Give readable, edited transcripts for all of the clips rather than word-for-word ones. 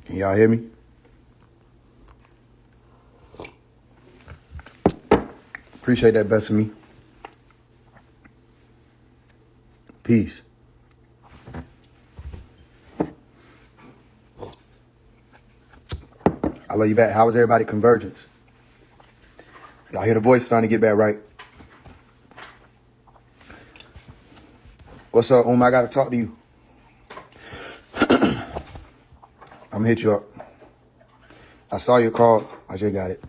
Can y'all hear me? Appreciate that best of me. Peace. I love you back. How was everybody convergence? Y'all hear the voice starting to get back right? What's up, I got to talk to you. I'm going to hit you up. I saw your call. I just got it.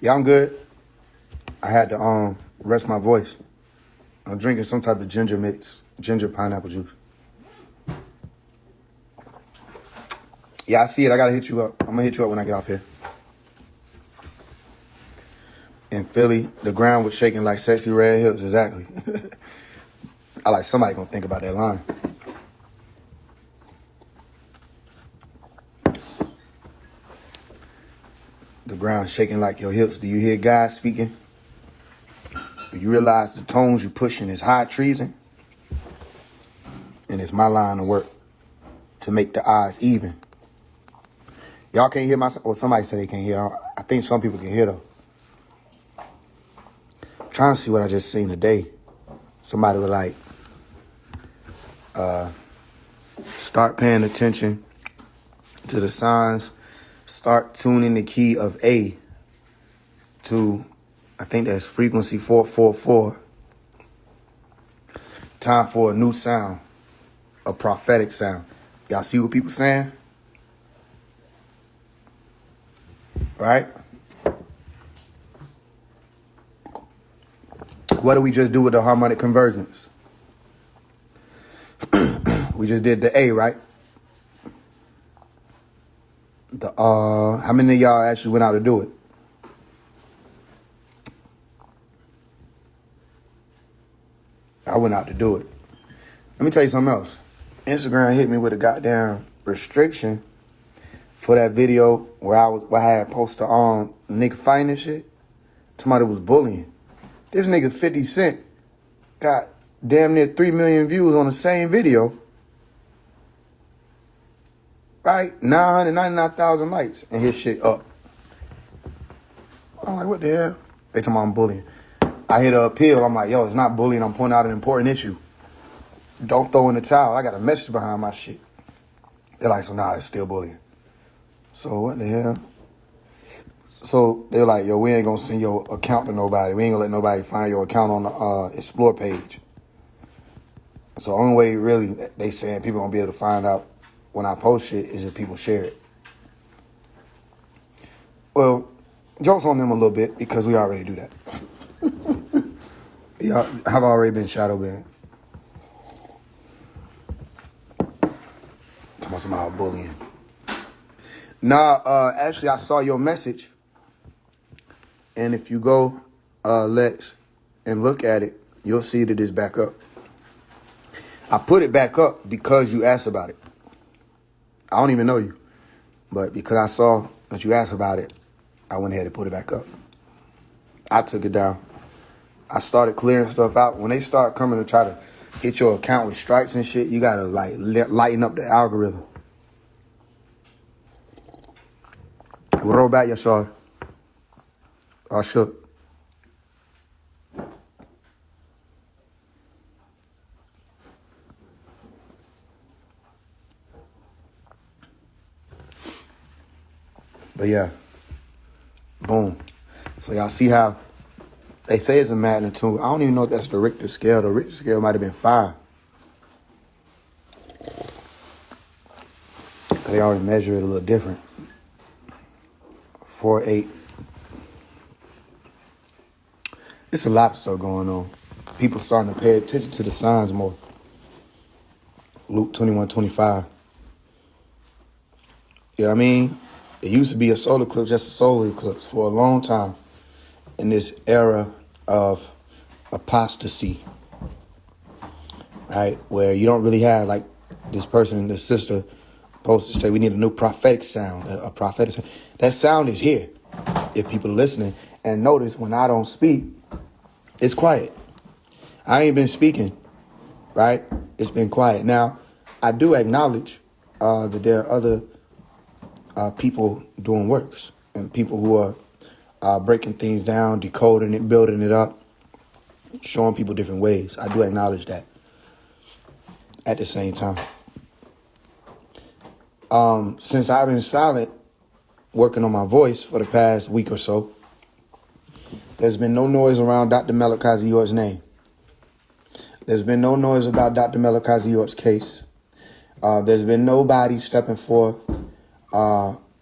Yeah, I'm good. I had to rest my voice. I'm drinking some type of ginger mix, ginger pineapple juice. Yeah, I see it. I got to hit you up. I'm going to hit you up when I get off here. In Philly, the ground was shaking like sexy red hips. Exactly. I like somebody going to think about that line. The ground shaking like your hips. Do you hear God speaking? Do you realize the tones you pushing is high treason? And it's my line of work to make the odds even. Y'all can't hear my... Well, somebody said they can't hear. I think some people can hear, though. I'm trying to see what I just seen today. Somebody was like, start paying attention to the signs. Start tuning the key of A to, I think that's frequency 444. Time for a new sound, a prophetic sound. Y'all see what people saying? Right? What did we just do with the harmonic convergence? We just did the A, right? How many of y'all actually went out to do it? I went out to do it. Let me tell you something else. Instagram hit me with a goddamn restriction for that video where I had posted on nigga fighting and shit. Somebody was bullying. This nigga 50 Cent got damn near 3 million views on the same video. Right? 999,000 likes and his shit up. I'm like, what the hell? They talking about I'm bullying. I hit an appeal. I'm like, yo, it's not bullying. I'm pointing out an important issue. Don't throw in the towel. I got a message behind my shit. They're like, so nah, it's still bullying. So what the hell? So they're like, yo, we ain't gonna send your account to nobody. We ain't gonna let nobody find your account on the Explore page. So the only way really they saying people gonna be able to find out when I post shit is if people share it. Well, jokes on them a little bit because we already do that. Y'all have already been shadow banned. Talking about bullying. Nah, actually, I saw your message. And if you go, Lex, and look at it, you'll see that it's back up. I put it back up because you asked about it. I don't even know you. But because I saw that you asked about it, I went ahead and put it back up. I took it down. I started clearing stuff out. When they start coming to try to hit your account with strikes and shit, you got to like lighten up the algorithm. We'll roll back your shot. I shook. But yeah, boom. So y'all see how they say it's a magnitude. I don't even know if that's the Richter scale. The Richter scale might have been 5. Cause they always measure it a little different. 4.8. It's a lot of stuff going on. People starting to pay attention to the signs more. Luke 21:25. You know what I mean? It used to be a solar eclipse, just a solar eclipse for a long time in this era of apostasy, right? Where you don't really have like this person, this sister, supposed to say we need a new prophetic sound, a prophetic sound. That sound is here if people are listening. And notice when I don't speak, it's quiet. I ain't been speaking, right? It's been quiet. Now, I do acknowledge that there are other people doing works and people who are breaking things down, decoding it, building it up, showing people different ways. I do acknowledge that. At the same time, since I've been silent, working on my voice for the past week or so, there's been no noise around Dr. Melikazi York's name. There's been no noise about Dr. Melikazi York's case. There's been nobody stepping forth,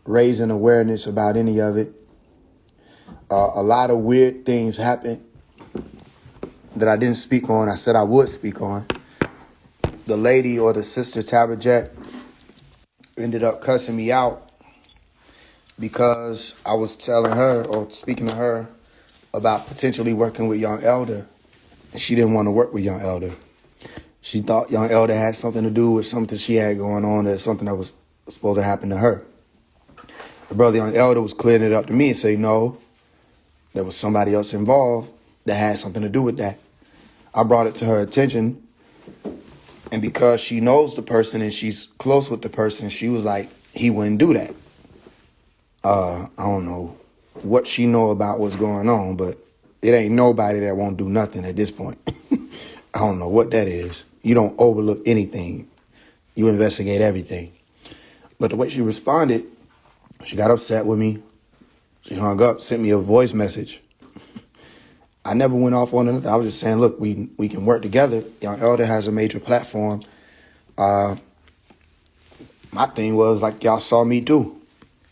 raising awareness about any of it. A lot of weird things happened that I didn't speak on. I said I would speak on. The lady or the sister Tabajek ended up cussing me out because I was telling her or speaking to her about potentially working with Young Elder. And she didn't want to work with Young Elder. She thought Young Elder had something to do with something she had going on, that something that was supposed to happen to her. The brother Young Elder was clearing it up to me and saying, no, there was somebody else involved that had something to do with that. I brought it to her attention. And because she knows the person and she's close with the person, she was like, he wouldn't do that. I don't know what she know about what's going on, but it ain't nobody that won't do nothing at this point. I don't know what that is. You don't overlook anything. You investigate everything. But the way she responded, she got upset with me. She hung up, sent me a voice message. I never went off on anything. I was just saying, look, we can work together. Young Elder has a major platform. My thing was, like y'all saw me do,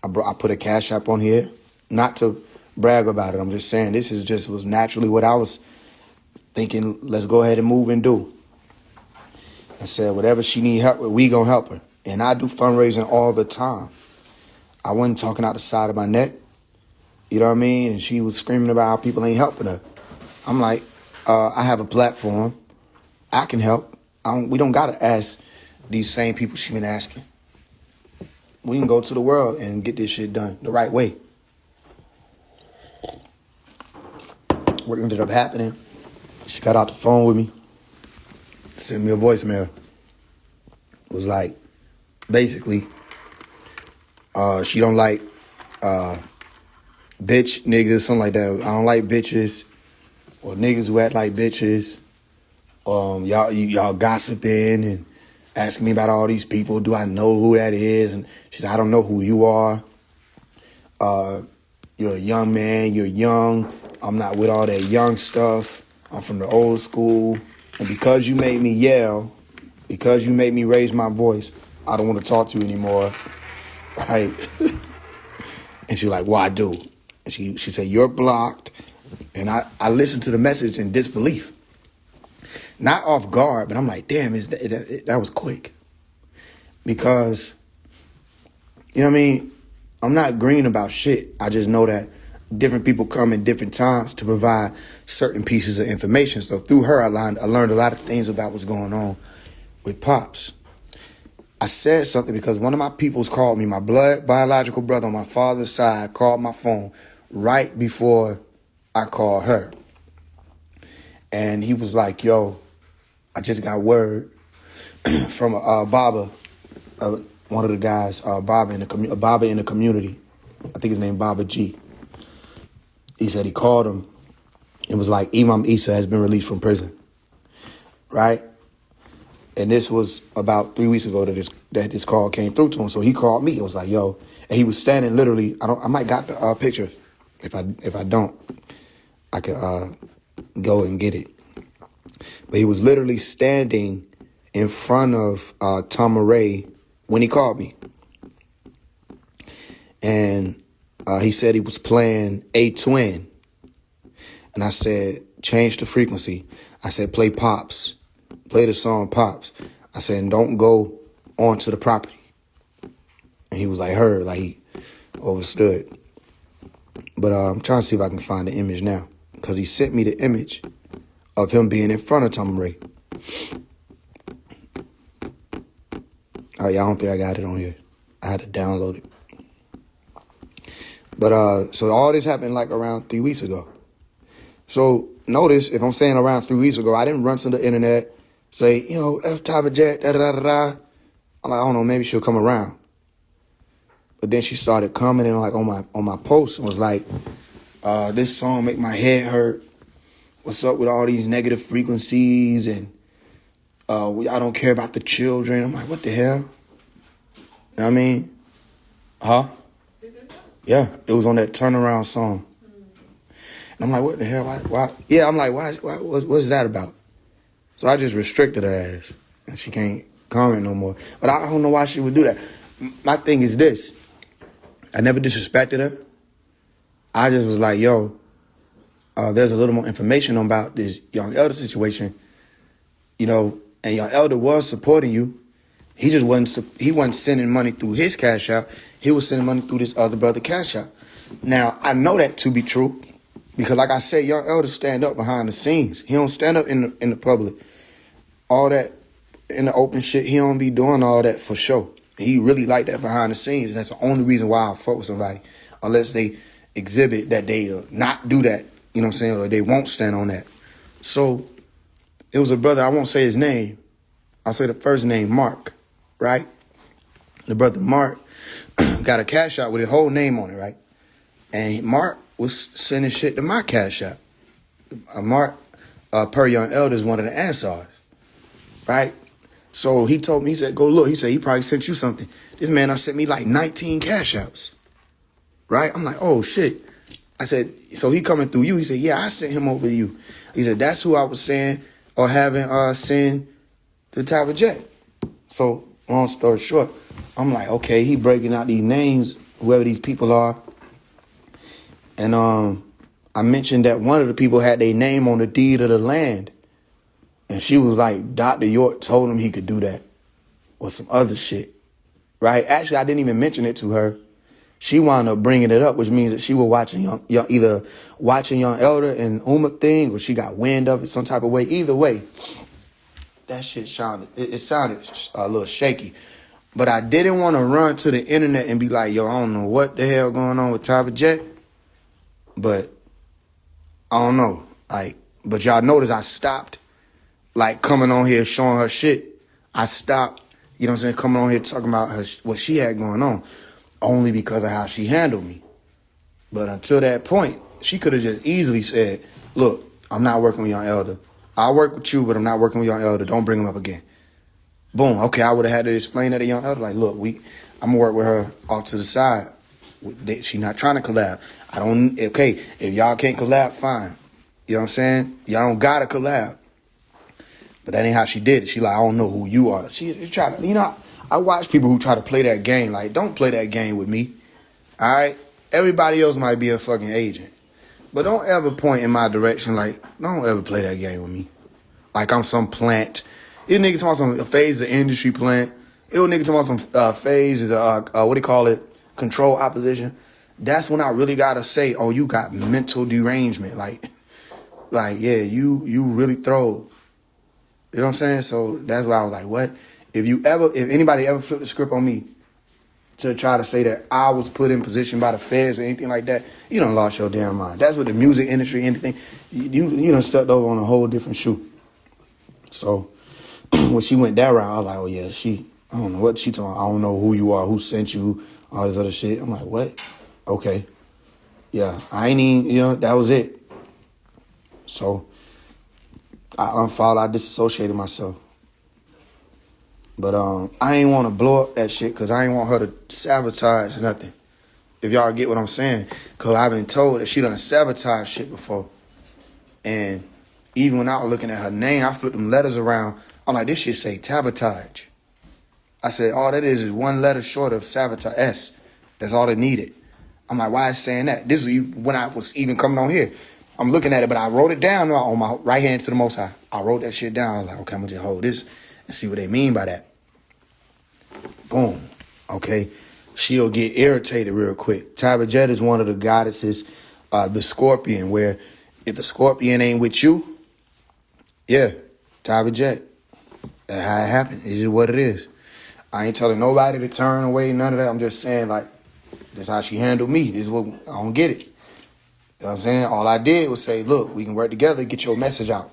I put a Cash App on here, not to brag about it. I'm just saying this was naturally what I was thinking. Let's go ahead and move and do. I said, whatever she need help with, we gonna help her. And I do fundraising all the time. I wasn't talking out the side of my neck. You know what I mean? And she was screaming about how people ain't helping her. I'm like, I have a platform. I can help. We don't got to ask these same people she been asking. We can go to the world and get this shit done the right way. What ended up happening, she got out the phone with me, sent me a voicemail. It was like, basically, she don't like bitch niggas, something like that. I don't like bitches or niggas who act like bitches. Y'all gossiping and asking me about all these people. Do I know who that is? And she said, I don't know who you are. You're a young man. You're young. I'm not with all that young stuff. I'm from the old school. And because you made me yell, because you made me raise my voice, I don't want to talk to you anymore. Right? And she was like, well, I do. And she said, you're blocked. And I listened to the message in disbelief. Not off guard, but I'm like, damn, that was quick. Because, you know what I mean? I'm not green about shit. I just know that different people come in different times to provide certain pieces of information. So through her, I learned a lot of things about what's going on with Pops. I said something because one of my peoples called me. My biological brother on my father's side called my phone right before I called her. And he was like, yo, I just got word from Baba, one of the guys, Baba in the community. I think his name Baba G. He said he called him. It was like Imam Isa has been released from prison, right? And this was about 3 weeks ago that this call came through to him. So he called me. It was like, yo, and he was standing literally. I might got the picture. If I don't, I could go and get it. But he was literally standing in front of Tom Ray when he called me. And he said he was playing A Twin. And I said, change the frequency. I said, play Pops. Play the song Pops. I said, and don't go onto the property. And he was like, heard, like he understood. But I'm trying to see if I can find the image now. Because he sent me the image of him being in front of Tom Ray. Oh, yeah, I don't think I got it on here. I had to download it. But so all this happened like around 3 weeks ago. So notice, if I'm saying around 3 weeks ago, I didn't run to the internet, say, F Tabajek, da-da-da-da-da. I'm like, I don't know, maybe she'll come around. But then she started commenting like on my post and was like, this song make my head hurt. What's up with all these negative frequencies? And I don't care about the children. I'm like, what the hell? You know what I mean? Huh? Yeah, it was on that Turnaround song. And I'm like, what the hell? Why? Yeah, I'm like, why what's that about? So I just restricted her ass. And she can't comment no more. But I don't know why she would do that. My thing is this. I never disrespected her. I just was like, yo, there's a little more information about this young elder situation. You know, and young elder was supporting you. He just wasn't sending money through his Cash App. He was sending money through this other brother Cash App. Now, I know that to be true. Because like I said, young elder stand up behind the scenes. He don't stand up in the public. All that in the open shit, he don't be doing all that for show. He really like that behind the scenes. That's the only reason why I fuck with somebody. Unless they exhibit that they not do that. You know what I'm saying? Or they won't stand on that. So, it was a brother, I won't say his name. I'll say the first name, Mark. Right? The brother Mark got a Cash App with his whole name on it, right? And Mark was sending shit to my Cash App. Mark, per young elder, is one of the Ansars, right? So he told me, he said, go look. He said, he probably sent you something. This man sent me like 19 Cash Apps, right? I'm like, oh, shit. I said, so he coming through you? He said, yeah, I sent him over to you. He said, that's who I was saying or having send to the type of jet. So long story short, I'm like, okay, he breaking out these names, whoever these people are. And I mentioned that one of the people had their name on the deed of the land. And she was like, Dr. York told him he could do that. Or some other shit. Right? Actually, I didn't even mention it to her. She wound up bringing it up, which means that she was watching either watching Young Elder and Uma thing, or she got wind of it some type of way. Either way, that shit sounded a little shaky. But I didn't want to run to the internet and be like, yo, I don't know what the hell going on with Tyler Jet. But I don't know. But y'all notice I stopped coming on here showing her shit. I stopped, you know what I'm saying, coming on here talking about what she had going on. Only because of how she handled me. But until that point, she could have just easily said, look, I'm not working with Young Elder. I'll work with you, but I'm not working with Young Elder. Don't bring him up again. Boom. Okay, I would have had to explain that to Young Elder. Like, look, I'm going to work with her off to the side. She not trying to collab. If y'all can't collab, fine. You know what I'm saying? Y'all don't got to collab. But that ain't how she did it. She like, I don't know who you are. She try to, I watch people who try to play that game. Like, don't play that game with me. All right? Everybody else might be a fucking agent. But don't ever point in my direction. Like, don't ever play that game with me. Like I'm some plant. This nigga talking about some Faise the industry plant. This nigga talking about some Faise is what do you call it? Control opposition. That's when I really gotta say, oh, you got mental derangement. Like yeah, you really throw. You know what I'm saying? So that's why I was like, what? If anybody ever flipped the script on me to try to say that I was put in position by the feds or anything like that, you done lost your damn mind. That's what the music industry, anything, you done stepped over on a whole different shoe. So when she went that route, I was like, oh yeah, I don't know what she talking about. I don't know who you are, who sent you, all this other shit. I'm like, what? Okay. Yeah, I ain't even, that was it. So I unfollowed, I disassociated myself. But I ain't want to blow up that shit because I ain't want her to sabotage nothing. If y'all get what I'm saying. Because I've been told that she done sabotaged shit before. And even when I was looking at her name, I flipped them letters around. I'm like, this shit say sabotage. I said, all that is one letter short of sabotage, S. That's all it needed. I'm like, why is it saying that? This is when I was even coming on here. I'm looking at it, but I wrote it down on my right hand to the Most High. I wrote that shit down. I was like, okay, I'm going to just hold this and see what they mean by that. Boom. Okay. She'll get irritated real quick. Tabajet is one of the goddesses, the scorpion, where if the scorpion ain't with you, yeah, Tabajet. That's how it happened. It's just what it is. I ain't telling nobody to turn away, none of that. I'm just saying, that's how she handled me. This is what I don't get it. You know what I'm saying? All I did was say, look, we can work together, get your message out.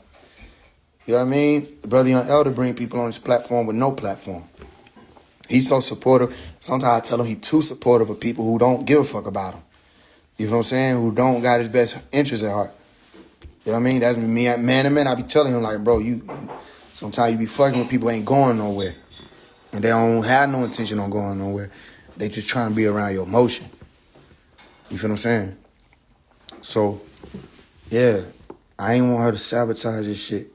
You know what I mean? The Brother Young Elder bring people on this platform with no platform. He's so supportive. Sometimes I tell him he's too supportive of people who don't give a fuck about him. You know what I'm saying? Who don't got his best interests at heart. You know what I mean? That's me, man to man. I be telling him, like, bro, you sometimes you be fucking with people who ain't going nowhere. And they don't have no intention on going nowhere. They just trying to be around your emotion. You feel what I'm saying? So, yeah, I ain't want her to sabotage this shit.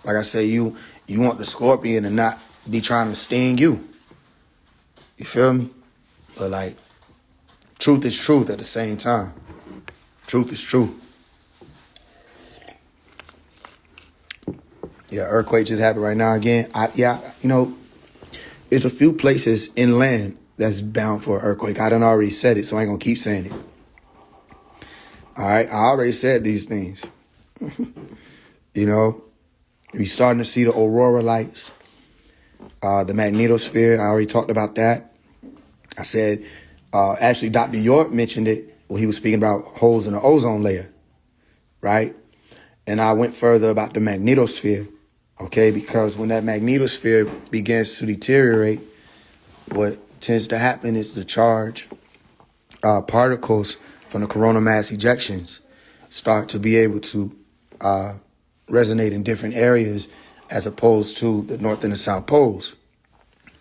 Like I say, you want the scorpion to not be trying to sting you. You feel me? But like, truth is truth at the same time. Truth is true. Yeah, earthquake just happened right now again. There's a few places inland that's bound for an earthquake. I done already said it, so I ain't gonna keep saying it. All right, I already said these things. You know, we starting to see the aurora lights, the magnetosphere. I already talked about that. I said, actually, Dr. York mentioned it when he was speaking about holes in the ozone layer, right? And I went further about the magnetosphere, okay? Because when that magnetosphere begins to deteriorate, what tends to happen is the charge particles from the coronal mass ejections start to be able to resonate in different areas as opposed to the north and the south poles.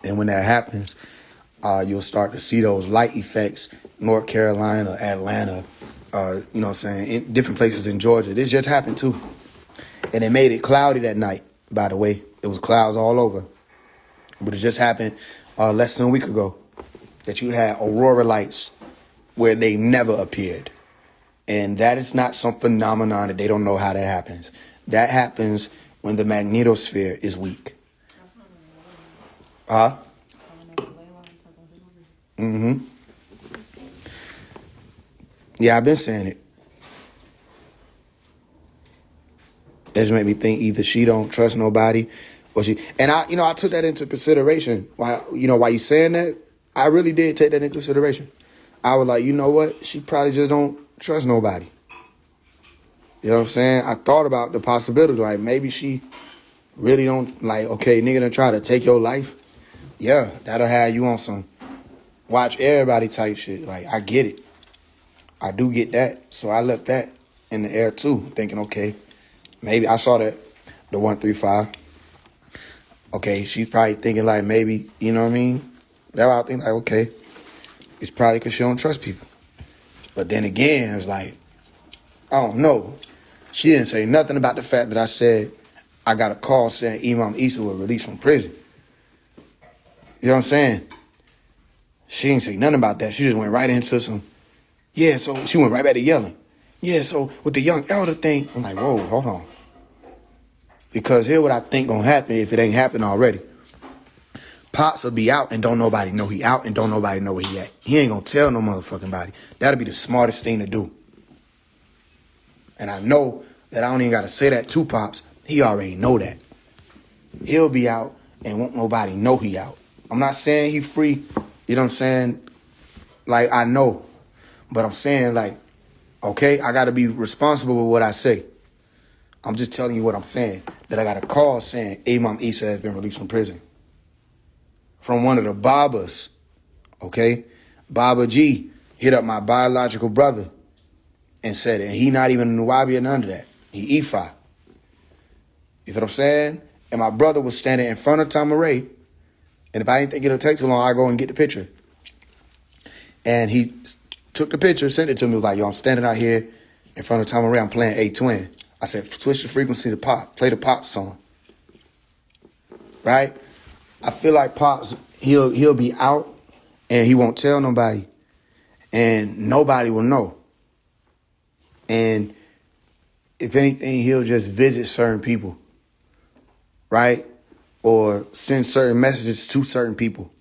And when that happens, you'll start to see those light effects, North Carolina, Atlanta, you know what I'm saying, in different places in Georgia. This just happened too. And it made it cloudy that night, by the way. It was clouds all over. But it just happened less than a week ago that you had aurora lights where they never appeared. And that is not some phenomenon that they don't know how that happens. That happens when the magnetosphere is weak. Huh? Mm-hmm. Yeah, I've been saying it. It just made me think either she don't trust nobody or she, and I took that into consideration. Why you saying that? I really did take that into consideration. I was like, you know what? She probably just don't trust nobody. You know what I'm saying? I thought about the possibility, like maybe she really don't, like, okay, nigga done try to take your life. Yeah, that'll have you on some watch everybody type shit. Like, I get it. I do get that. So I left that in the air too, thinking, okay, maybe I saw that, the 135. Okay, she's probably thinking like maybe, you know what I mean? That's why I think like, okay, it's probably because she don't trust people. But then again, it's like, I don't know. She didn't say nothing about the fact that I said I got a call saying Imam Isa was released from prison. You know what I'm saying? She didn't say nothing about that. She just went right into some, yeah, so she went right back to yelling. Yeah, so with the young elder thing, I'm like, whoa, hold on. Because here's what I think gonna happen if it ain't happened already. Pops will be out and don't nobody know he out and don't nobody know where he at. He ain't gonna tell no motherfucking body. That'll be the smartest thing to do. And I know that I don't even gotta say that to Pops. He already know that. He'll be out and won't nobody know he out. I'm not saying he free, you know what I'm saying? Like, I know. But I'm saying, like, okay, I gotta be responsible with what I say. I'm just telling you what I'm saying. That I got a call saying Imam Isa has been released from prison. From one of the Babas, okay? Baba G hit up my biological brother and said it. And he not even a Nuwabi or none of that. He Ifa. You feel what I'm saying? And my brother was standing in front of Tamaray. And if I didn't think it'll take too long, I'll go and get the picture. And he took the picture, sent it to me. Was like, yo, I'm standing out here in front of Tamaray. I'm playing A-Twin. I said, switch the frequency to Pop. Play the Pop song. Right? I feel like Pops, he'll be out and he won't tell nobody. And nobody will know. And if anything, he'll just visit certain people. Right? Or send certain messages to certain people.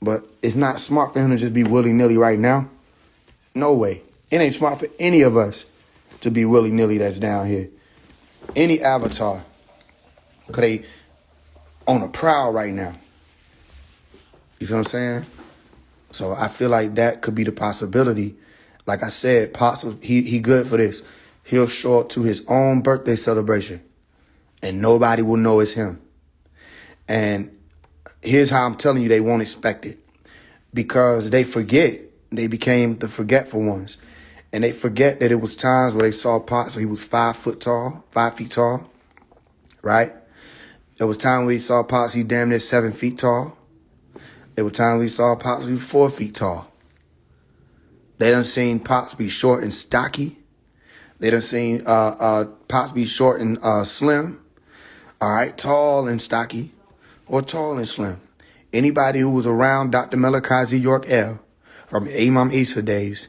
But it's not smart for him to just be willy-nilly right now. No way. It ain't smart for any of us to be willy-nilly that's down here. Any avatar. Because they on a prowl right now. You feel what I'm saying? So I feel like that could be the possibility. Like I said, Pops, he good for this. He'll show up to his own birthday celebration. And nobody will know it's him. And here's how I'm telling you they won't expect it. Because they forget. They became the forgetful ones. And they forget that it was times where they saw Pops when he was 5 feet tall, right? There was time where he saw Pops, he damn near 7 feet tall. There were times we saw Pops be 4 feet tall. They done seen Pops be short and stocky. They done seen Pops be short and slim. All right, tall and stocky, or tall and slim. Anybody who was around Dr. Malachi York L. from Imam Isa days,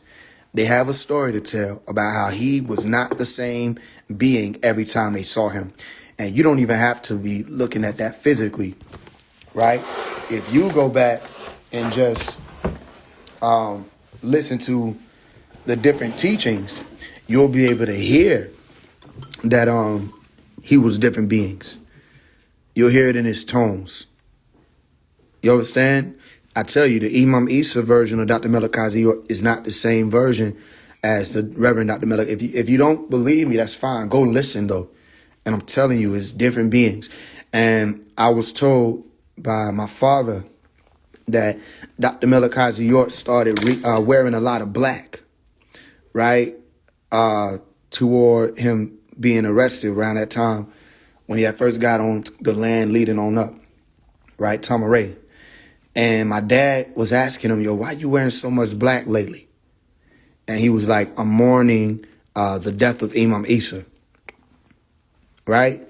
they have a story to tell about how he was not the same being every time they saw him. And you don't even have to be looking at that physically, right? If you go back and just listen to the different teachings, you'll be able to hear that he was different beings. You'll hear it in his tones. You understand? I tell you, the Imam Isa version of Dr. Malachi is not the same version as the Reverend Dr. Malachi. If you don't believe me, that's fine. Go listen, though. And I'm telling you, it's different beings. And I was told by my father that Dr. Malachi York started wearing a lot of black, right? Toward him being arrested around that time when he had first got on the land leading on up, right? Tamaray. And my dad was asking him, yo, why you wearing so much black lately? And he was like, I'm mourning the death of Imam Isa, right?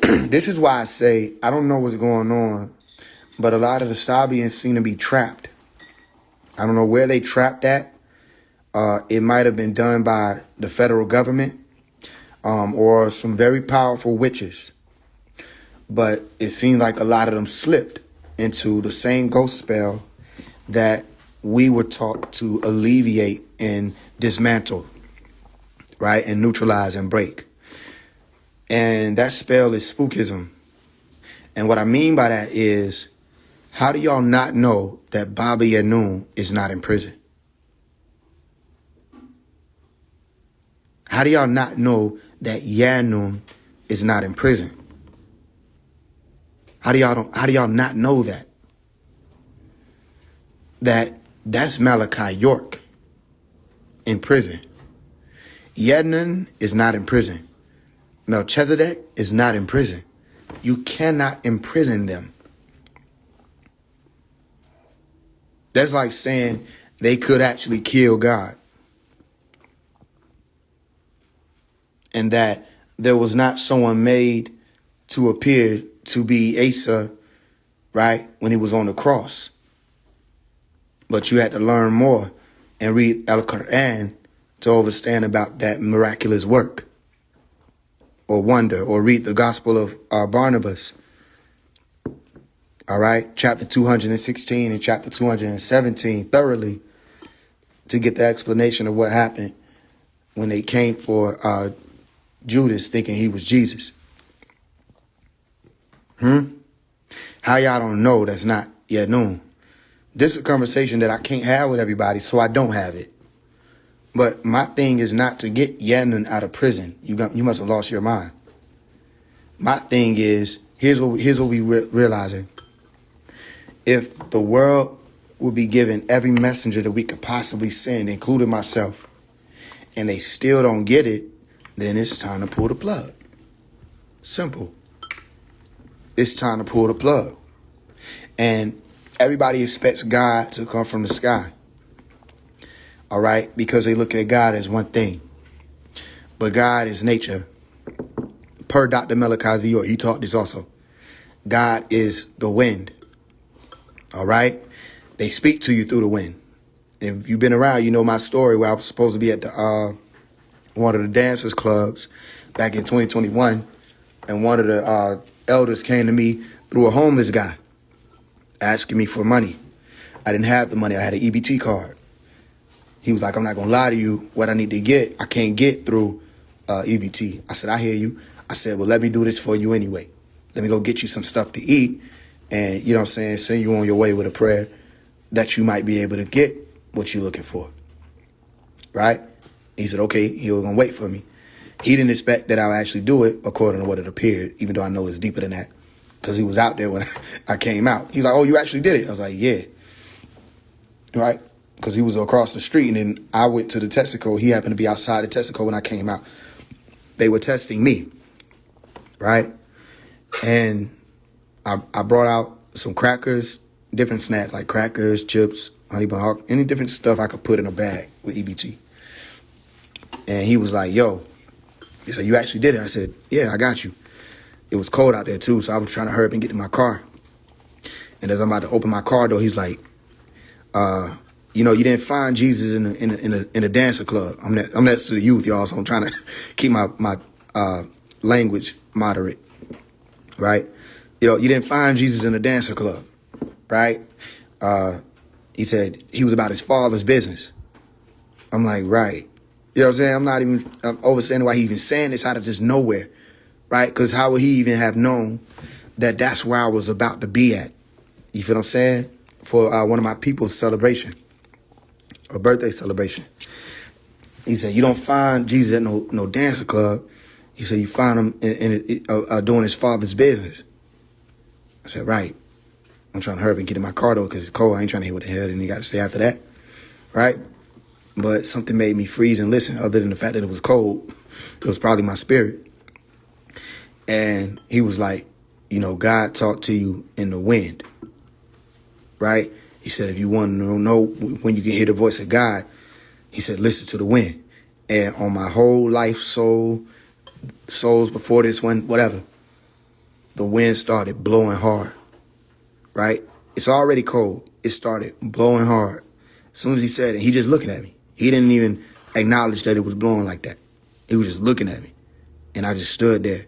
This is why I say I don't know what's going on, but a lot of the Sabians seem to be trapped. I don't know where they trapped at. It might have been done by the federal government or some very powerful witches. But it seemed like a lot of them slipped into the same ghost spell that we were taught to alleviate and dismantle, right? And neutralize and break. And that spell is spookism. And what I mean by that is, how do y'all not know that Baba Yanun is not in prison? How do y'all not know that Yanun is not in prison? How do y'all not know that? That's Malachi York in prison. Yanun is not in prison. Melchizedek is not in prison. You cannot imprison them. That's like saying they could actually kill God. And that there was not someone made to appear to be Asa, right, when he was on the cross. But you had to learn more and read Al-Quran to understand about that miraculous work or wonder, or read the Gospel of Barnabas. All right, chapter 216 and chapter 217 thoroughly to get the explanation of what happened when they came for Judas thinking he was Jesus. How y'all don't know that's not yet known? This is a conversation that I can't have with everybody, so I don't have it. But my thing is not to get Yanun out of prison. You must have lost your mind. My thing is, here's what we realizing. If the world would be given every messenger that we could possibly send, including myself, and they still don't get it, then it's time to pull the plug. Simple. It's time to pull the plug. And everybody expects God to come from the sky. All right? Because they look at God as one thing. But God is nature. Per Dr. Malachi York, he taught this also. God is the wind. All right? They speak to you through the wind. If you've been around, you know my story where I was supposed to be at the one of the dancers clubs back in 2021. And one of the elders came to me through a homeless guy asking me for money. I didn't have the money. I had an EBT card. He was like, I'm not going to lie to you. What I need to get, I can't get through EBT. I said, I hear you. I said, well, let me do this for you anyway. Let me go get you some stuff to eat. And, you know what I'm saying, send you on your way with a prayer that you might be able to get what you're looking for. Right? He said, okay, he was going to wait for me. He didn't expect that I would actually do it according to what it appeared, even though I know it's deeper than that. because he was out there when I came out. He's like, oh, you actually did it? I was like, yeah. Right? Because he was across the street, and then I went to the Texaco. He happened to be outside the Texaco when I came out. They were testing me, right? And I brought out some crackers, different snacks, like crackers, chips, honey bun hawk, any different stuff I could put in a bag with EBT. And he was like, yo, he said, you actually did it? I said, yeah, I got you. It was cold out there, too, so I was trying to hurry up and get to my car. And as I'm about to open my car door, he's like, you didn't find Jesus in a dancer club. I'm next to the youth, y'all, so I'm trying to keep my language moderate, right? You didn't find Jesus in a dancer club, right? He said he was about his father's business. I'm like, right. You know what I'm saying? I'm overstanding why he even saying this out of just nowhere, right? Because how would he even have known that that's where I was about to be at? You feel what I'm saying? For one of my people's celebration, a birthday celebration. He said, you don't find Jesus at no dancer club. He said, you find him doing his father's business. I said, right. I'm trying to hurry up and get in my car, though, because it's cold. I ain't trying to hear what the hell he got to say after that, right? But something made me freeze and listen, other than the fact that it was cold. It was probably my spirit. And he was like, God talked to you in the wind, right? He said, if you want to know when you can hear the voice of God, he said, listen to the wind. And on my whole life, souls before this one, whatever, the wind started blowing hard, right? It's already cold. It started blowing hard. As soon as he said it, he just looking at me. He didn't even acknowledge that it was blowing like that. He was just looking at me. And I just stood there.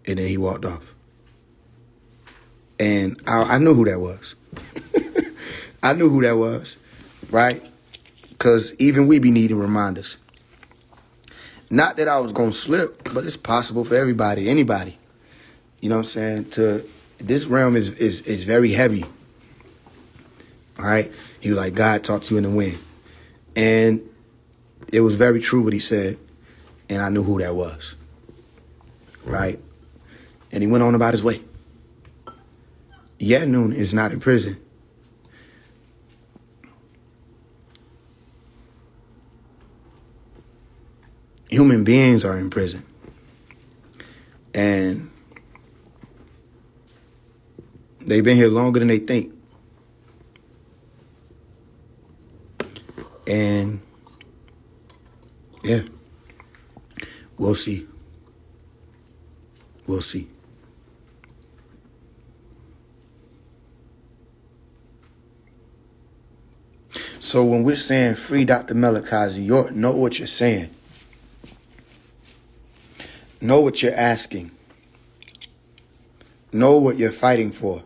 And then he walked off. And I knew who that was. I knew who that was, right? Because even we be needing reminders. Not that I was going to slip, but it's possible for everybody, anybody. You know what I'm saying? This realm is very heavy. All right? He was like, God talked to you in the wind. And it was very true what he said. And I knew who that was. Right? And he went on about his way. Yet Noon is not in prison. Human beings are in prison. And they've been here longer than they think. And yeah, we'll see. We'll see. So when we're saying free Dr. Malachi, you know what you're saying. Know what you're asking. Know what you're fighting for.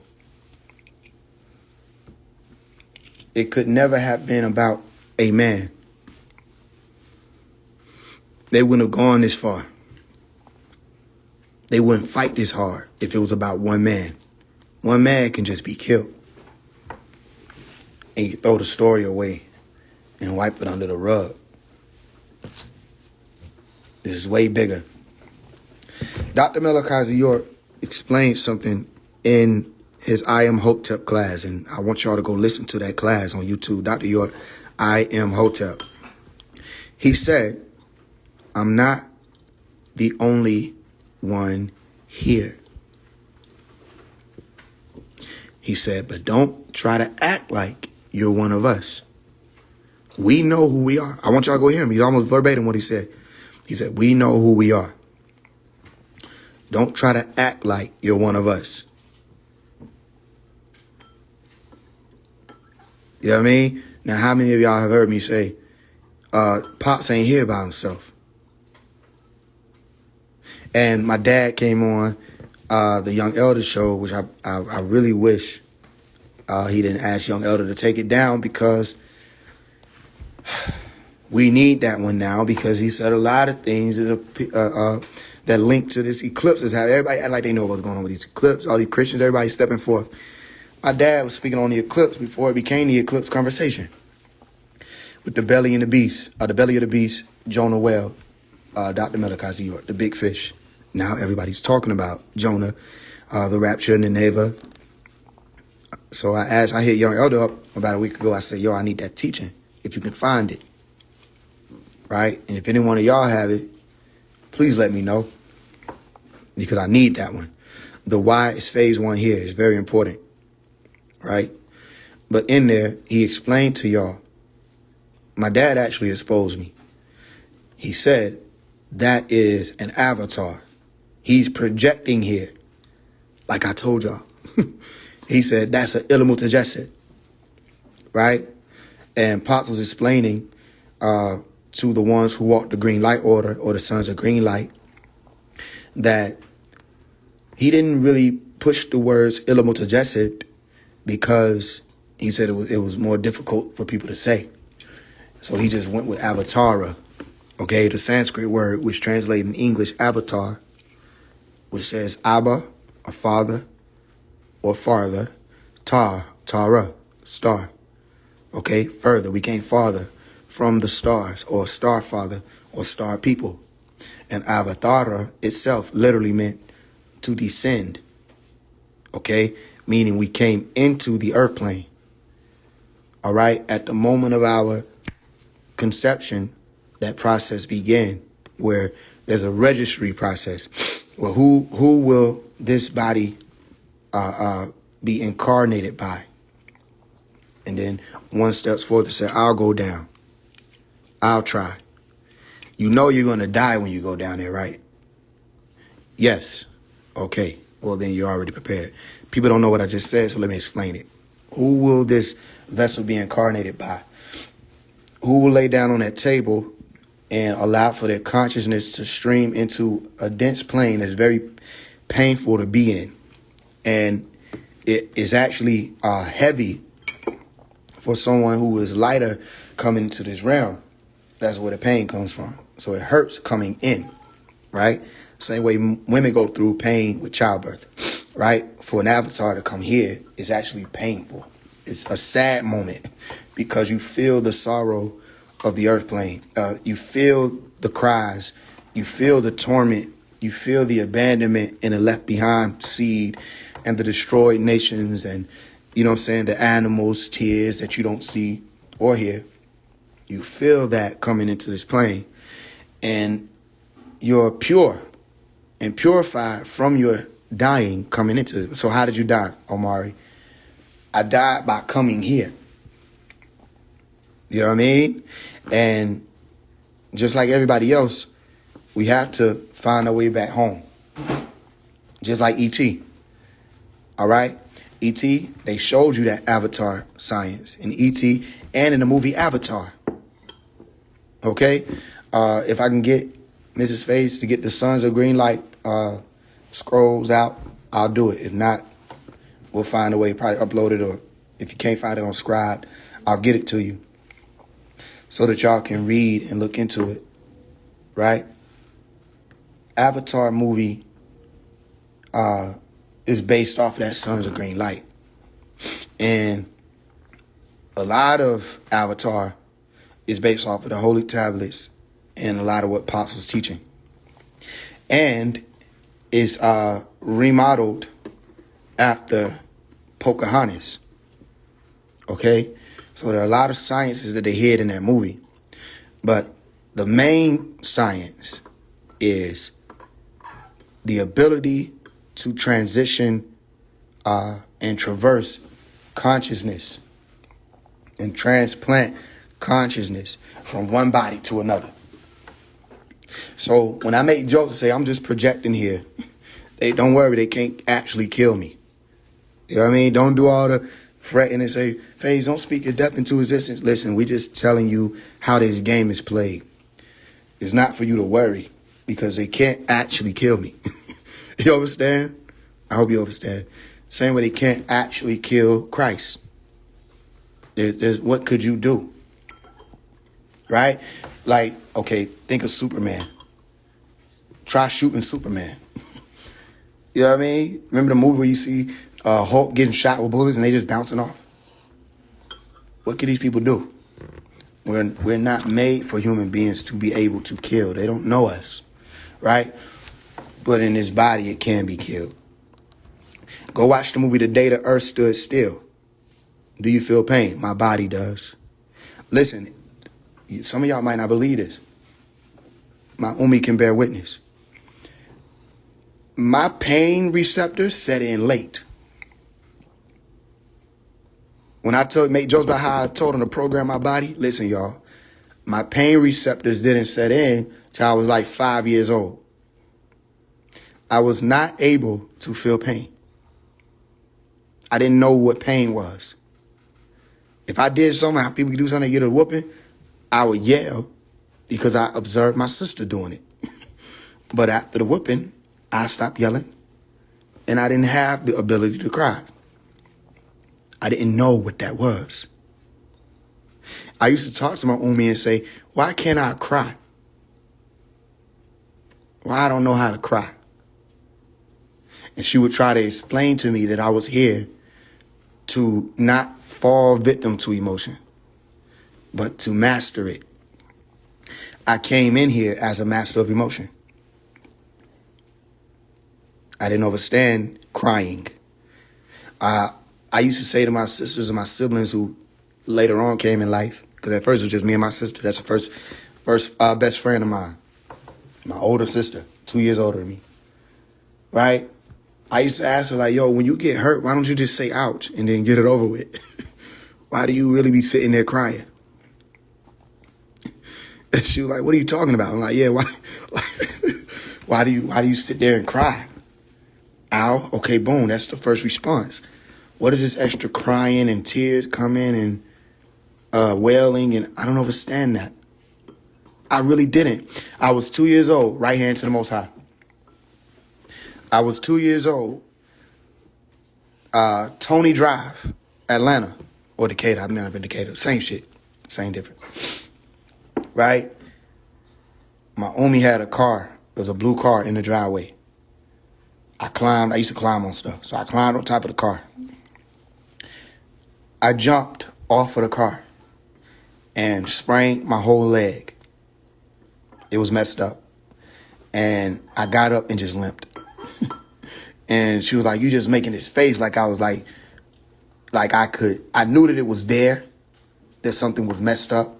It could never have been about a man. They wouldn't have gone this far. They wouldn't fight this hard if it was about one man. One man can just be killed. And you throw the story away and wipe it under the rug. This is way bigger. Dr. Malachi York explained something in his I Am Hotep class, and I want y'all to go listen to that class on YouTube. Dr. York, I Am Hotep. He said, I'm not the only one here. He said, but don't try to act like you're one of us. We know who we are. I want y'all to go hear him. He's almost verbatim what he said. He said, we know who we are. Don't try to act like you're one of us. You know what I mean? Now, how many of y'all have heard me say, Pops ain't here by himself? And my dad came on the Young Elder show, which I really wish he didn't ask Young Elder to take it down, because we need that one now, because he said a lot of things that link to this eclipse. Is how everybody act like they know what's going on with these eclipses. All these Christians, everybody stepping forth. My dad was speaking on the eclipse before it became the eclipse conversation with the belly and the beast, the belly of the beast, Jonah Dr. Malachi York, the big fish. Now everybody's talking about Jonah, the rapture and the neva. So I hit Young Elder up about a week ago. I said, yo, I need that teaching if you can find it. Right? And if any one of y'all have it, please let me know, because I need that one. The why is phase one here is very important. Right? But in there, he explained to y'all, my dad actually exposed me. He said, that is an avatar. He's projecting here. Like I told y'all. He said, that's an ilmu tajassud. Right? And Pops was explaining to the ones who walk the green light order, or the sons of green light, that he didn't really push the words ilmu tajassud because he said it was more difficult for people to say. So he just went with avatara. Okay, the Sanskrit word which translates in English avatar, which says Abba, a father, or farther, Tara, star. Okay, further, we came farther from the stars, or star father, or star people. And avatara itself literally meant to descend. Okay, meaning we came into the earth plane. All right, at the moment of our conception, that process began, where there's a registry process. Well, who will this body be incarnated by? And then one steps forward and said, I'll go down. I'll try. You know you're going to die when you go down there, right? Yes. Okay. Well, then you're already prepared. People don't know what I just said, so let me explain it. Who will this vessel be incarnated by? Who will lay down on that table and allow for their consciousness to stream into a dense plane that's very painful to be in? And it is actually heavy for someone who is lighter coming into this realm. That's where the pain comes from. So it hurts coming in, right? Same way women go through pain with childbirth, right? For an avatar to come here is actually painful. It's a sad moment because you feel the sorrow of the earth plane. You feel the cries. You feel the torment. You feel the abandonment and the left behind seed and the destroyed nations and, you know what I'm saying, the animals' tears that you don't see or hear. You feel that coming into this plane. And you're pure and purified from your dying coming into it. So how did you die, Omari? I died by coming here. You know what I mean? And just like everybody else, we have to find our way back home. Just like E.T. All right? E.T., they showed you that avatar science in E.T. and in the movie Avatar. Okay? If I can get Mrs. Faise to get the Sons of Green Light scrolls out, I'll do it. If not, we'll find a way, probably upload it, or if you can't find it on Scribe, I'll get it to you so that y'all can read and look into it, right? Avatar movie is based off of that Sons of Green Light. And a lot of Avatar is based off of the Holy Tablets and a lot of what Pops was teaching. And it's remodeled after Pocahontas. Okay? So there are a lot of sciences that they hid in that movie. But the main science is the ability to transition and traverse consciousness and transplant consciousness from one body to another. So when I make jokes and say I'm just projecting here, don't worry, they can't actually kill me. You know what I mean? Don't do all the fretting and say, Faise, don't speak your death into existence. Listen, we're just telling you how this game is played. It's not for you to worry because they can't actually kill me. You understand? I hope you understand. Same way they can't actually kill Christ. There's what could you do? Right? Like, okay, think of Superman. Try shooting Superman. You know what I mean? Remember the movie where you see Hulk getting shot with bullets and they just bouncing off? What can these people do? We're not made for human beings to be able to kill. They don't know us, right? But in this body, it can be killed. Go watch the movie The Day the Earth Stood Still. Do you feel pain? My body does. Listen, some of y'all might not believe this. My Umi can bear witness. My pain receptors set in late. When I make jokes about how I told them to program my body, listen, y'all, my pain receptors didn't set in till I was like 5 years old. I was not able to feel pain. I didn't know what pain was. If I did something, how people could do something, get a whooping, I would yell because I observed my sister doing it. But after the whooping, I stopped yelling and I didn't have the ability to cry. I didn't know what that was. I used to talk to my Umi and say, why can't I cry? Why I don't know how to cry? And she would try to explain to me that I was here to not fall victim to emotion, but to master it. I came in here as a master of emotion. I didn't understand crying. I used to say to my sisters and my siblings who later on came in life, because at first it was just me and my sister. That's the first best friend of mine. My older sister, 2 years older than me. Right? I used to ask her, like, yo, when you get hurt, why don't you just say ouch and then get it over with? Why do you really be sitting there crying? And she was like, what are you talking about? I'm like, yeah, why do you sit there and cry? Ow, okay, boom, that's the first response. What is this extra crying and tears coming and wailing? And I don't understand that. I really didn't. I was 2 years old, right hand to the Most High. I was 2 years old. Tony Drive, Atlanta, or Decatur. I've never been Decatur. Same shit, same difference. Right? My Umi had a car. It was a blue car in the driveway. I used to climb on stuff. So I climbed on top of the car. I jumped off of the car and sprained my whole leg. It was messed up. And I got up and just limped. And she was like, you just making this face like I was like I knew that it was there, that something was messed up.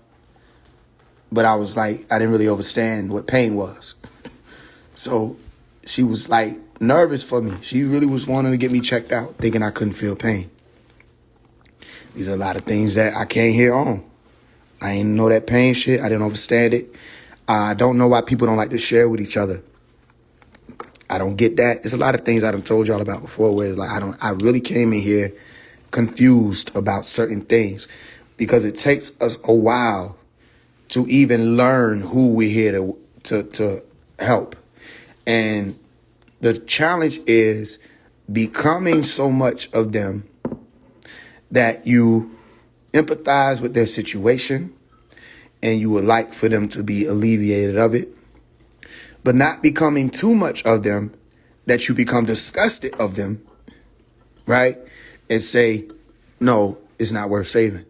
But I was like, I didn't really understand what pain was. So she was like nervous for me. She really was wanting to get me checked out, thinking I couldn't feel pain. These are a lot of things that I can't hear on. I didn't know that pain shit. I didn't understand it. I don't know why people don't like to share with each other. I don't get that. There's a lot of things I done told y'all about before where it's like I really came in here confused about certain things because it takes us a while to even learn who we're here to help. And the challenge is becoming so much of them that you empathize with their situation and you would like for them to be alleviated of it, but not becoming too much of them that you become disgusted of them, right? And say, no, it's not worth saving.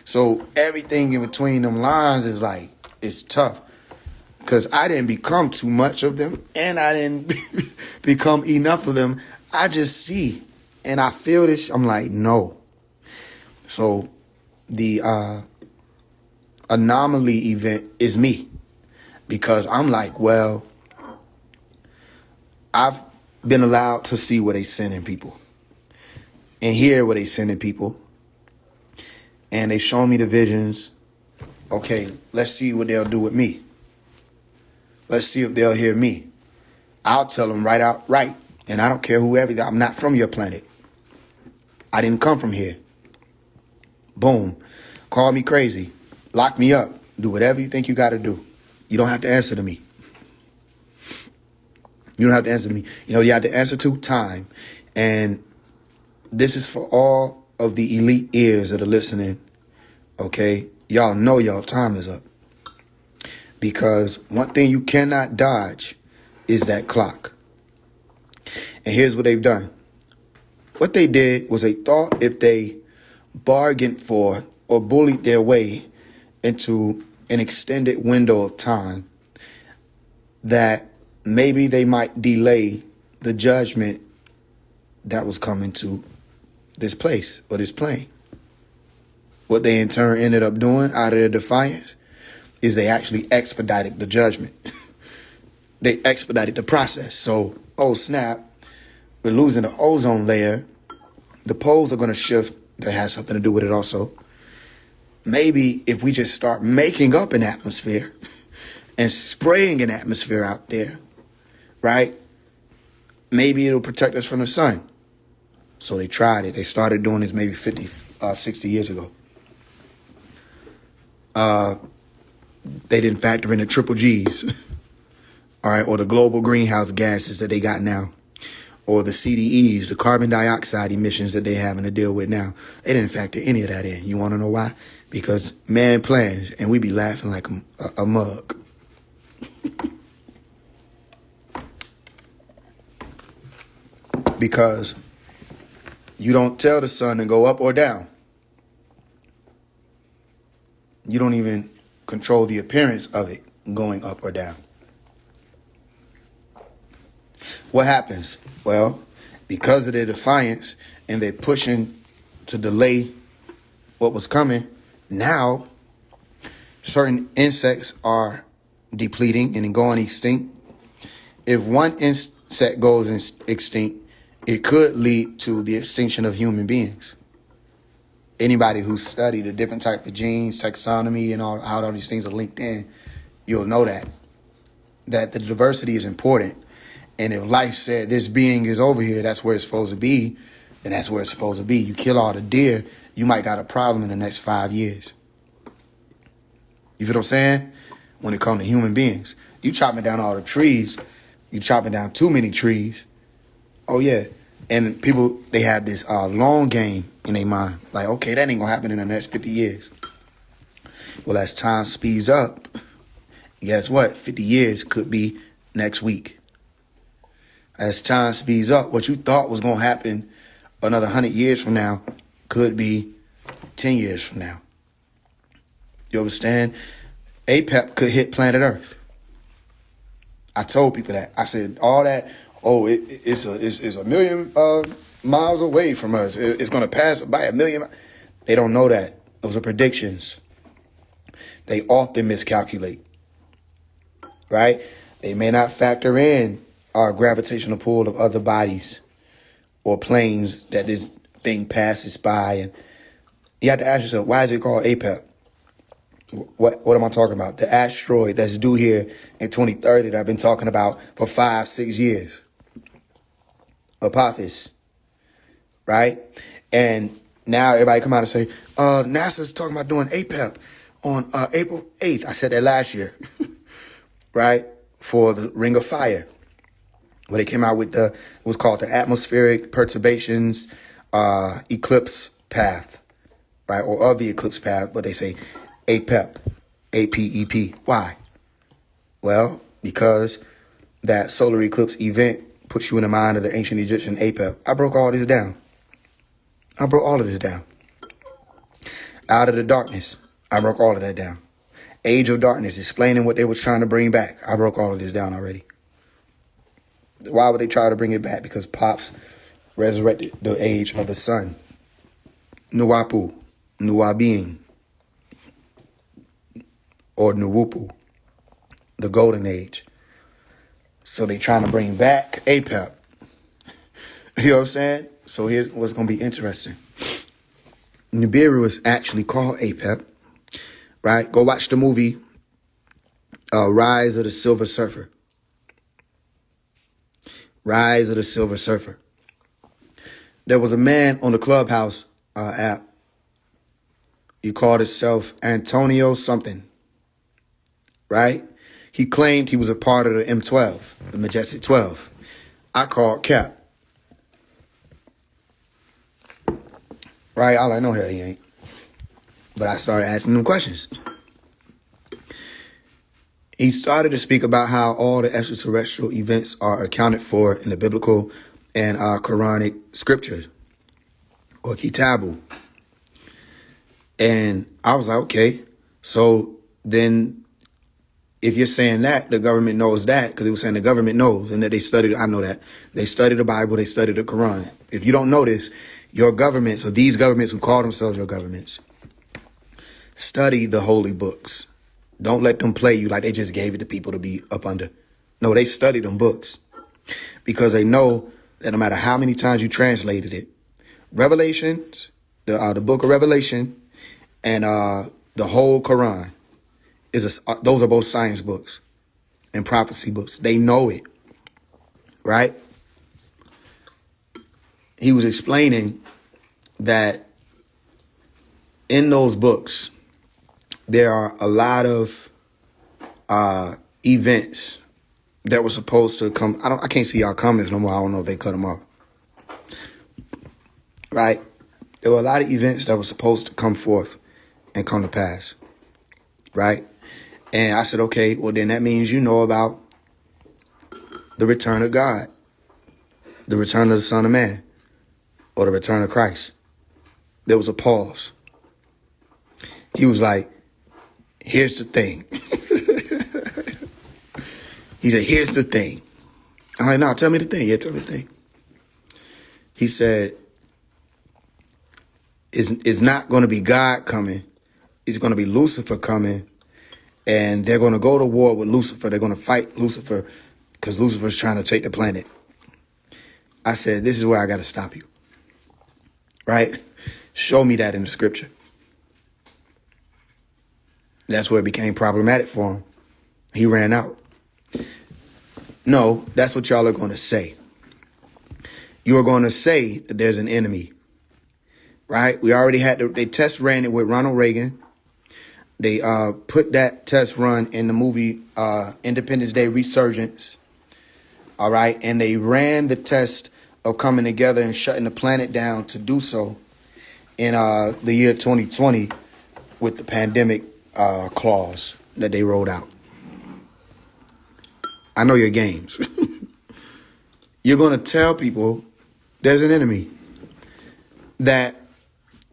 So everything in between them lines is like, it's tough. Because I didn't become too much of them and I didn't become enough of them. I just see and I feel this. I'm like, no. So the anomaly event is me. Because I'm like, well, I've been allowed to see where they sending people and hear where they sending people. And they show me the visions. Okay, let's see what they'll do with me. Let's see if they'll hear me. I'll tell them right out, right. And I don't care whoever, I'm not from your planet. I didn't come from here. Boom. Call me crazy. Lock me up. Do whatever you think you got to do. You don't have to answer to me. You don't have to answer to me. You know, you have to answer to time. And this is for all of the elite ears that are listening. Okay? Y'all know y'all time is up. Because one thing you cannot dodge is that clock. And here's what they've done. What they did was they thought if they bargained for or bullied their way into an extended window of time, that maybe they might delay the judgment that was coming to this place or this plane. What they in turn ended up doing out of their defiance is they actually expedited the judgment. They expedited the process. So, oh snap, we're losing the ozone layer. The poles are going to shift. That has something to do with it also. Maybe if we just start making up an atmosphere and spraying an atmosphere out there, right? Maybe it'll protect us from the sun. So they tried it. They started doing this maybe 50, 60 years ago. They didn't factor in the triple G's, all right, or the global greenhouse gases that they got now, or the CDEs, the carbon dioxide emissions that they're having to deal with now. They didn't factor any of that in. You want to know why? Because man plans, and we be laughing like a mug. Because you don't tell the sun to go up or down. You don't even control the appearance of it going up or down. What happens? Well, because of their defiance and they're pushing to delay what was coming, now certain insects are depleting and going extinct. If one insect goes extinct, it could lead to the extinction of human beings. Anybody who studied the different type of genes, taxonomy, and how all these things are linked in, you'll know that the diversity is important. And if life said this being is over here, that's where it's supposed to be, then that's where it's supposed to be. You kill all the deer, you might got a problem in the next 5 years. You feel what I'm saying? When it comes to human beings, you chopping down all the trees, you chopping down too many trees. Oh yeah. And people, they have this long game in their mind. Like, okay, that ain't gonna happen in the next 50 years. Well, as time speeds up, guess what? 50 years could be next week. As time speeds up, what you thought was gonna happen another 100 years from now could be 10 years from now. You understand? APEP could hit planet Earth. I told people that. I said, all that, it's a million miles away from us. It's going to pass by a million. They don't know that. Those are predictions. They often miscalculate, right? They may not factor in our gravitational pull of other bodies or planes that this thing passes by. And you have to ask yourself, why is it called APEP? What am I talking about? The asteroid that's due here in 2030 that I've been talking about for 5-6 years. Apophis, right? And now everybody come out and say, NASA's talking about doing APEP on April 8th. I said that last year, right? For the Ring of Fire, where they came out with it was called the Atmospheric Perturbations Eclipse Path, right? Or of the eclipse path, but they say APEP, APEP. Why? Well, because that solar eclipse event puts you in the mind of the ancient Egyptian APEP. I broke all this down. Out of the darkness. I broke all of that down. Age of darkness, explaining what they were trying to bring back. I broke all of this down already. Why would they try to bring it back? Because Pops resurrected the age of the sun. Nuwapu, Nuwabeing, or Nuwupu, the golden age. So they trying to bring back APEP. You know what I'm saying? So here's what's going to be interesting. Nibiru is actually called APEP, right? Go watch the movie Rise of the Silver Surfer. Rise of the Silver Surfer. There was a man on the Clubhouse app. He called himself Antonio something, right? He claimed he was a part of the M12, the Majestic 12. I called Cap. Right? All I know, hell, he ain't. But I started asking him questions. He started to speak about how all the extraterrestrial events are accounted for in the biblical and Quranic scriptures, or Kitabu. And I was like, okay, so then If you're saying that, the government knows that, because it was saying the government knows and that they studied. I know that. They study the Bible. They study the Quran. If you don't know this, your governments, or these governments who call themselves your governments, study the holy books. Don't let them play you like they just gave it to people to be up under. No, they study them books because they know that no matter how many times you translated it, Revelations, the book of Revelation, and the whole Quran those are both science books and prophecy books. They know it, right? He was explaining that in those books, there are a lot of events that were supposed to come. I can't see y'all comments no more. I don't know if they cut them off. Right? There were a lot of events that were supposed to come forth and come to pass. Right? And I said, okay, well then that means you know about the return of God, the return of the Son of Man, or the return of Christ. There was a pause. He was like, here's the thing. He said, here's the thing. I'm like, no, tell me the thing. Yeah, tell me the thing. He said, it's not going to be God coming. It's going to be Lucifer coming. And they're going to go to war with Lucifer. They're going to fight Lucifer because Lucifer's trying to take the planet. I said, this is where I got to stop you. Right? Show me that in the scripture. That's where it became problematic for him. He ran out. No, that's what y'all are going to say. You are going to say that there's an enemy. Right? We already had they test ran it with Ronald Reagan. They put that test run in the movie Independence Day Resurgence. All right. And they ran the test of coming together and shutting the planet down to do so in the year 2020 with the pandemic clause that they rolled out. I know your games. You're going to tell people there's an enemy that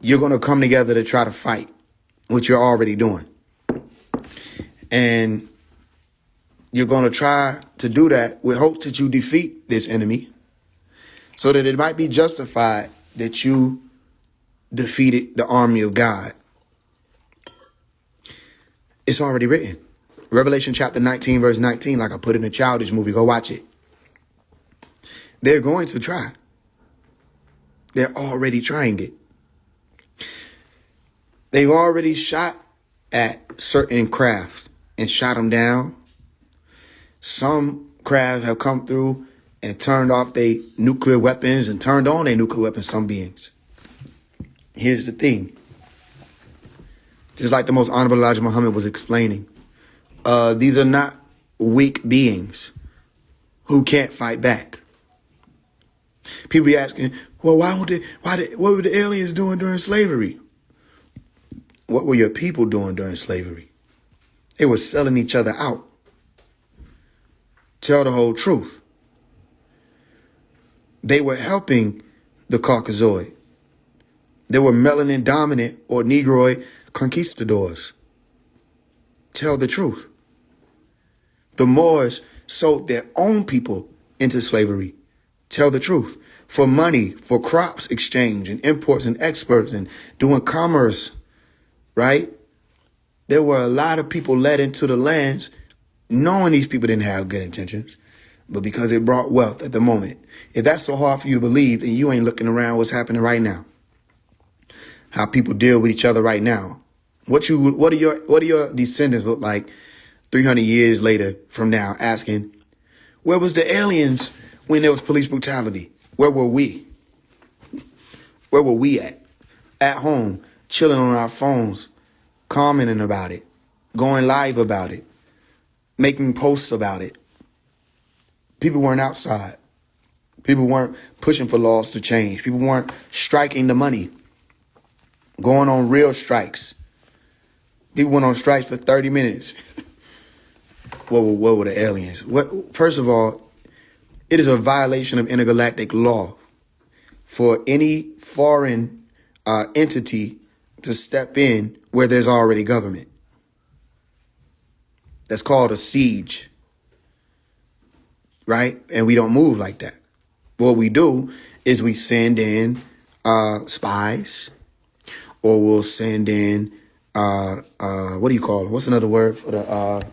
you're going to come together to try to fight, which you're already doing. And you're going to try to do that with hopes that you defeat this enemy so that it might be justified that you defeated the army of God. It's already written. Revelation chapter 19, verse 19, like I put in a Childish movie. Go watch it. They're going to try. They're already trying it. They've already shot at certain craft and shot them down. Some craft have come through and turned off their nuclear weapons and turned on their nuclear weapons, some beings. Here's the thing. Just like the most honorable Elijah Muhammad was explaining, these are not weak beings who can't fight back. People be asking, well, what were the aliens doing during slavery? What were your people doing during slavery? They were selling each other out. Tell the whole truth. They were helping the Caucasoid. They were melanin dominant or Negroid conquistadors. Tell the truth. The Moors sold their own people into slavery. Tell the truth. For money, for crops exchange and imports and exports and doing commerce, right? There were a lot of people led into the lands knowing these people didn't have good intentions, but because it brought wealth at the moment. If that's so hard for you to believe, then you ain't looking around what's happening right now. How people deal with each other right now. What do your descendants look like 300 years later from now, asking, where was the aliens when there was police brutality? Where were we? Where were we at? At home, chilling on our phones, commenting about it, going live about it, making posts about it. People weren't outside. People weren't pushing for laws to change. People weren't striking the money, going on real strikes. People went on strikes for 30 minutes. What were the aliens? First of all, it is a violation of intergalactic law for any foreign entity to step in where there's already government. That's called a siege, right? And we don't move like that. What we do is we send in spies, or we'll send in what do you call it? What's another word for the?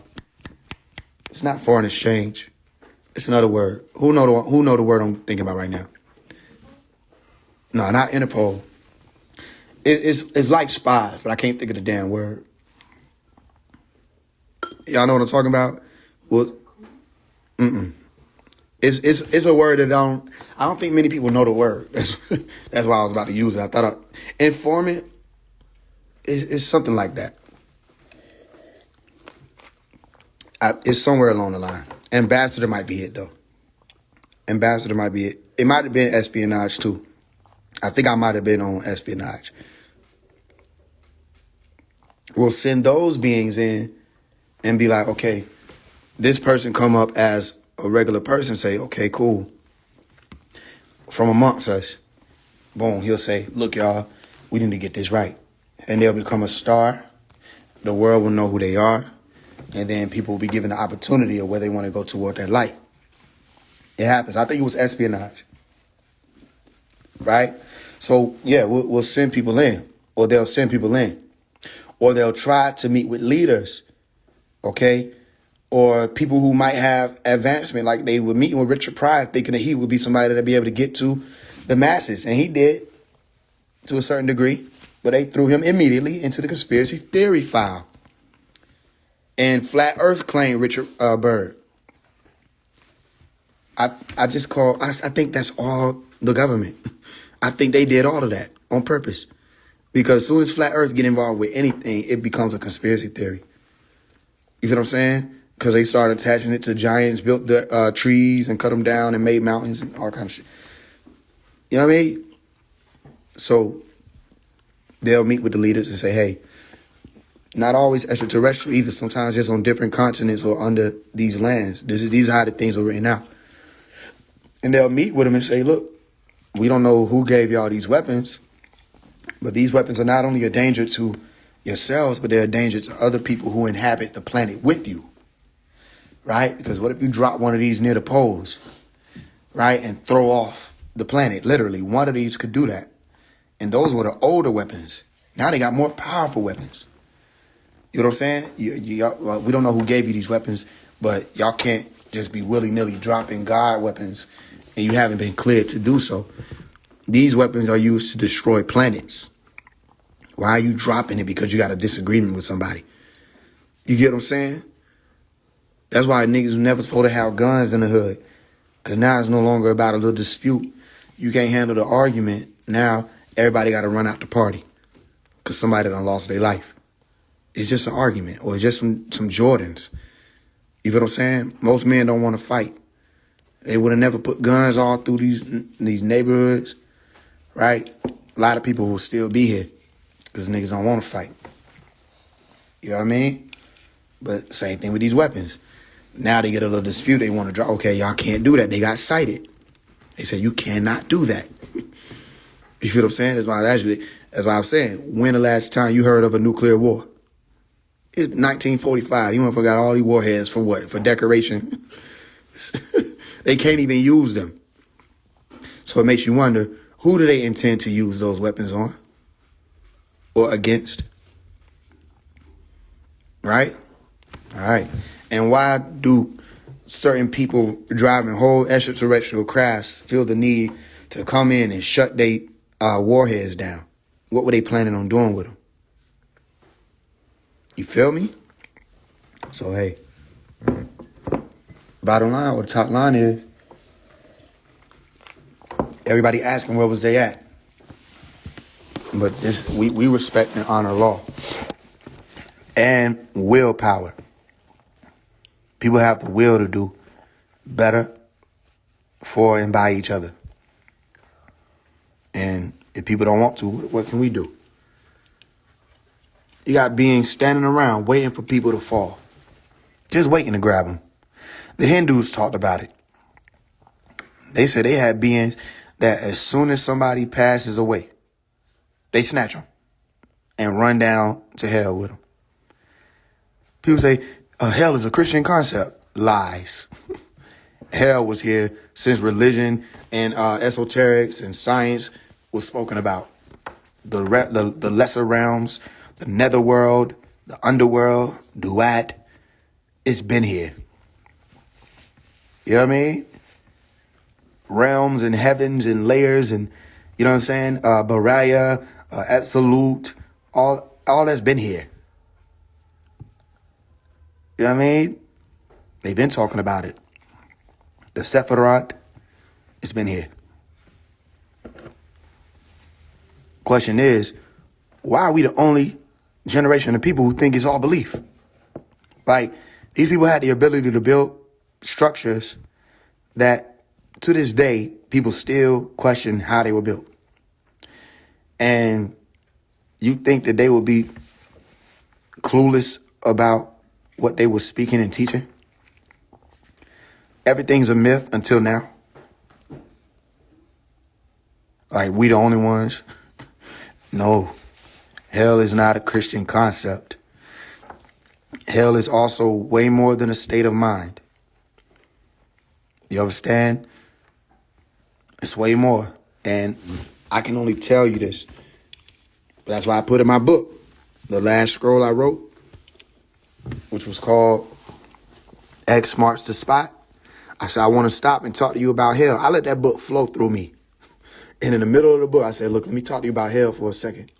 It's not foreign exchange. It's another word. Who know the word I'm thinking about right now? No, not Interpol. It's like spies, but I can't think of the damn word. Y'all know what I'm talking about? Well, It's a word that I don't think many people know the word. That's why I was about to use it. I thought informant is something like that. It's somewhere along the line. Ambassador might be it though. Ambassador might be it. It might have been espionage too. I think I might have been on espionage. We'll send those beings in and be like, okay, this person come up as a regular person, say, okay, cool. From amongst us, boom, he'll say, look, y'all, we need to get this right. And they'll become a star. The world will know who they are. And then people will be given the opportunity of where they want to go toward that light. It happens. I think it was espionage. Right? So, yeah, we'll send people in. Or they'll send people in. Or they'll try to meet with leaders. Okay? Or people who might have advancement, like they were meeting with Richard Pryor, thinking that he would be somebody that'd be able to get to the masses. And he did, to a certain degree. But they threw him immediately into the conspiracy theory file. And Flat Earth claimed Richard Byrd. I think that's all the government. I think they did all of that on purpose. Because as soon as Flat Earth get involved with anything, it becomes a conspiracy theory. You feel what I'm saying? Because they started attaching it to giants, built the trees and cut them down and made mountains and all kinds of shit. You know what I mean? So they'll meet with the leaders and say, hey, not always extraterrestrial either. Sometimes just on different continents or under these lands. These are how the things are written out. And they'll meet with them and say, look, we don't know who gave y'all these weapons, but these weapons are not only a danger to yourselves, but they're a danger to other people who inhabit the planet with you. Right? Because what if you drop one of these near the poles, right, and throw off the planet? Literally, one of these could do that. And those were the older weapons. Now they got more powerful weapons. You know what I'm saying? Well, we don't know who gave you these weapons, but y'all can't just be willy-nilly dropping God weapons, and you haven't been cleared to do so. These weapons are used to destroy planets. Why are you dropping it? Because you got a disagreement with somebody. You get what I'm saying? That's why niggas never supposed to have guns in the hood. Because now it's no longer about a little dispute. You can't handle the argument. Now everybody got to run out the party because somebody done lost their life. It's just an argument, or it's just some Jordans. You feel what I'm saying? Most men don't want to fight. They would have never put guns all through these neighborhoods, right? A lot of people will still be here because niggas don't want to fight. You know what I mean? But same thing with these weapons. Now they get a little dispute. They want to drop. Okay, y'all can't do that. They got cited. They said, you cannot do that. You feel what I'm saying? That's why I'm saying, when the last time you heard of a nuclear war? It's 1945. You motherfucker got all these warheads for what? For decoration. They can't even use them. So it makes you wonder, who do they intend to use those weapons on? Or against? Right? All right. And why do certain people driving whole extraterrestrial crafts feel the need to come in and shut their warheads down? What were they planning on doing with them? You feel me? So, hey, bottom line, or the top line is, everybody asking where was they at. But we respect and honor law. And willpower. People have the will to do better for and by each other. And if people don't want to, what can we do? You got beings standing around waiting for people to fall. Just waiting to grab them. The Hindus talked about it. They said they had beings that as soon as somebody passes away, they snatch them and run down to hell with them. People say, hell is a Christian concept. Lies. Hell was here since religion and esoterics and science was spoken about. The lesser realms, the netherworld, the underworld, duat, it's been here. You know what I mean? Realms and heavens and layers and, you know what I'm saying? Baraya, absolute, all that's been here. You know what I mean? They've been talking about it. The Sephiroth, it's been here. Question is, why are we the only generation of people who think it's all belief? Like, these people had the ability to build structures that, to this day, people still question how they were built. And you think that they would be clueless about what they were speaking and teaching? Everything's a myth until now. Like, we the only ones? No. Hell is not a Christian concept. Hell is also way more than a state of mind. You understand? It's way more. And I can only tell you this. But that's why I put in my book, the last scroll I wrote, which was called X Marks the Spot. I said, I want to stop and talk to you about hell. I let that book flow through me. And in the middle of the book, I said, look, let me talk to you about hell for a second.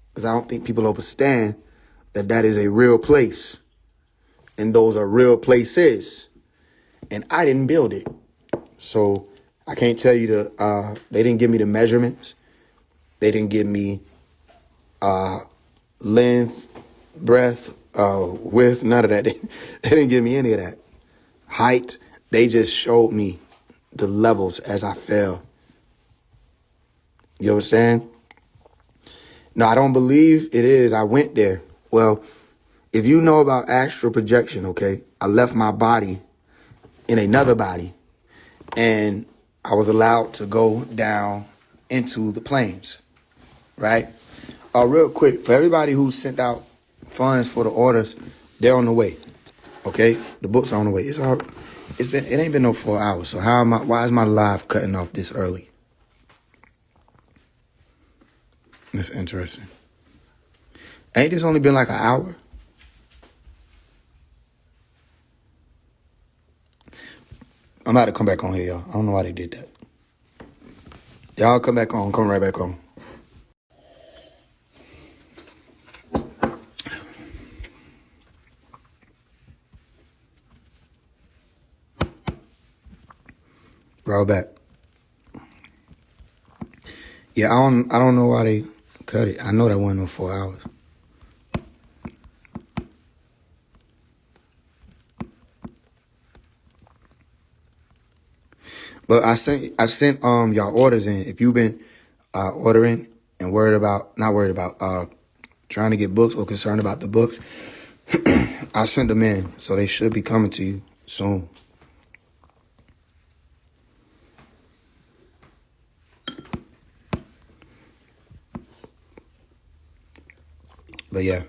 Because I don't think people understand that that is a real place. And those are real places. And I didn't build it. So I can't tell you they didn't give me the measurements. They didn't give me length, breadth, width, none of that. They didn't give me any of that. Height, they just showed me the levels as I fell. You understand? No, I don't believe it is. I went there. Well, if you know about astral projection, okay, I left my body in another body and I was allowed to go down into the planes, right? Real quick, for everybody who sent out funds for the orders, they're on the way, okay? The books are on the way. It ain't been no 4 hours, so why is my live cutting off this early? That's interesting. Ain't this only been like an hour? I'm about to come back on here, y'all. I don't know why they did that. Y'all come back on. Come right back on. Roll back. Yeah, I don't know why they cut it. I know that wasn't no 4 hours. But I sent y'all orders in. If you've been ordering and not worried about trying to get books or concerned about the books, I sent them in, so they should be coming to you soon. But yeah.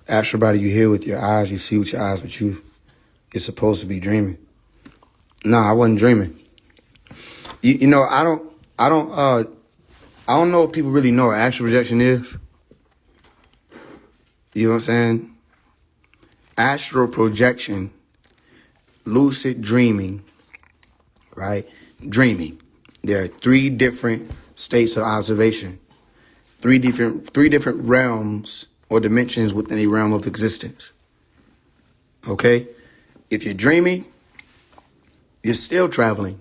Astral body, you hear with your eyes, you see with your eyes, but you're supposed to be dreaming. No, I wasn't dreaming. You know, I don't know if people really know what astral projection is. You know what I'm saying? Astral projection, lucid dreaming, right? Dreaming. There are 3 different states of observation, three different realms or dimensions within a realm of existence. Okay? If you're dreaming, you're still traveling,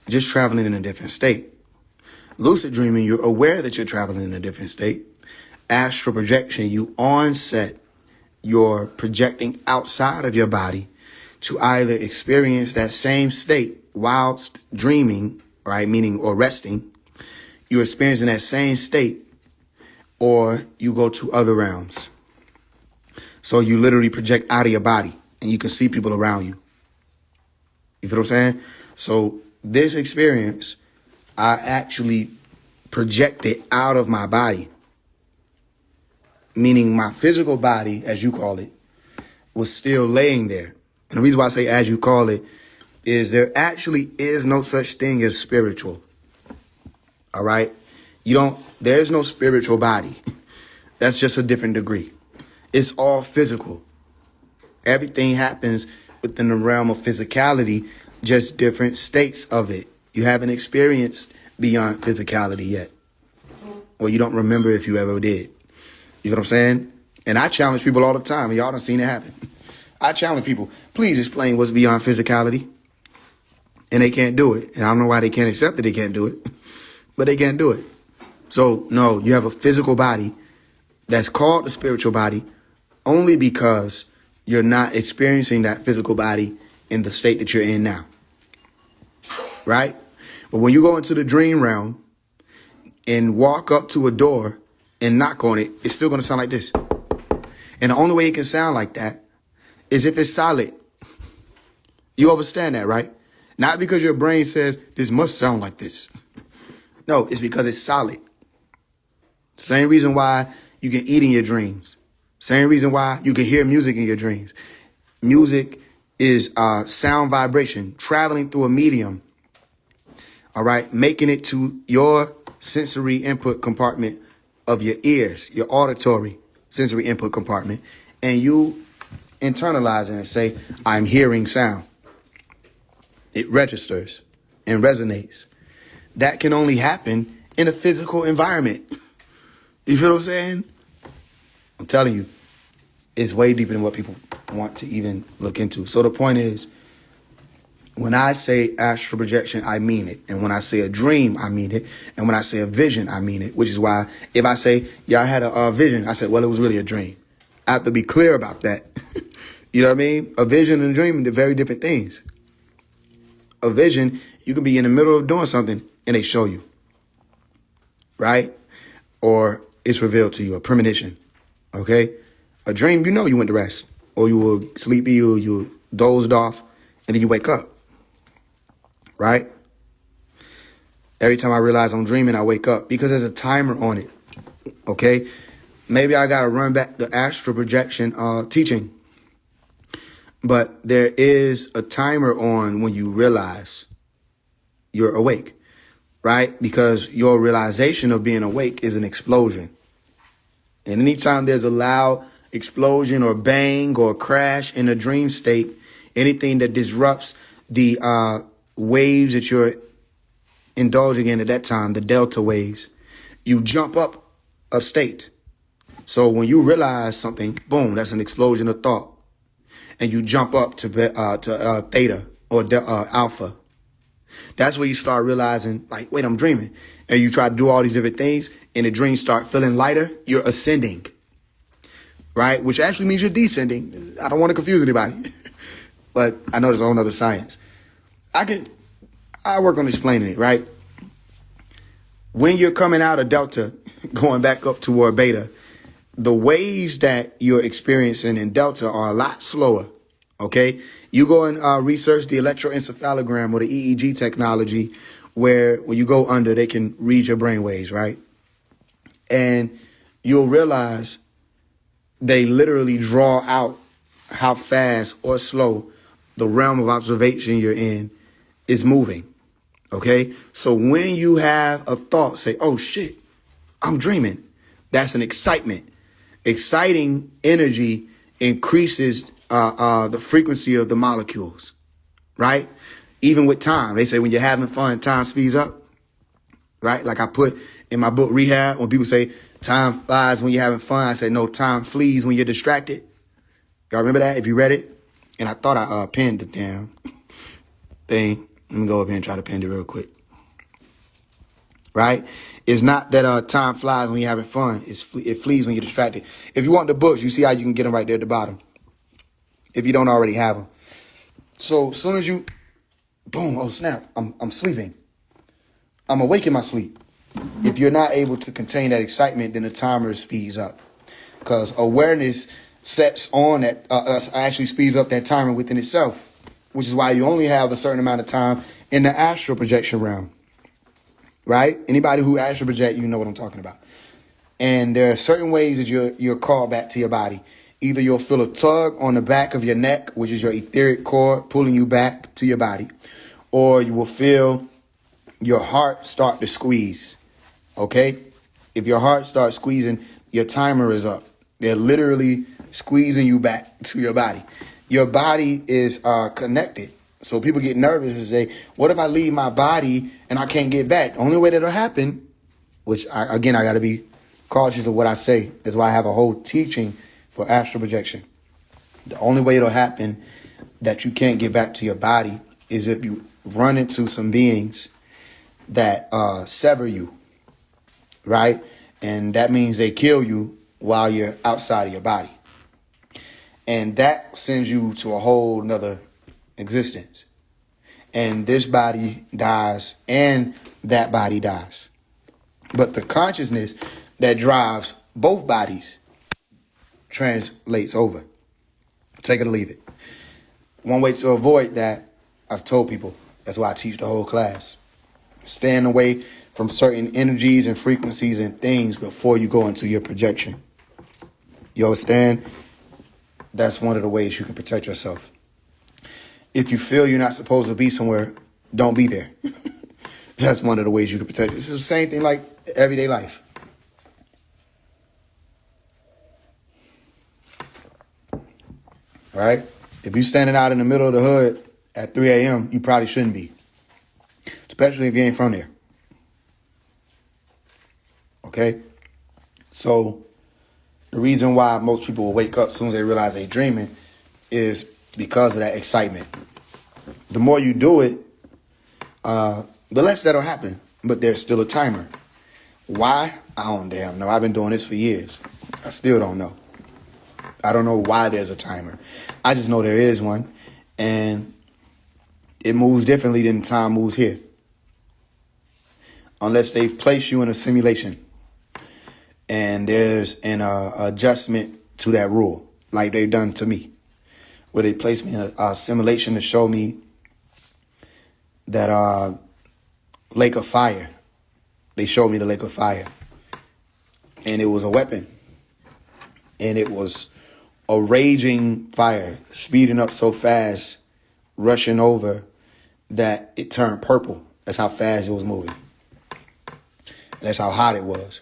just traveling in a different state. Lucid dreaming, you're aware that you're traveling in a different state. Astral projection, you onset, you're projecting outside of your body to either experience that same state whilst dreaming right? Meaning, or resting, you're experiencing that same state, or you go to other realms. So you literally project out of your body and you can see people around you. You feel what I'm saying? So this experience, I actually projected out of my body, meaning my physical body, as you call it, was still laying there. And the reason why I say as you call it is there actually is no such thing as spiritual. All right? There's no spiritual body. That's just a different degree. It's all physical. Everything happens within the realm of physicality, just different states of it. You haven't experienced beyond physicality yet. Or you don't remember if you ever did. You know what I'm saying? And I challenge people all the time. Y'all done seen it happen. I challenge people, please explain what's beyond physicality. And they can't do it. And I don't know why they can't accept that they can't do it. But they can't do it. So, no, you have a physical body that's called the spiritual body only because you're not experiencing that physical body in the state that you're in now. Right? But when you go into the dream realm and walk up to a door and knock on it, it's still going to sound like this. And the only way it can sound like that is if it's solid. You understand that, right? Not because your brain says this must sound like this. No, it's because it's solid. Same reason why you can eat in your dreams. Same reason why you can hear music in your dreams. Music is sound vibration traveling through a medium. All right, making it to your sensory input compartment of your ears, your auditory sensory input compartment, and you internalize it and say, I'm hearing sound. It registers and resonates. That can only happen in a physical environment. You feel what I'm saying? I'm telling you, it's way deeper than what people want to even look into. So the point is, when I say astral projection, I mean it. And when I say a dream, I mean it. And when I say a vision, I mean it. Which is why if I say, yeah, I had a vision, I said, well, it was really a dream. I have to be clear about that. You know what I mean? A vision and a dream are very different things. A vision, you can be in the middle of doing something and they show you. Right? Or it's revealed to you, a premonition. Okay? A dream, you know you went to rest. Or you were sleepy, or you dozed off, and then you wake up. Right? Every time I realize I'm dreaming, I wake up because there's a timer on it. Okay? Maybe I got to run back the astral projection teaching. But there is a timer on when you realize you're awake. Right? Because your realization of being awake is an explosion. And anytime there's a loud explosion or bang or crash in a dream state, anything that disrupts the waves that you're indulging in at that time, the delta waves, you jump up a state. So when you realize something, boom, that's an explosion of thought. And you jump up to theta or alpha. That's where you start realizing, like, wait, I'm dreaming. And you try to do all these different things, and the dreams start feeling lighter. You're ascending, right? Which actually means you're descending. I don't want to confuse anybody. But I know there's a whole other science. I work on explaining it, right? When you're coming out of delta, going back up toward beta, the waves that you're experiencing in delta are a lot slower, okay? You go and research the electroencephalogram or the EEG technology, where when you go under, they can read your brain waves, right? And you'll realize they literally draw out how fast or slow the realm of observation you're in is moving, okay? So when you have a thought, say, oh, shit, I'm dreaming. That's an excitement. Exciting energy increases the frequency of the molecules, right? Even with time, they say when you're having fun, time speeds up, right? Like I put in my book, Rehab, when people say time flies when you're having fun, I say, no, time flees when you're distracted. Y'all remember that if you read it? And I thought I pinned the damn thing. Let me go up here and try to pin it real quick. Right? It's not that time flies when you're having fun. It flees when you're distracted. If you want the books, you see how you can get them right there at the bottom. If you don't already have them. So as soon as you, boom, oh snap, I'm sleeping. I'm awake in my sleep. If you're not able to contain that excitement, then the timer speeds up. Because awareness sets on that, actually speeds up that timer within itself, which is why you only have a certain amount of time in the astral projection realm, right? Anybody who astral project, you know what I'm talking about. And there are certain ways that you're called back to your body. Either you'll feel a tug on the back of your neck, which is your etheric cord pulling you back to your body, or you will feel your heart start to squeeze, okay? If your heart starts squeezing, your timer is up. They're literally squeezing you back to your body. Your body is connected. So people get nervous and say, what if I leave my body and I can't get back? The only way that'll happen, which, I got to be cautious of what I say. That's why I have a whole teaching for astral projection. The only way it'll happen that you can't get back to your body is if you run into some beings that sever you, right? And that means they kill you while you're outside of your body. And that sends you to a whole nother existence. And this body dies and that body dies. But the consciousness that drives both bodies translates over. Take it or leave it. One way to avoid that, I've told people, that's why I teach the whole class. Stand away from certain energies and frequencies and things before you go into your projection. You understand? That's one of the ways you can protect yourself. If you feel you're not supposed to be somewhere, don't be there. That's one of the ways you can protect yourself. This is the same thing like everyday life. All right? If you're standing out in the middle of the hood at 3 a.m., you probably shouldn't be. Especially if you ain't from there. Okay? So, the reason why most people will wake up as soon as they realize they're dreaming is because of that excitement. The more you do it, the less that'll happen. But there's still a timer. Why? I don't damn know. I've been doing this for years. I still don't know. I don't know why there's a timer. I just know there is one. And it moves differently than time moves here. Unless they place you in a simulation. And there's an adjustment to that rule, like they've done to me, where they placed me in a simulation to show me that lake of fire. They showed me the lake of fire, and it was a weapon, and it was a raging fire, speeding up so fast, rushing over, that it turned purple. That's how fast it was moving. And that's how hot it was.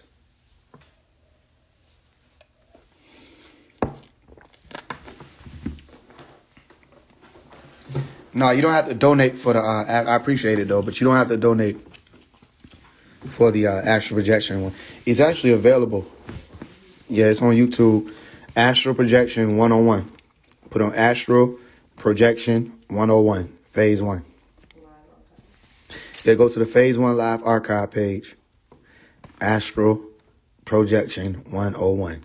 No, you don't have to donate for the, I appreciate it though, but you don't have to donate for the astral projection one. It's actually available. Yeah, it's on YouTube. Astral Projection 101. Put on Astral Projection 101, Phase 1. Yeah, go to the Phase 1 Live Archive page. Astral Projection 101.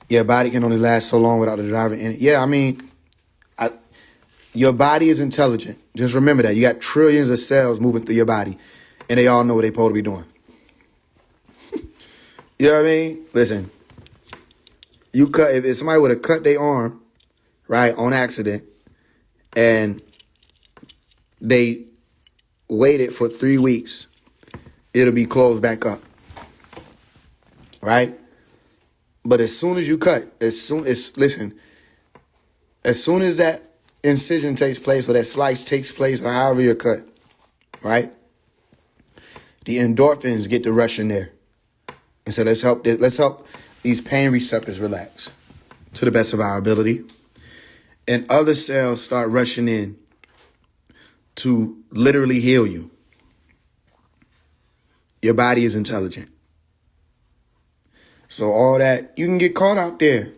Your body can only last so long without the driver in it. Yeah, I mean, your body is intelligent. Just remember that. You got trillions of cells moving through your body, and they all know what they're supposed to be doing. You know what I mean? Listen, if somebody would have cut their arm, right, on accident, and they waited for 3 weeks, it'll be closed back up, right? But as soon as you cut, as soon as that incision takes place or that slice takes place or however you're cut, right? The endorphins get to rush in there. And so let's help these pain receptors relax to the best of our ability. And other cells start rushing in to literally heal you. Your body is intelligent. So all that, you can get caught out there.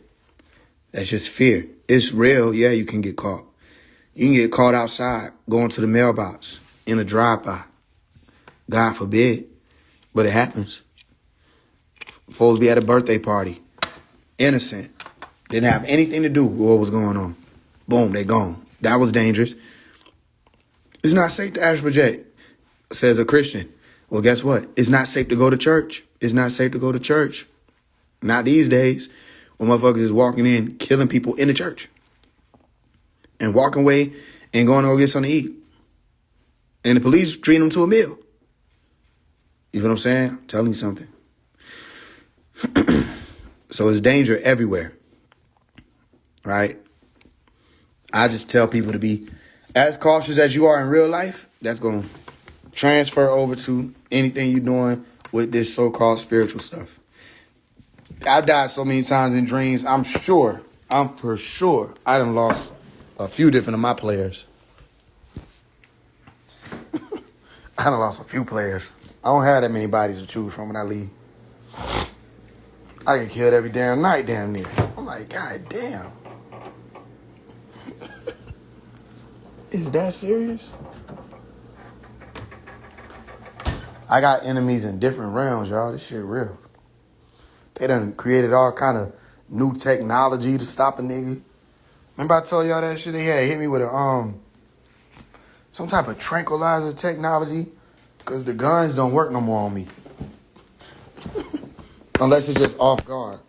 That's just fear. It's real. Yeah, you can get caught. You can get caught outside, going to the mailbox, in a drive-by. God forbid. But it happens. Folks be at a birthday party. Innocent. Didn't have anything to do with what was going on. Boom, they gone. That was dangerous. It's not safe to astral project, says a Christian. Well, guess what? It's not safe to go to church. It's not safe to go to church. Not these days when motherfuckers is walking in, killing people in the church. And walking away and going to go get something to eat. And the police treat them to a meal. You know what I'm saying? I'm telling you something. So it's danger everywhere. Right? I just tell people to be as cautious as you are in real life. That's going to transfer over to anything you're doing with this so-called spiritual stuff. I've died so many times in dreams. I'm for sure, I done lost a few different of my players. I done lost a few players. I don't have that many bodies to choose from when I leave. I get killed every damn night damn near. I'm like, God damn. Is that serious? I got enemies in different realms, y'all. This shit real. They done created all kind of new technology to stop a nigga. Remember I told y'all that shit? They had hit me with a some type of tranquilizer technology, because the guns don't work no more on me. Unless it's just off guard.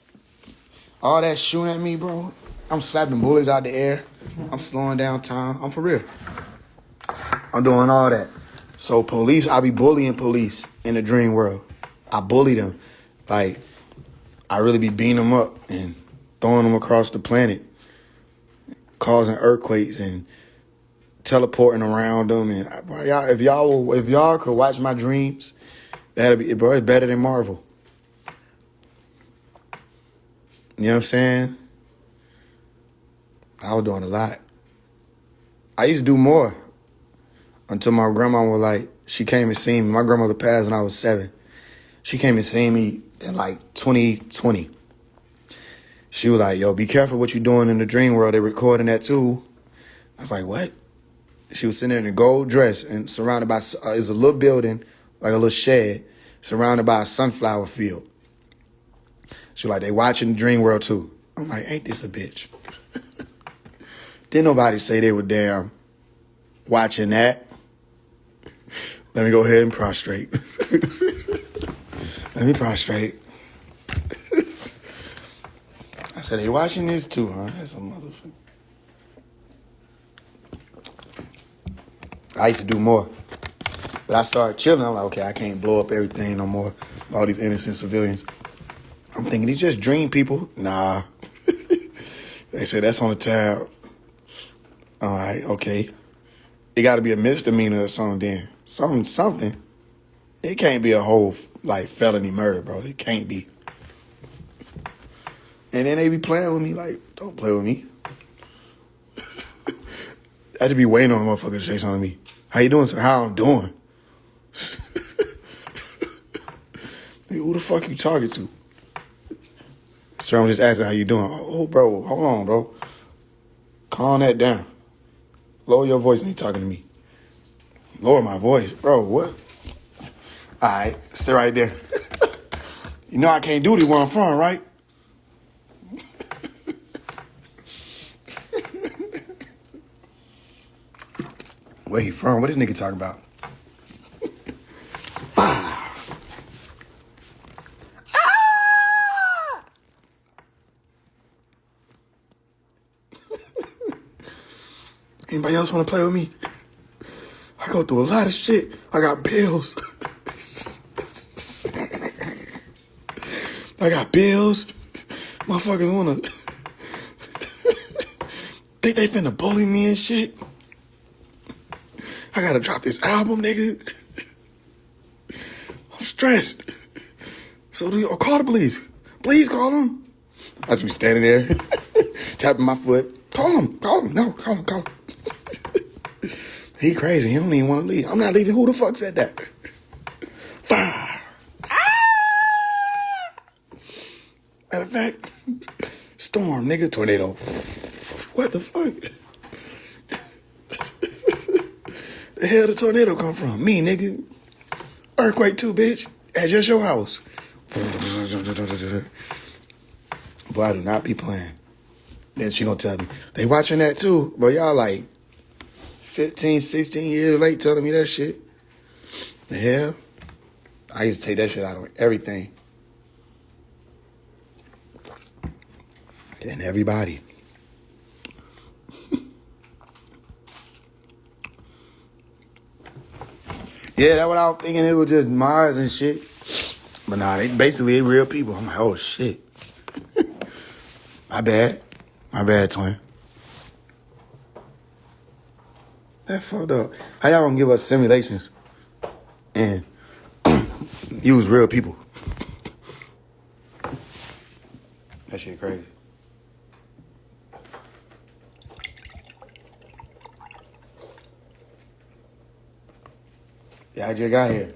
All that shooting at me, bro. I'm slapping bullets out the air. I'm slowing down time. I'm for real. I'm doing all that. So police, I be bullying police in the dream world. I bully them. Like, I really be beating them up and throwing them across the planet, causing earthquakes and teleporting around them. And if y'all could watch my dreams, that'd be, bro, it's better than Marvel. You know what I'm saying? I was doing a lot. I used to do more until my grandma was like, she came and seen me. My grandmother passed when I was 7. She came and seen me in like 2020. She was like, yo, be careful what you're doing in the dream world. They're recording that too. I was like, what? She was sitting there in a gold dress and surrounded by, it's a little building, like a little shed, surrounded by a sunflower field. She was like, they watching the dream world too. I'm like, ain't this a bitch? Didn't nobody say they were damn watching that. Let me go ahead and prostrate. Let me prostrate. I said, they watching this too, huh? That's a motherfucker. I used to do more. But I started chilling. I'm like, okay, I can't blow up everything no more. All these innocent civilians. I'm thinking, these just dream people. Nah. They say that's on the tab. All right, okay. It got to be a misdemeanor or something then. Something. It can't be a whole, like, felony murder, bro. It can't be. And then they be playing with me like, don't play with me. I just be waiting on a motherfucker to say something to me. How you doing, sir? How I'm doing? Like, who the fuck you talking to? Sir, I'm just asking how you doing. Oh, bro, hold on, bro. Calm that down. Lower your voice when you talking to me. Lower my voice. Bro, what? All right, stay right there. You know I can't do this where I'm from, right? Where he from? What this nigga talking about? Anybody else want to play with me? I go through a lot of shit. I got bills. I got bills. Motherfuckers want to think they finna bully me and shit. I gotta drop this album, nigga. I'm stressed. So call the police. Please call them. I just be standing there, tapping my foot. Call him. No, call him. He crazy. He don't even want to leave. I'm not leaving. Who the fuck said that? Matter of fact, storm, nigga, tornado. What the fuck? The hell the tornado come from? Me, nigga. Earthquake too, bitch. At just your house. Boy, I do not be playing. Then she gonna tell me, they watching that too. But y'all like, 15, 16 years late telling me that shit. The hell? I used to take that shit out on everything. And everybody. Yeah, that's what I was thinking. It was just Mars and shit. But nah, they basically real people. I'm like, oh shit. My bad. My bad, twin. That fucked up. How y'all gonna give us simulations and use real people? That shit crazy. Yeah, I just got here.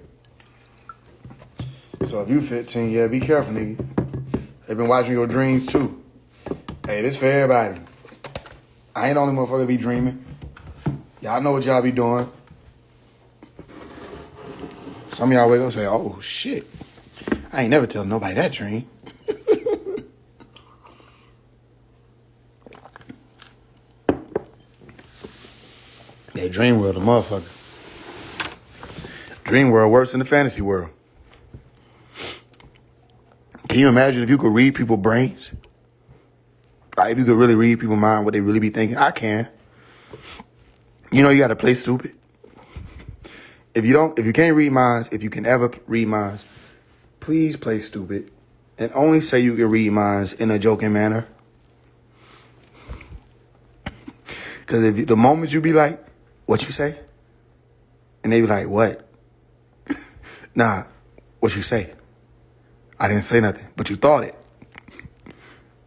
So if you 15, yeah, be careful, nigga. They've been watching your dreams too. Hey, this for everybody. I ain't the only motherfucker be dreaming. Y'all know what y'all be doing. Some of y'all wake up and say, oh shit. I ain't never tell nobody that dream. That dream world, a motherfucker. Dream world worse than the fantasy world. Can you imagine if you could read people's brains? Like, if you could really read people's mind, what they really be thinking? I can. You know you gotta play stupid. If you can't read minds, if you can ever read minds, please play stupid. And only say you can read minds in a joking manner. Because if the moment you be like, what you say? And they be like, what? Nah, what you say? I didn't say nothing, but you thought it.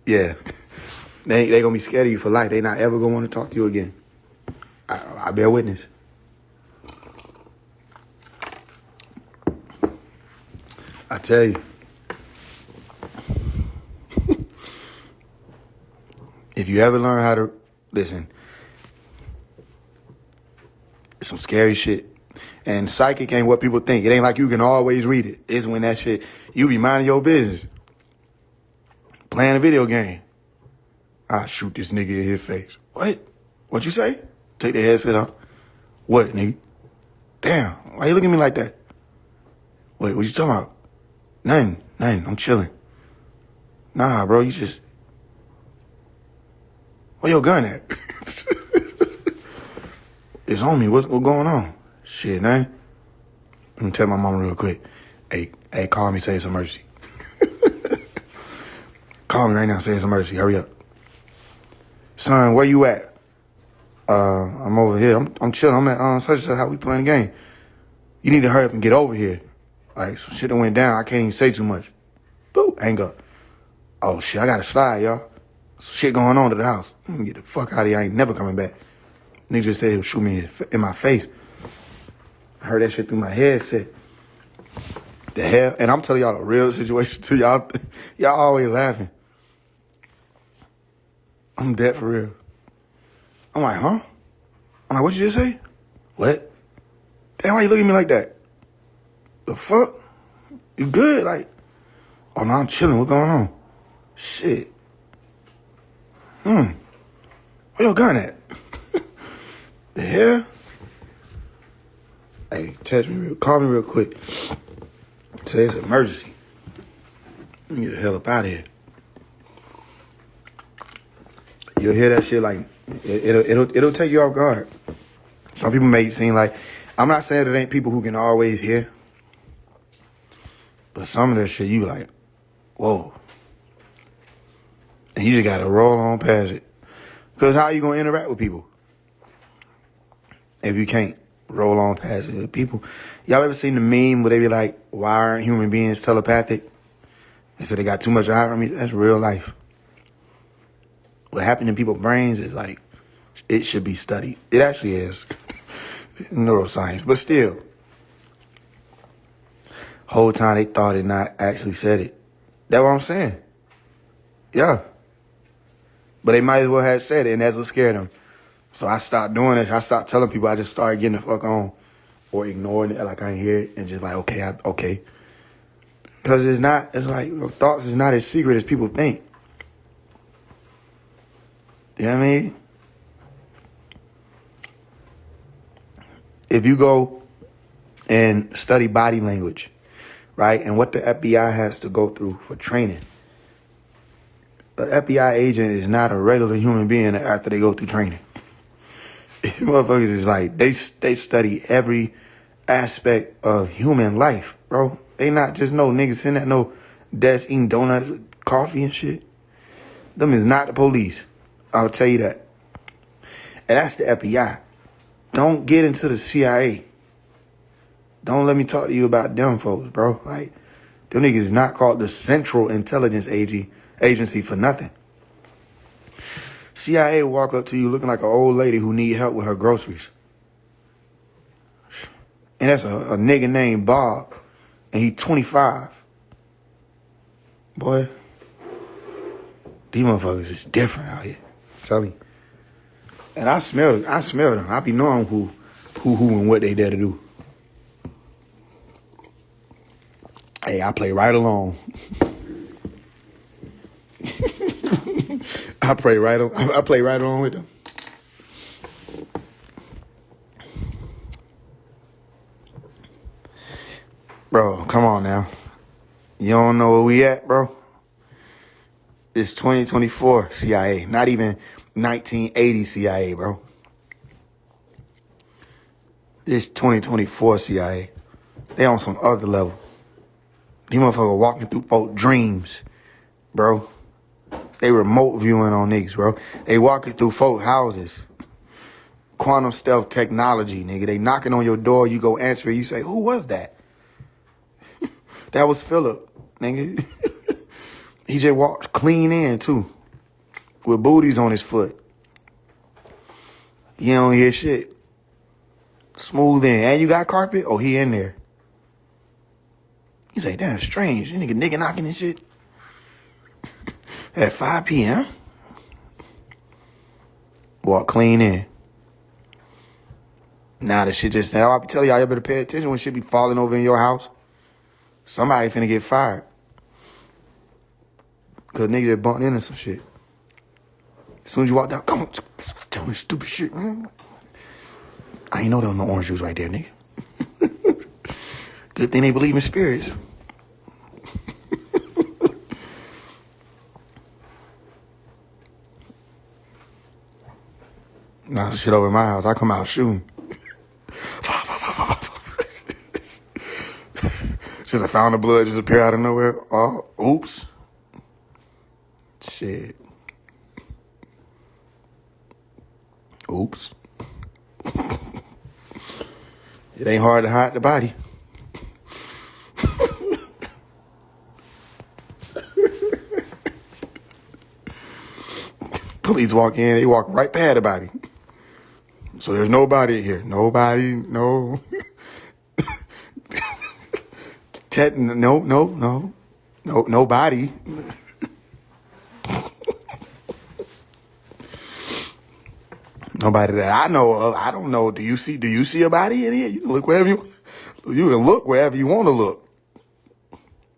Yeah. They gonna be scared of you for life. They not ever gonna want to talk to you again. I bear witness. I tell you. If you ever learn how to listen, some scary shit. And psychic ain't what people think. It ain't like you can always read it. It's when that shit, you be minding your business. Playing a video game. I shoot this nigga in his face. What? What you say? Take the headset off. What, nigga? Damn, why you looking at me like that? Wait, what you talking about? Nothing, I'm chilling. Nah, bro, you just... Where your gun at? It's on me. What's going on? Shit, man. Let me tell my mama real quick. Hey, call me, say it's a emergency. Call me right now, say it's an emergency. Hurry up. Son, where you at? I'm over here. I'm chilling. I'm at such and such. How we playing the game? You need to hurry up and get over here. Like, some shit that went down. I can't even say too much. Boop, hang up. Oh, shit, I got to slide, y'all. Some shit going on to the house. I'm gonna get the fuck out of here. I ain't never coming back. Nigga just said he'll shoot me in my face. I heard that shit through my headset. The hell? And I'm telling y'all a real situation too. Y'all always laughing. I'm dead for real. I'm like, huh? I'm like, what you just say? What? Damn, why you looking at me like that? The fuck? You good? Like, oh no, I'm chilling. What going on? Shit. Where your gun at? The hell? Hey, call me real quick. Say it's an emergency. Let me get the hell up out of here. You'll hear that shit like it'll take you off guard. Some people may seem like, I'm not saying there ain't people who can always hear, but some of that shit you like, whoa. And you just gotta roll on past it. Because how you gonna interact with people if you can't roll on past it with people? Y'all ever seen the meme where they be like, why aren't human beings telepathic? They said they got too much eye from me. That's real life. What happened in people's brains is like, it should be studied. It actually is. Neuroscience. But still, whole time they thought it, not actually said it. That's what I'm saying. Yeah. But they might as well have said it, and that's what scared them. So I stopped doing it. I stopped telling people. I just started getting the fuck on, or ignoring it like I ain't hear it, and just like, okay. Because it's like, your thoughts is not as secret as people think. You know what I mean? if you go and study body language, right, and what the FBI has to go through for training, the FBI agent is not a regular human being after they go through training. Motherfuckers is like, they study every aspect of human life, bro. They not just no niggas sitting at no desk eating donuts, coffee and shit. Them is not the police. I'll tell you that. And that's the FBI. Don't get into the CIA. Don't let me talk to you about them folks, bro. Like, them niggas is not called the Central Intelligence Agency for nothing. CIA walk up to you looking like an old lady who need help with her groceries. And that's a nigga named Bob. And he 25. Boy, these motherfuckers is different out here. I'm telling you. And I smell them. I be knowing who and what they there to do. Hey, I play right along. I play right along with them. Bro, come on now. You don't know where we at, bro? It's 2024 CIA, not even 1980 CIA, bro. It's 2024 CIA. They on some other level. These motherfuckers walking through folk dreams, bro. They remote viewing on niggas, bro. They walking through folk houses. Quantum stealth technology, nigga. They knocking on your door, you go answer it, you say, who was that? That was Philip, nigga. He just walked clean in, too. With booties on his foot. You don't hear shit. Smooth in. And you got carpet? Oh, he in there. You say, damn, strange. You nigga knocking and shit. At 5 p.m. Walk clean in. Now the shit just, I tell y'all better pay attention when shit be falling over in your house. Somebody finna get fired. Cause nigga just bumped into some shit. As soon as you walk down, come on, tell me stupid shit, man. I ain't know there was no orange juice right there, nigga. Good thing they believe in spirits. Nah, this shit over in my house. I come out shooting. Just I found the blood just appear out of nowhere. Oh, oops. Shit. Oops. It ain't hard to hide the body. Police walk in, they walk right past the body. So there's nobody here. Nobody, no. No, nobody. Nobody that I know of. I don't know. Do you see a body in here? You can look wherever you can look wherever you want to look.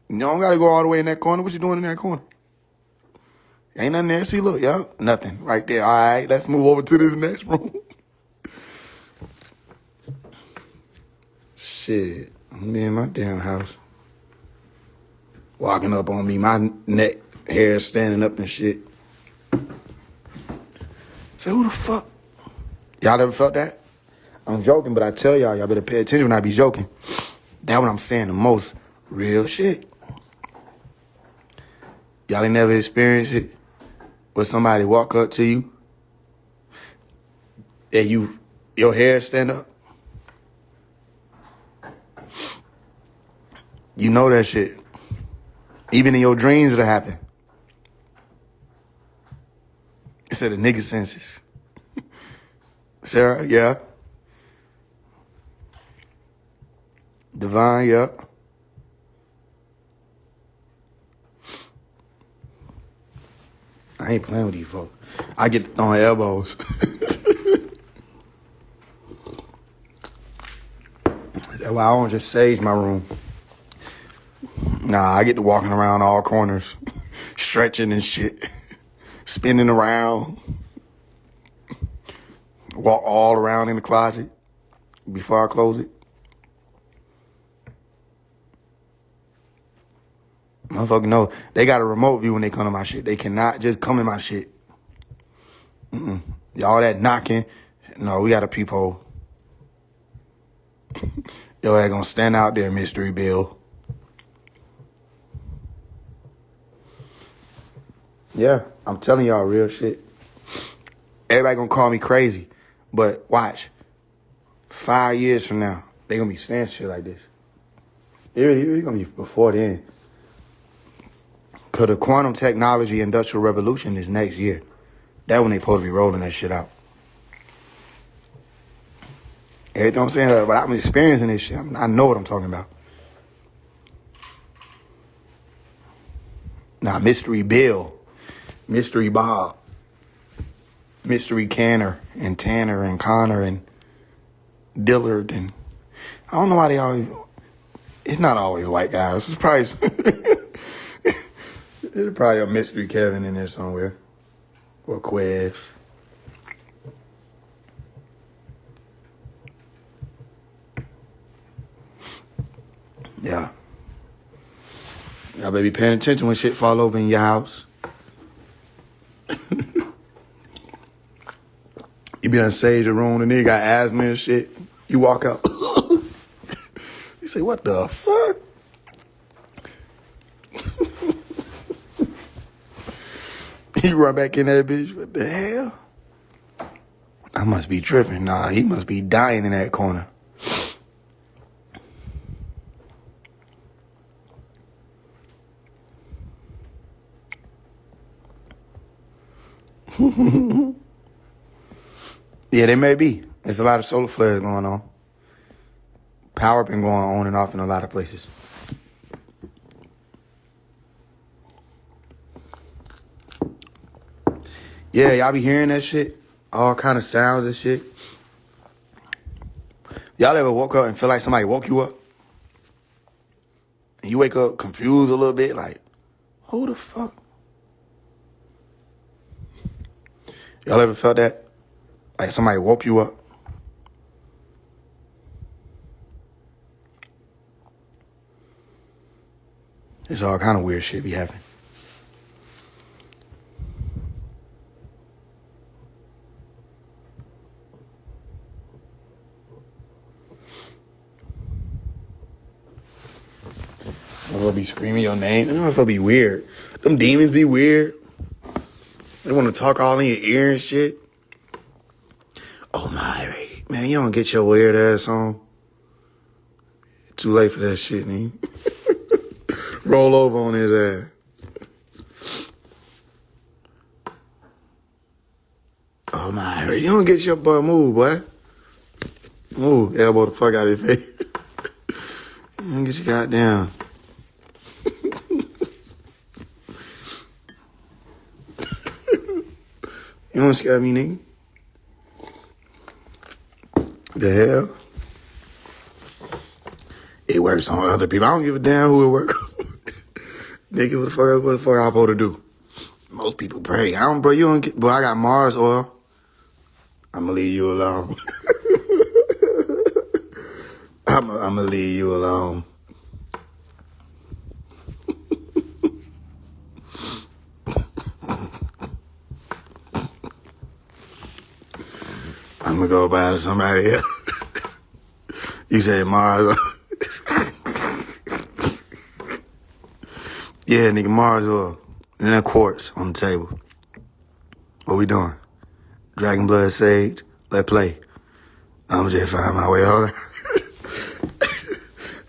You don't gotta go all the way in that corner. What you doing in that corner? Ain't nothing there. See, look, yo, nothing right there. All right, let's move over to this next room. Shit, I'm in my damn house. Walking up on me, my neck hair standing up and shit. Say, who the fuck? Y'all ever felt that? I'm joking, but I tell y'all better pay attention when I be joking. That's what I'm saying, the most real shit. Y'all ain't never experienced it where somebody walk up to you and your hair stand up? You know that shit. Even in your dreams it'll happen. It said the nigga senses. Sarah, yeah. Divine, yeah. I ain't playing with you folks. I get throwing elbows. That's why I don't just sage my room. Nah, I get to walking around all corners, stretching and shit, spinning around, walk all around in the closet, before I close it. Motherfucker, no. They got a remote view when they come to my shit. They cannot just come in my shit. All that knocking. No, we got a peephole. Yo, ain't gonna stand out there, Mystery Bill. Yeah, I'm telling y'all real shit. Everybody gonna call me crazy. But watch. 5 years from now, they gonna be saying shit like this. It's gonna be before then. Cause the quantum technology industrial revolution is next year. That when they supposed to be rolling that shit out. Everything I'm saying, but I'm experiencing this shit. I know what I'm talking about. Now, Mystery Bill, Mystery Bob, Mystery Canner, and Tanner, and Connor, and Dillard, and I don't know why they always. It's not always white guys. It's probably there's probably a Mystery Kevin in there somewhere, or Quez. Yeah. Y'all better be paying attention when shit fall over in your house. You be done sage the room, and nigga got asthma and shit. You walk out. You say, what the fuck? You run back in that bitch. What the hell? I must be tripping. Nah, he must be dying in that corner. Yeah, they may be. There's a lot of solar flares going on. Power been going on and off in a lot of places. Yeah, y'all be hearing that shit? All kind of sounds and shit. Y'all ever woke up and feel like somebody woke you up? And you wake up confused a little bit, like, who the fuck? Y'all ever felt that? Like somebody woke you up? It's all kind of weird shit be happening. They'll be screaming your name. I know if it'll be weird. Them demons be weird. They want to talk all in your ear and shit. Oh my, man, you don't get your weird ass on. Too late for that shit, man. Roll over on his ass. Oh my, you don't get your butt move, boy. Move, elbow the fuck out of his face. You don't get your goddamn. You don't scare me, nigga. The hell? It works on other people. I don't give a damn who it works on. Nigga, what the fuck I supposed to do? Most people pray. I don't, bro, you don't get, bro, I got Mars oil. I'ma leave you alone. I'ma leave you alone. I'm gonna go buy somebody else. You say Mars. Yeah, nigga, Mars oil. And then quartz on the table. What we doing? Dragon Blood Sage. Let's play. I'm just find my way out.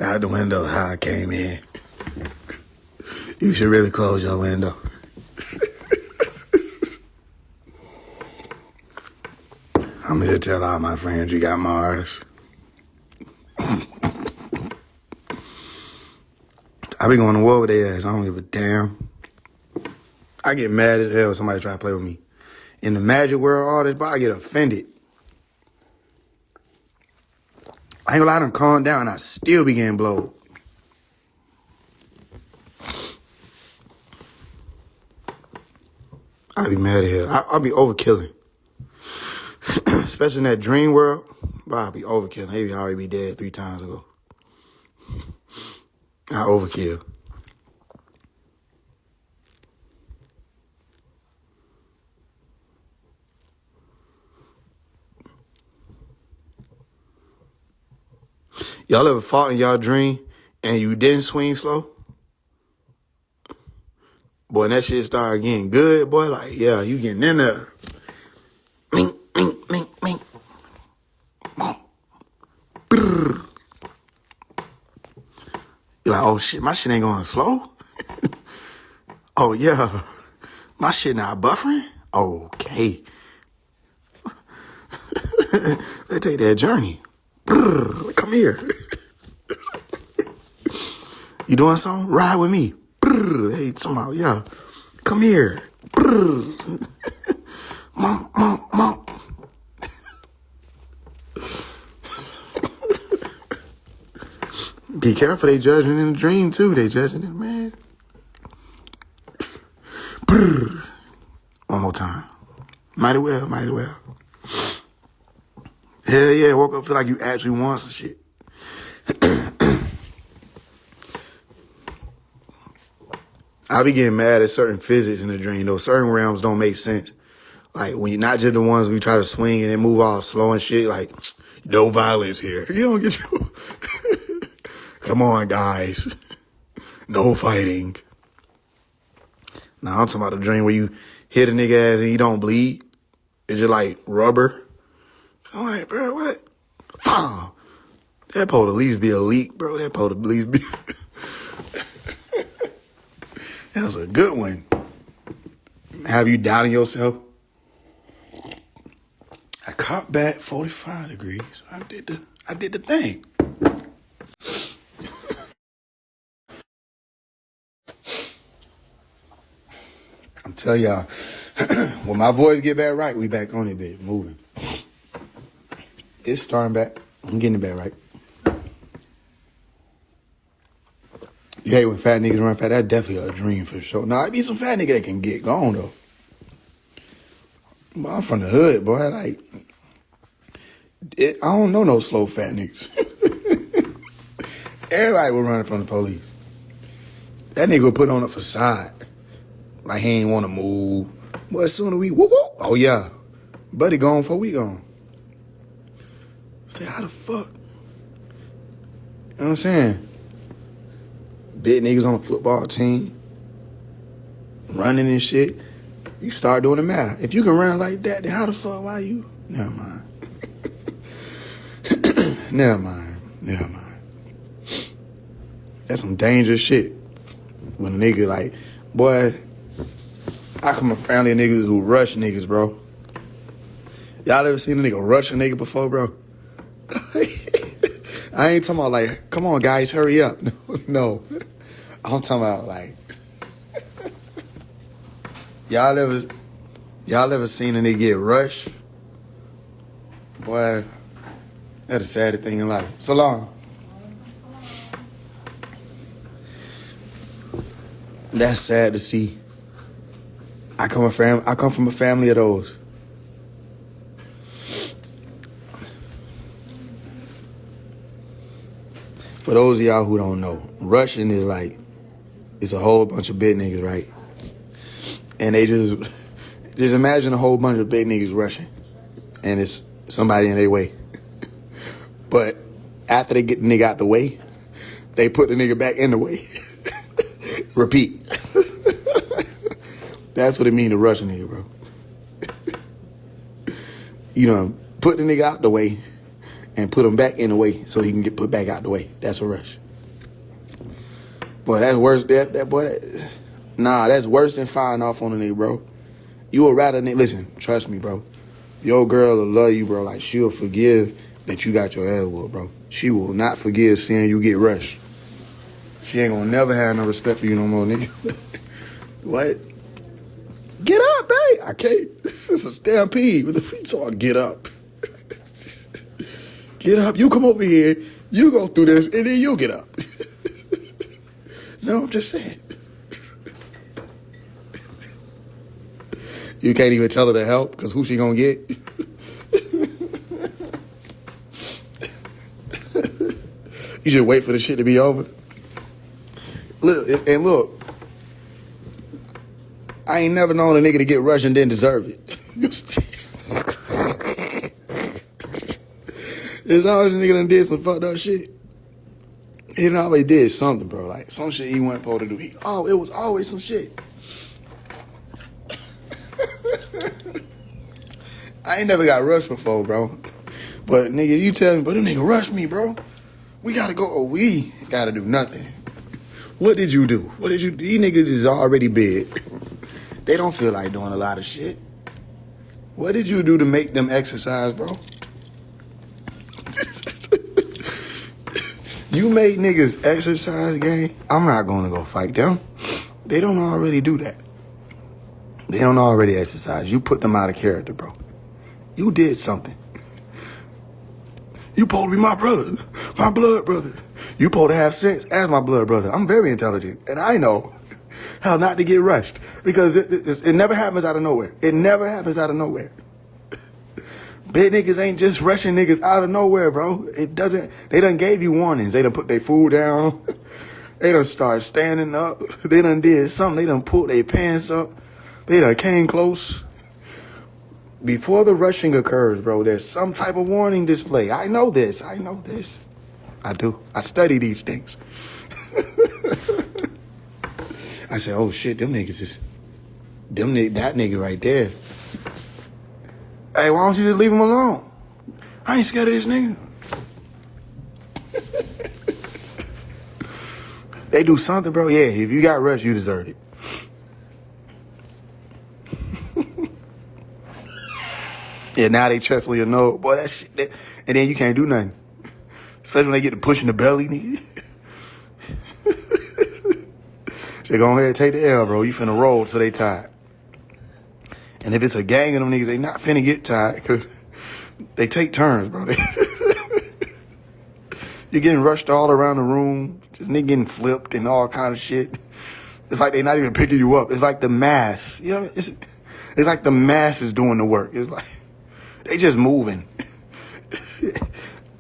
Out the window, how I came in. You should really close your window. I'm gonna just tell all my friends you got Mars. I be going to war with their ass. I don't give a damn. I get mad as hell when somebody try to play with me. In the magic world, all this, but I get offended. I ain't gonna lie, I done calm down. I still be getting blowed. I be mad as hell. I be overkilling. Especially in that dream world. I'll be overkill. Maybe I already be dead 3 times ago. I overkill. Y'all ever fought in y'all dream and you didn't swing slow? Boy, and that shit started getting good, boy. Like, yeah, you getting in there. Mink, mink, mink, mink. You're like, oh shit, my shit ain't going slow. Oh yeah, my shit not buffering. Okay. Let's take that journey. Come here. You doing something? Ride with me. Hey, somehow, yeah. Come here. Mom, mom, mom. Be careful, they judging in the dream too. They judging it, man. One more time. Mighty well, mighty well. Hell yeah, woke up feel like you actually want some shit. I be getting mad at certain physics in the dream, though. Certain realms don't make sense. Like, when you're not just the ones we try to swing and then move all slow and shit, like, no violence here. You don't get your... Come on, guys. No fighting. Now, I'm talking about the dream where you hit a nigga ass and he don't bleed. It's just like rubber. I'm like, bro, what? Oh, that supposed to at least be a leak, bro. That supposed to at least be... That was a good one. Have you doubting yourself? I caught back 45 degrees. I did the thing. I'm telling y'all, when my voice get back right, we back on it, bitch, moving. It's starting back. I'm getting it back right. You hate when fat niggas run fat. That's definitely a dream for sure. Now, I be some fat nigga that can get gone, though. But I'm from the hood, boy. Like, I don't know no slow fat niggas. Everybody was running from the police. That nigga would put on a facade. Like, he ain't want to move. But as soon as we, whoop, whoop. Oh, yeah. Buddy gone before we gone. Say, how the fuck? You know what I'm saying? Big niggas on the football team, running and shit. You start doing the math. If you can run like that, then how the fuck, why you? Never mind. Never mind. That's some dangerous shit. When a nigga like, boy, I come from a family of niggas who rush niggas, bro. Y'all ever seen a nigga rush a nigga before, bro? I ain't talking about like, come on guys, hurry up. No. I'm talking about like, y'all ever seen a nigga get rushed? Boy, that's the saddest thing in life. So long. That's sad to see. I come from a family of those. For those of y'all who don't know, rushing is like, it's a whole bunch of big niggas, right? And they just imagine a whole bunch of big niggas rushing. And it's somebody in their way. But after they get the nigga out the way, they put the nigga back in the way. Repeat. That's what it mean to rush a nigga, bro. You know, put the nigga out the way and put him back in the way so he can get put back out the way. That's a rush. Boy, that's worse. That's worse than firing off on a nigga, bro. You would rather, listen, trust me, bro. Your girl will love you, bro. Like, she'll forgive that you got your ass whooped, bro. She will not forgive seeing you get rushed. She ain't gonna never have no respect for you no more, nigga. What? Get up, babe. I can't. This is a stampede with the feet, so I'll get up. Get up. You come over here. You go through this, and then you get up. No, I'm just saying. You can't even tell her to help, because who she gonna get? You just wait for the shit to be over. Look, I ain't never known a nigga to get rushed and then deserve it. There's always a nigga that did some fucked up shit. He always did something, bro. Like, some shit he wasn't supposed to do. It was always some shit. I ain't never got rushed before, bro. But, nigga, you tell me, but them nigga rushed me, bro. We gotta go, we gotta do nothing. What did you do? What did you do? These niggas is already big. They don't feel like doing a lot of shit. What did you do to make them exercise, bro? You made niggas exercise, gang. I'm not gonna go fight them. They don't already do that. They don't already exercise. You put them out of character, bro. You did something. You supposed to be my brother, my blood brother. You supposed to have sense as my blood brother. I'm very intelligent, and I know how not to get rushed because it never happens out of nowhere. It never happens out of nowhere. Big niggas ain't just rushing niggas out of nowhere, bro. It doesn't. They done gave you warnings. They done put their food down. They done start standing up. They done did something. They done pulled their pants up. They done came close. Before the rushing occurs, bro, there's some type of warning display. I know this. I know this. I do. I study these things. I said, oh shit, them niggas is, that nigga right there. Hey, why don't you just leave him alone? I ain't scared of this nigga. They do something, bro. Yeah, if you got rushed, you deserved it. Yeah, now they trust on your nose. Boy, that shit. And then you can't do nothing. Especially when they get to pushing the belly, nigga. They go ahead and take the L, bro. You finna roll till they tired. And if it's a gang of them niggas, they not finna get tired because they take turns, bro. You're getting rushed all around the room. Just nigga getting flipped and all kind of shit. It's like they not even picking you up. It's like the mass. You know, it's like the mass is doing the work. It's like they just moving.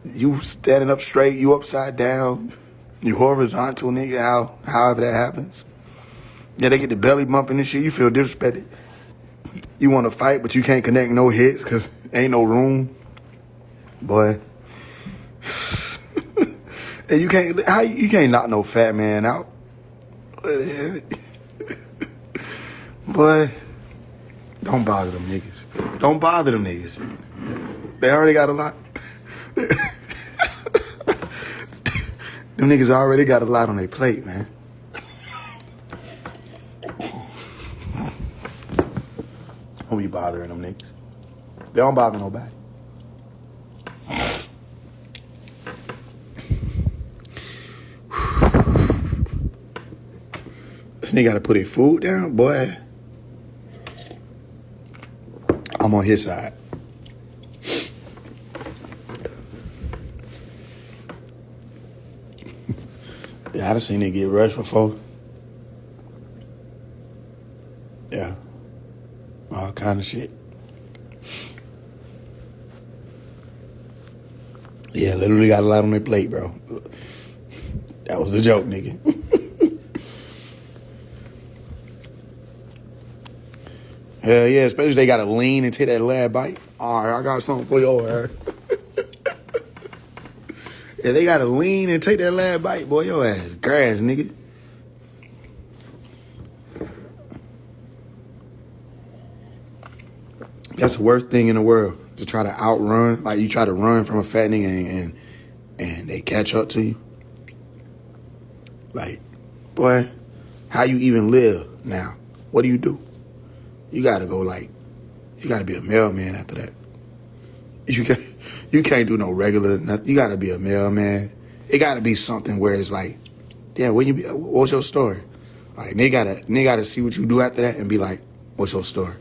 You standing up straight, you upside down, you horizontal, nigga, however that happens. Yeah, they get the belly bumping and shit. You feel disrespected. You want to fight, but you can't connect no hits because ain't no room. Boy. And you can't knock no fat man out. Boy, don't bother them niggas. Don't bother them niggas. They already got a lot. Them niggas already got a lot on their plate, man. Don't be bothering them niggas. They don't bother nobody. This nigga gotta put his food down, boy. I'm on his side. Yeah, I done seen it get rushed before. Yeah. All kind of shit. Yeah, literally got a lot on their plate, bro. That was a joke, nigga. Hell yeah, especially if they gotta lean and take that last bite. All right, I got something for your ass. Yeah, they gotta lean and take that last bite, boy. Your ass grass, nigga. That's the worst thing in the world. To try to outrun, like you try to run from a fat nigga and they catch up to you. Like, boy, how you even live now? What do? You gotta go you gotta be a mailman after that. You can't do no regular nothing. You gotta be a mailman. It gotta be something where it's like, damn, what's your story? Like, they gotta see what you do after that and be like, what's your story?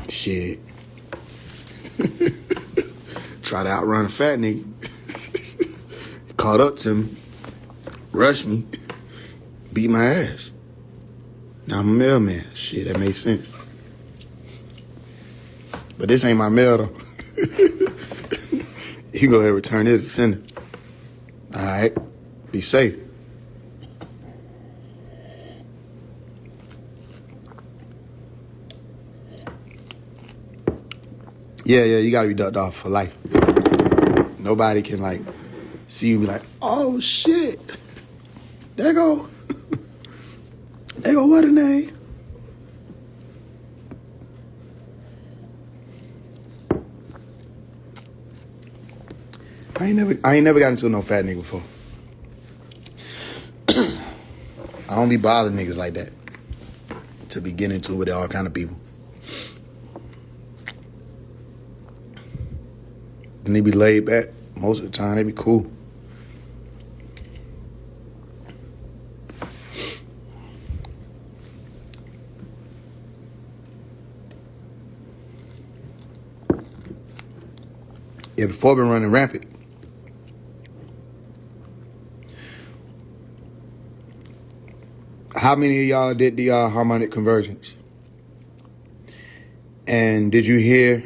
Shit. Try to outrun a fat nigga. Caught up to me. Rushed me. Beat my ass. Now I'm a mailman. Shit, that makes sense. But this ain't my mail, though. You can go ahead and return it to sender. All right. Be safe. Yeah, you gotta be ducked off for life. Nobody can like see you and be like, oh shit. There go what a name. I ain't never got into no fat nigga before. I don't be bothering niggas like that. To be getting into it with all kind of people. And they be laid back. Most of the time, they be cool. Yeah, before been running rampant. How many of y'all did the harmonic convergence? And did you hear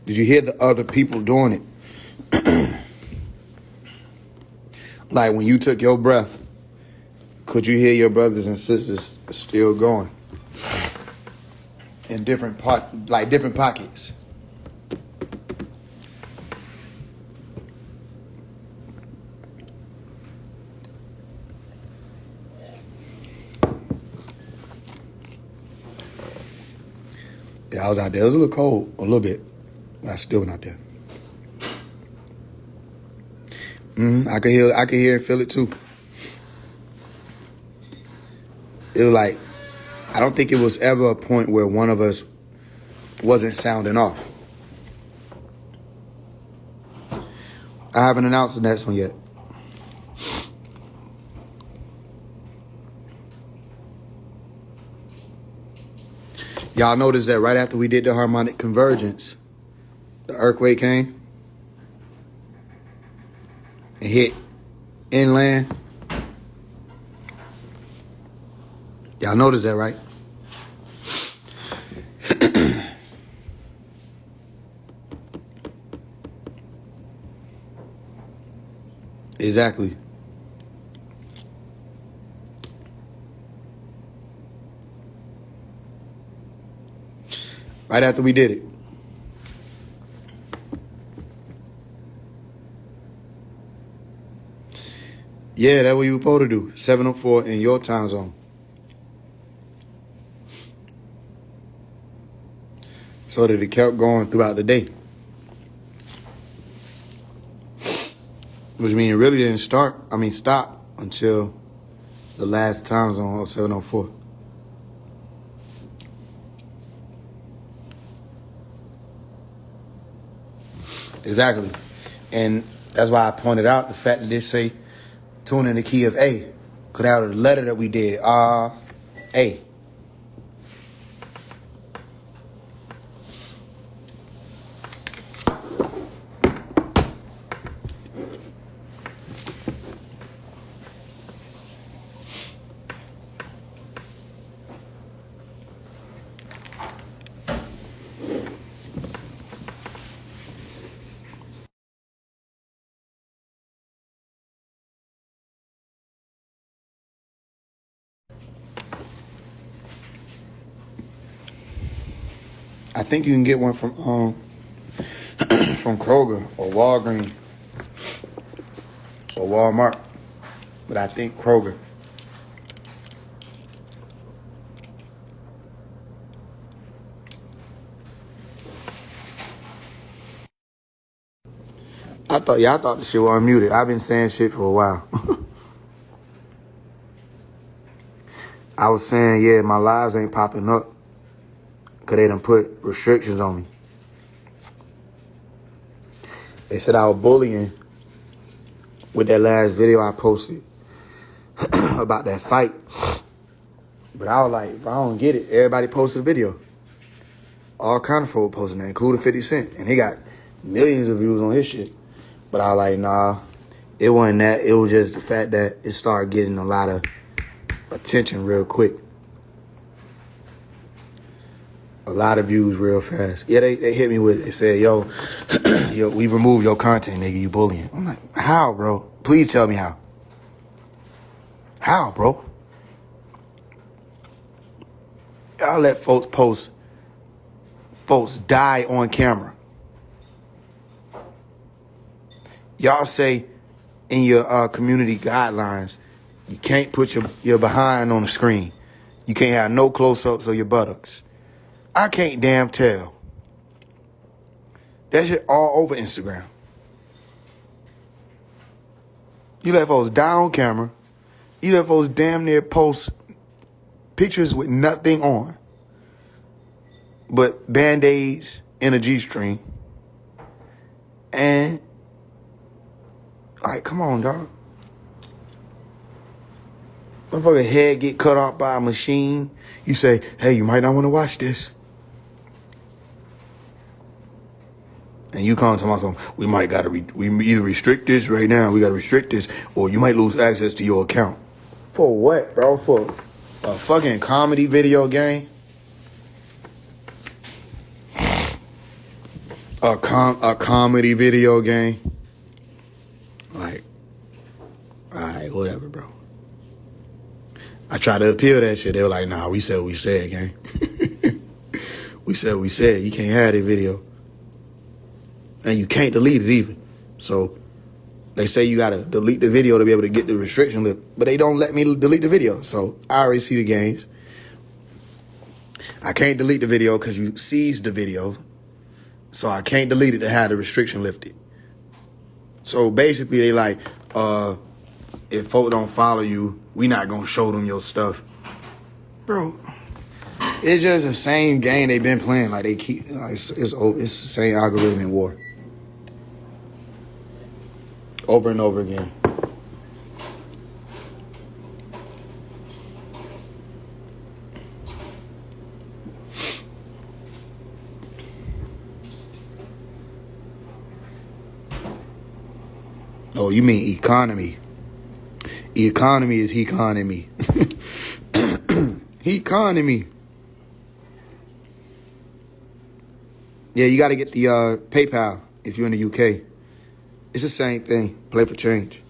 the other people doing it? Like when you took your breath, could you hear your brothers and sisters still going? In different pockets. Yeah, I was out there. It was a little cold, a little bit, but I still went out there. I could hear and feel it too. It was like, I don't think it was ever a point where one of us wasn't sounding off. I haven't announced the next one yet. Y'all noticed that right after we did the harmonic convergence, the earthquake came and hit inland. Y'all noticed that, right? Exactly. Right after we did it. Yeah, that's what you were supposed to do. 7:04 in your time zone. So that it kept going throughout the day. Which means it really didn't stop until the last time zone of 7:04. Exactly. And that's why I pointed out the fact that they say tune in the key of A. Because out of the letter that we did, A. I think you can get one from from Kroger or Walgreens or Walmart, but I think Kroger. I thought the shit was unmuted. I've been saying shit for a while. I was saying, yeah, my lives ain't popping up because they done put restrictions on me. They said I was bullying with that last video I posted about that fight. But I was like, I don't get it. Everybody posted a video. All kind of folk posting that, including 50 Cent. And he got millions of views on his shit. But I was like, nah, it wasn't that. It was just the fact that it started getting a lot of attention real quick. A lot of views real fast. Yeah, they hit me with it. They said, yo, yo, we removed your content, nigga. You bullying. I'm like, how, bro? Please tell me how. How, bro? Y'all let folks die on camera. Y'all say in your community guidelines, you can't put your behind on the screen. You can't have no close-ups of your buttocks. I can't damn tell. That shit all over Instagram. You let folks die on camera. You let folks damn near post pictures with nothing on but Band-Aids and a G-string. And, like, come on, dog. Motherfucker head get cut off by a machine. You say, hey, you might not want to watch this. And you come to myself, we either restrict this right now, we gotta restrict this, or you might lose access to your account. For what, bro? For a fucking comedy video game? A comedy video game? Like, alright, whatever, bro. I tried to appeal that shit. They were like, nah, we said what we said, gang. We said what we said. You can't have that video. And you can't delete it either. So they say you gotta delete the video to be able to get the restriction lift. But they don't let me delete the video. So I already see the games. I can't delete the video because you seized the video. So I can't delete it to have the restriction lifted. So basically they like, if folk don't follow you, we not gonna show them your stuff. Bro, it's just the same game they've been playing. Like they keep, it's the same algorithm in war. Over and over again. Oh, you mean economy. Economy is economy. Economy. Yeah, you got to get the PayPal if you're in the UK. It's the same thing. Play for change.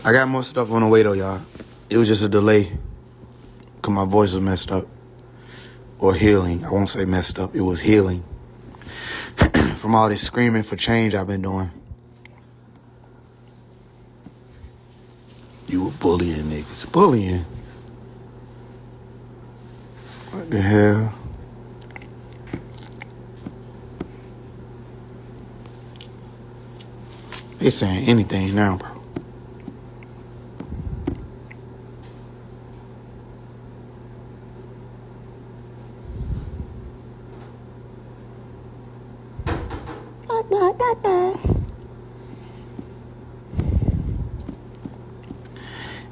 I got more stuff on the way, though, y'all. It was just a delay because my voice was messed up. Or healing. I won't say messed up. It was healing. From all this screaming for change I've been doing. You were bullying niggas. Bullying? What the hell? They saying anything now, bro.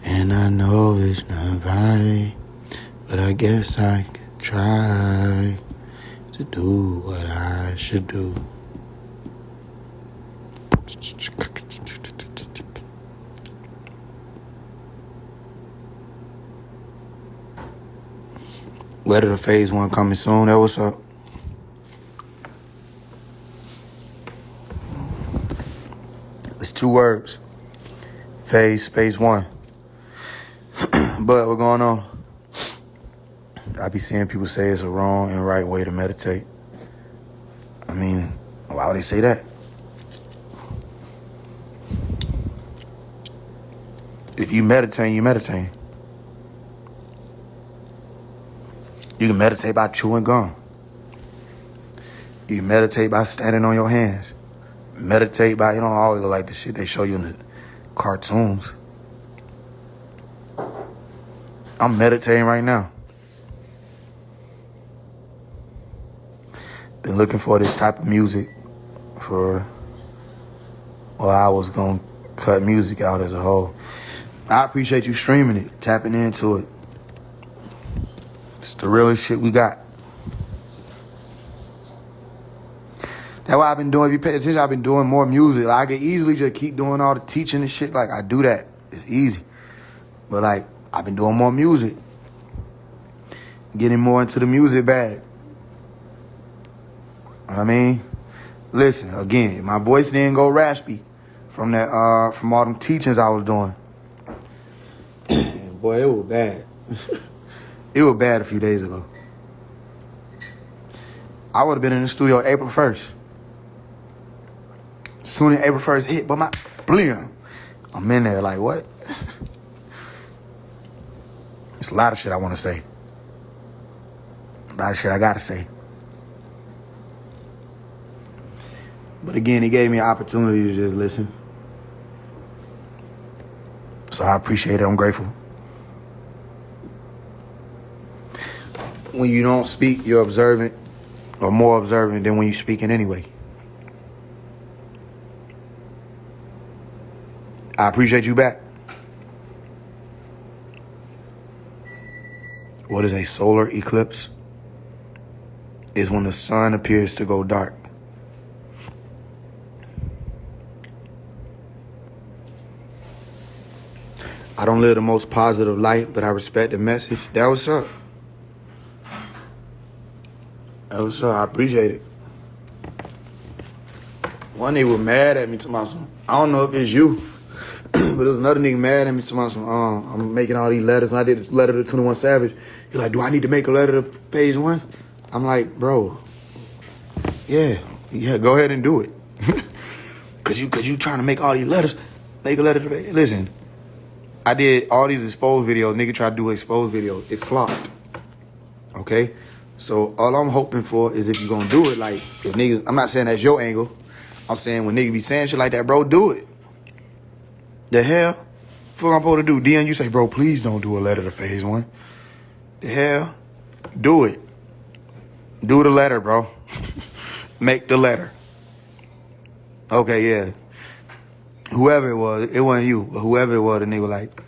And I know it's not right, but I guess I could try to do what I should do. Letter to Faise One coming soon. That what's up? It's 2 words. Faise, space one. But what's going on? I be seeing people say it's a wrong and right way to meditate. I mean, why would they say that? If you meditate, you meditate. You can meditate by chewing gum. You can meditate by standing on your hands. Meditate by, you don't always look like the shit they show you in the cartoons. I'm meditating right now. Been looking for this type of music for, well, I was going to cut music out as a whole. I appreciate you streaming it, tapping into it. It's the realest shit we got. That's why I've been doing, if you pay attention, I've been doing more music. Like, I could easily just keep doing all the teaching and shit. Like, I do that. It's easy. But, like, I've been doing more music. Getting more into the music bag. I mean, listen, again, my voice didn't go raspy from that, from all them teachings I was doing. Boy, it was bad. It was bad a few days ago. I would have been in the studio April 1st. Soon as April 1st hit, but blim, I'm in there like, what? It's a lot of shit I want to say. A lot of shit I got to say. But again, he gave me an opportunity to just listen. So I appreciate it. I'm grateful. When you don't speak, you're observant, or more observant than when you're speaking anyway. I appreciate you back. What is a solar eclipse? Is when the sun appears to go dark. I don't live the most positive life, but I respect the message. That was up. That was up. I appreciate it. One nigga was mad at me to my son. I don't know if it's you, but there's another nigga mad at me to my son. I'm making all these letters. And I did this letter to 21 Savage. He's like, do I need to make a letter to Faise One? I'm like, bro, yeah, go ahead and do it. Cause you trying to make all these letters. Make a letter to Faise. Listen, I did all these exposed videos. Nigga tried to do an exposed video. It flopped. Okay? So all I'm hoping for is if you're gonna do it, like, if niggas, I'm not saying that's your angle. I'm saying when niggas be saying shit like that, bro, do it. The hell? What I'm supposed to do? DM you say, bro, please don't do a letter to Faise One. The hell? Do it. Do the letter, bro. Make the letter. Okay, yeah. Whoever it was, it wasn't you, but whoever it was, the nigga like,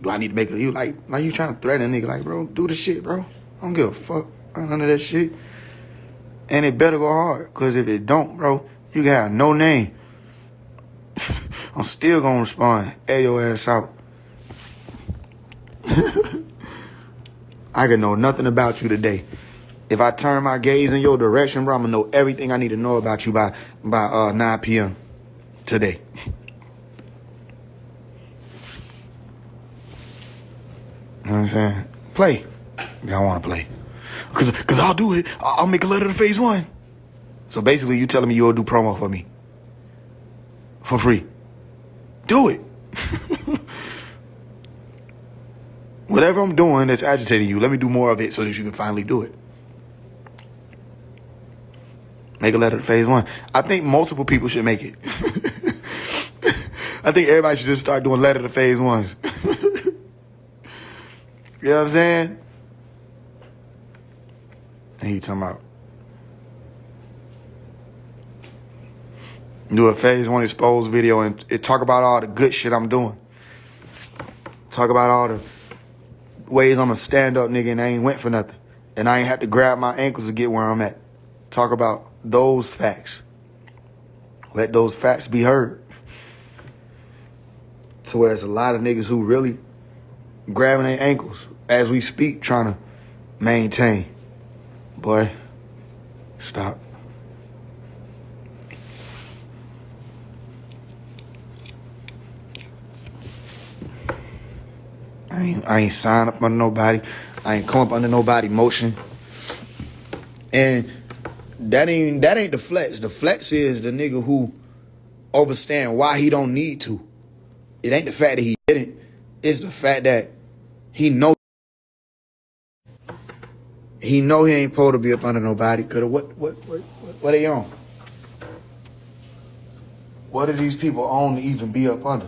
do I need to make it? You like you trying to threaten a nigga like, bro, do the shit, bro. I don't give a fuck. None of that shit. And it better go hard, because if it don't, bro, you got no name. I'm still gonna respond. Hey, your ass out. I can know nothing about you today. If I turn my gaze in your direction, bro, I'm gonna know everything I need to know about you by 9 p.m. today. You know what I'm saying? Play. Y'all want to play. Because I'll do it. I'll make a letter to Faise One. So basically, you telling me you'll do promo for me. For free. Do it. Whatever I'm doing that's agitating you, let me do more of it so that you can finally do it. Make a letter to Faise One. I think multiple people should make it. I think everybody should just start doing letter to Faise Ones. You know what I'm saying? And he talking about do a Faise One exposed video and talk about all the good shit I'm doing. Talk about all the ways I'm a stand-up nigga and I ain't went for nothing. And I ain't have to grab my ankles to get where I'm at. Talk about those facts. Let those facts be heard. So there's a lot of niggas who really grabbing their ankles as we speak, trying to maintain. Boy, stop. I ain't signed up under nobody. I ain't come up under nobody motion. And that ain't the flex. The flex is the nigga who understand why he don't need to. It ain't the fact that he didn't. It's the fact that he know he ain't supposed to be up under nobody. Cause what they on? What do these people own to even be up under?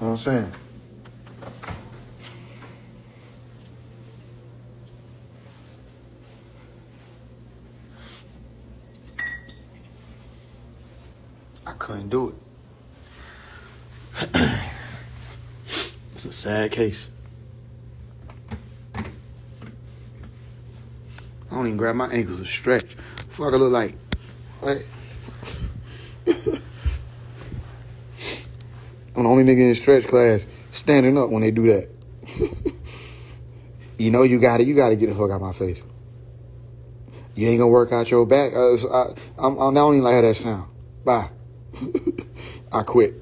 You know what I'm saying? I couldn't do it. It's a sad case. I don't even grab my ankles a stretch. Fuck, I look like. What? I'm the only nigga in stretch class standing up when they do that. You know you got it. You got to get the fuck out of my face. You ain't gonna work out your back. I don't even like how that sound. Bye. I quit.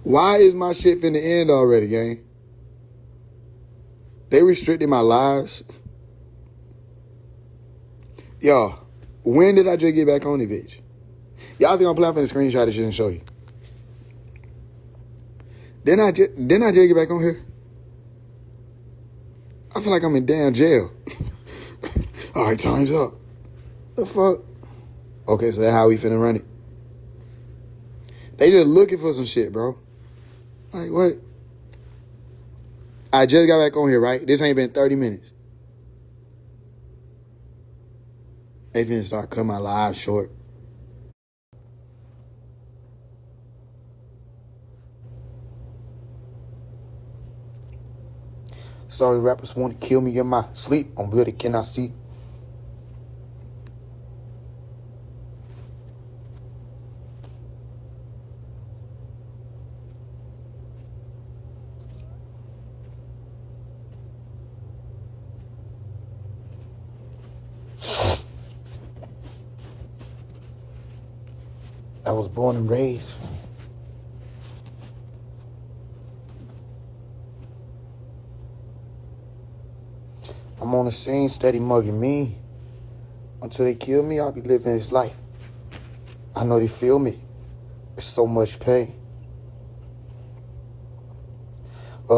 Why is my shit finna end already, gang? They restricted my lives. Y'all, when did I just get back on the bitch? Y'all think I'm playing for the screenshot this shit and show you? Didn't I just get back on here? I feel like I'm in damn jail. All right, time's up. The fuck? Okay, so that's how we finna run it. They just looking for some shit, bro. Like, what? I just got back on here, right? This ain't been 30 minutes. They finna start cutting my live short. Sorry, rappers want to kill me in my sleep. I'm really cannot see. I was born and raised. I'm on the scene, steady mugging me. Until they kill me, I'll be living this life. I know they feel me. There's so much pain. Oh,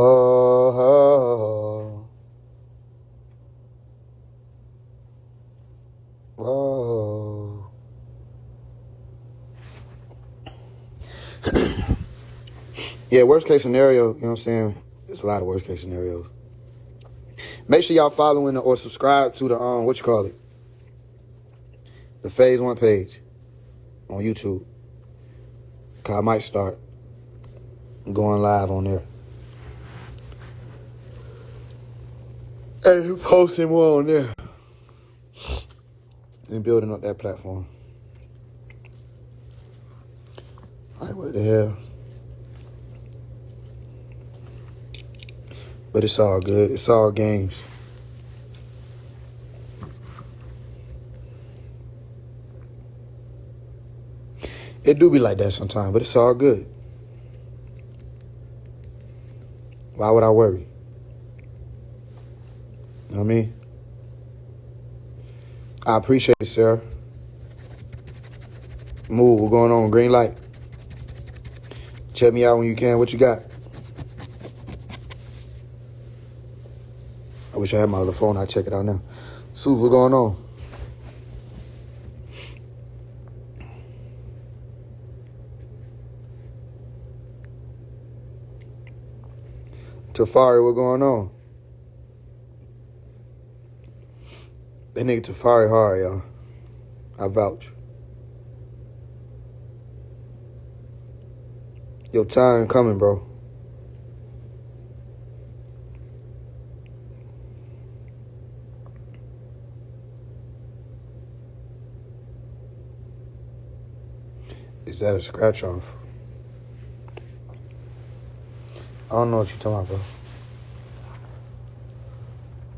oh. Yeah, worst case scenario, you know what I'm saying? There's a lot of worst case scenarios. Make sure y'all following or subscribe to the, what you call it? The Faise One page on YouTube. Cause I might start going live on there. And posting more on there. And building up that platform. Like, what the hell? But it's all good. It's all games. It do be like that sometimes, but it's all good. Why would I worry? You know what I mean? I appreciate it, sir. Move, what's going on? Green light. Check me out when you can. What you got? I wish I had my other phone. I'd check it out now. Sue, what's going on? Tafari, what's going on? That nigga Tafari hard, y'all. I vouch. Your time coming, bro. Is that a scratch off? I don't know what you're talking about,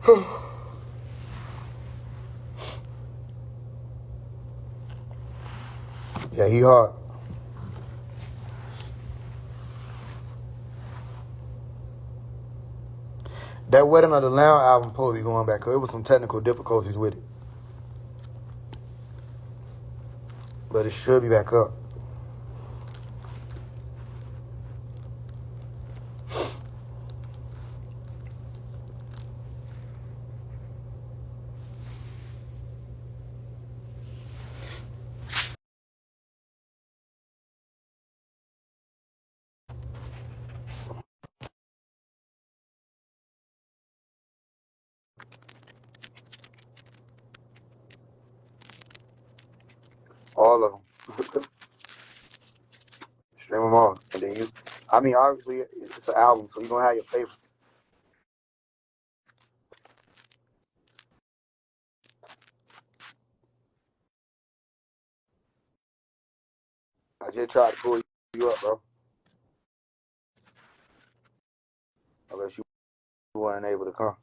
bro. Yeah, he hard. That Wedding of the Lamb album supposed to be going back, because it was some technical difficulties with it. But it should be back up. All of them. Stream them all. And then obviously, it's an album, so you're going to have your favorite. just tried to pull you up, bro. Unless you weren't able to come.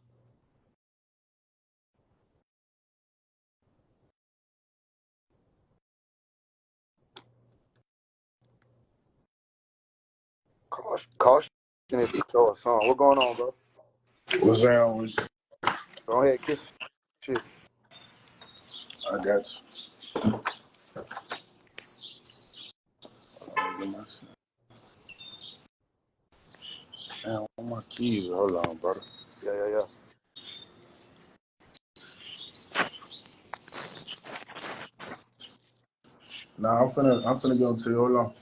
Caution if you show a song. What going on, bro? What's down with you? Go ahead, kiss the shit. I got you. Damn, where my keys? Hold on, brother. Yeah. Nah, I'm finna go to you. Hold on.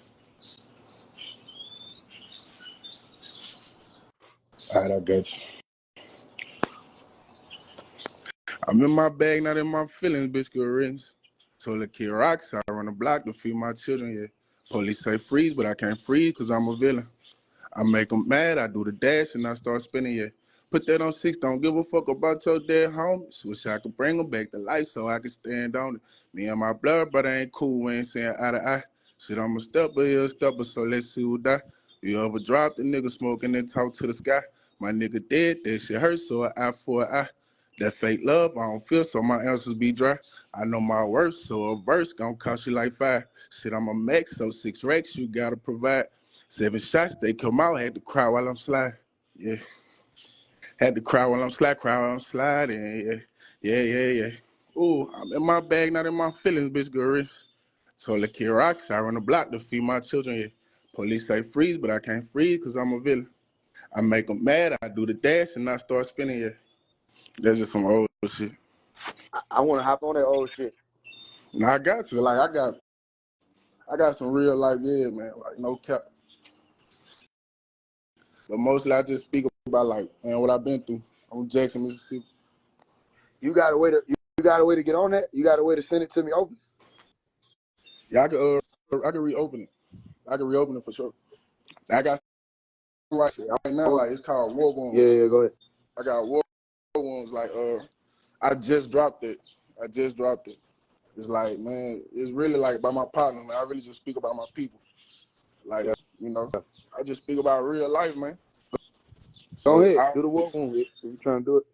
All right, I got you. I'm in my bag, not in my feelings, bitch, good riddance. Told the kid rocks, I run a block to feed my children, yeah. Police say freeze, but I can't freeze because I'm a villain. I make them mad, I do the dash, and I start spinning, yeah. Put that on 6, don't give a fuck about your dead homies. Wish I could bring them back to life so I could stand on it. Me and my blood brother ain't cool, we ain't saying eye to eye. Shit, I'm a stepper, he a stepper, so let's see who die. You ever dropped a nigga smoking and talk to the sky? My nigga dead, that shit hurts, so an eye for an eye. That fake love, I don't feel, so my answers be dry. I know my worst, so a verse gon' cost you like 5. Shit, I'm a mech, so 6 racks you gotta provide. 7 shots, they come out, had to cry while I'm sliding. Yeah. Had to cry while I'm sliding. Yeah. Ooh, I'm in my bag, not in my feelings, bitch, good wrist. Told the kid rocks, I run the block to feed my children, yeah. Police say freeze, but I can't freeze because I'm a villain. I make them mad, I do the dash, and I start spinning, yeah. That's just some old shit. I want to hop on that old shit. Now I got you. Like, I got some real life, yeah, man. Like, no cap. But mostly I just speak about, like, man, what I've been through. I'm Jackson, Mississippi. You got a way to get on that? You got a way to send it to me open? Yeah, I can reopen it. I can reopen it for sure. I got right now, like it's called War Wounds. Yeah, go ahead. I got War Wounds. Like I just dropped it. It's like, man, it's really like by my partner, man. I really just speak about my people. Like, Yeah. you know, I just speak about real life, man. Go So ahead, do the war wound if you trying to do it.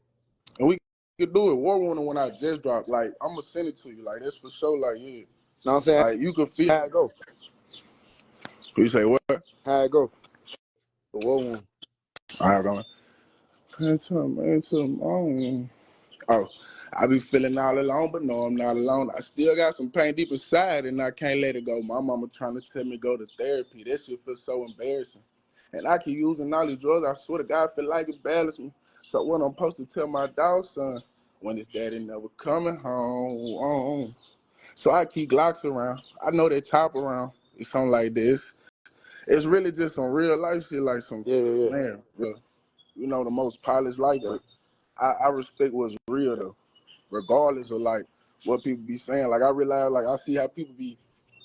And we could do it. War Wound when I just dropped. Like, I'm gonna send it to you. Like, that's for sure. Like, yeah. Know what I'm saying? Like, you could feel. How it go? You say what? How it go? The war wound. All right, going. Oh, I be feeling all alone, but no, I'm not alone. I still got some pain deep inside, and I can't let it go. My mama trying to tell me go to therapy. That shit feels so embarrassing. And I keep using all these drugs. I swear to God, I feel like it balances me. So what I'm supposed to tell my dog son when his daddy never coming home? So I keep Glocks around. I know they chop around. It's something like this. It's really just some real life shit, like some Yeah. man, real, you know, the most polished life. Yeah. But I respect what's real though, regardless of like what people be saying. Like I realize, like I see how people be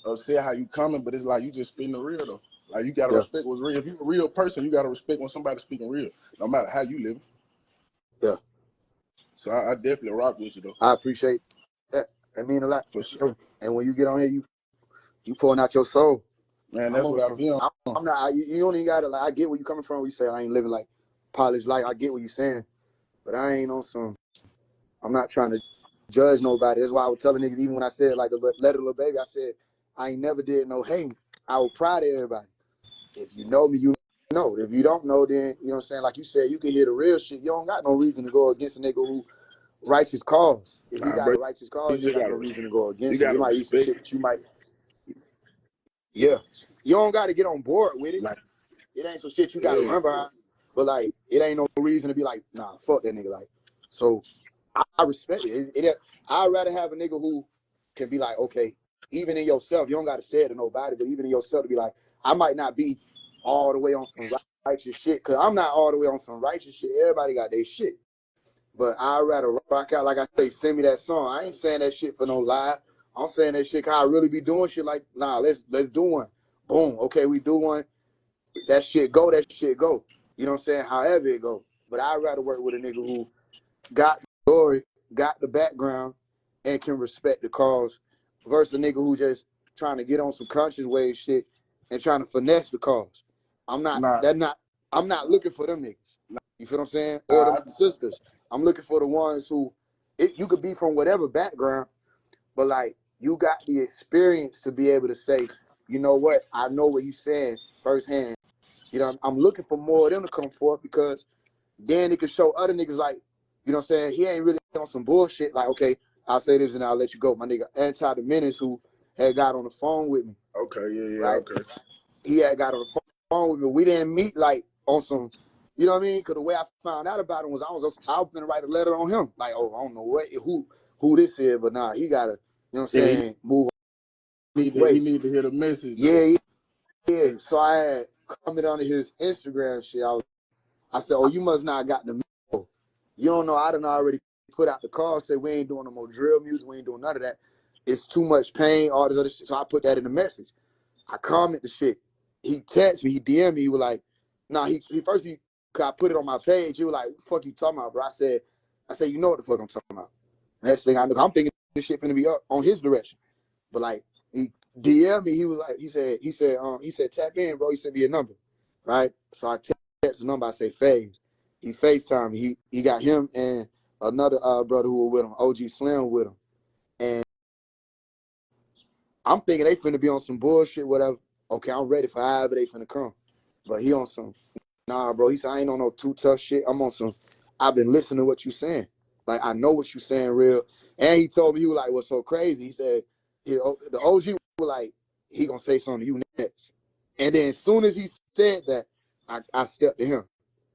upset how you coming, but it's like you just spitting the real though. Like you gotta Yeah. respect what's real. If you a real person, you gotta respect when somebody's speaking real, no matter how you live. Yeah. So I definitely rock with you though, I appreciate that. That mean a lot. for sure. And when you get on here, you pouring out your soul. Man, I'm that's on what I some. be on. I'm not. You don't even gotta like. I get where you coming from. When you say I ain't living like polished life. I get what you saying, but I ain't on some. I'm not trying to judge nobody. That's why I was telling niggas even when I said like the letter little baby. I said I ain't never did no hating. I was proud of everybody. If you know me, you know. If you don't know, then you know what I'm saying. Like you said, you can hear the real shit. You don't got no reason to go against a nigga who righteous cause. If he Nah, got bro, a righteous you cause, you just ain't got gotta no reason to go you against it. It gotta might be some respect. shit that you might. Yeah, you don't got to get on board with it. Like, It ain't some shit you got to yeah, run behind. But like, it ain't no reason to be like, nah, fuck that nigga. Like, so I respect it. I'd rather have a nigga who can be like, okay, even in yourself, you don't got to say it to nobody, but even in yourself to be like, I might not be all the way on some righteous shit, because I'm not all the way on some righteous shit. Everybody got their shit. But I'd rather rock out, like I say, send me that song. I ain't saying that shit for no lie. I'm saying that shit cause I really be doing shit like, nah, let's do one. Boom. Okay, we do one. That shit go, that shit go. You know what I'm saying? However it go. But I'd rather work with a nigga who got the story, got the background, and can respect the cause versus a nigga who just trying to get on some conscious wave shit and trying to finesse the cars. I'm not. Nah, That not. I'm not looking for them niggas. You feel what I'm saying? Or nah, them sisters. I'm looking for the ones who you could be from whatever background, but like you got the experience to be able to say, you know what? I know what he's saying firsthand. You know, I'm looking for more of them to come forth because then it can show other niggas like, you know what I'm saying? He ain't really on some bullshit. Like, okay, I'll say this and I'll let you go. My nigga Anti the Menace, who had got on the phone with me, okay, yeah, right? okay. He had got on the phone with me. We didn't meet like on some, you know what I mean? Because the way I found out about him was I was gonna write a letter on him. Like, oh, I don't know who this is, but nah, he gotta, you know what I'm Yeah, saying, move he away. need to hear the message though. Yeah, yeah. So I had commented on his Instagram shit. I said, oh, you must not got the memo. You don't know I done already put out the call, said we ain't doing no more drill music, we ain't doing none of that. It's too much pain, all this other shit. So I put that in the message. I comment the shit. He texted me, he DM'd me, he was like, nah, he I put it on my page. He was like, what the fuck you talking about, bro? I said, you know what the fuck I'm talking about. Next thing I know, I'm thinking this shit finna be up on his direction. But like he DM'd me, he was like, he said, tap in, bro. He sent me a number. Right? So I text the number, I say Faise. He FaceTime me. He got him and another brother who was with him, OG Slim with him. And I'm thinking they finna be on some bullshit, whatever. Okay, I'm ready for however they finna come. But he on some, nah, bro. He said, I ain't on no too tough shit. I'm on some, I've been listening to what you saying. Like, I know what you saying real. And he told me, he was like, what's so crazy? He said, the OG was like, he gonna say something to you next. And then as soon as he said that, I stepped to him.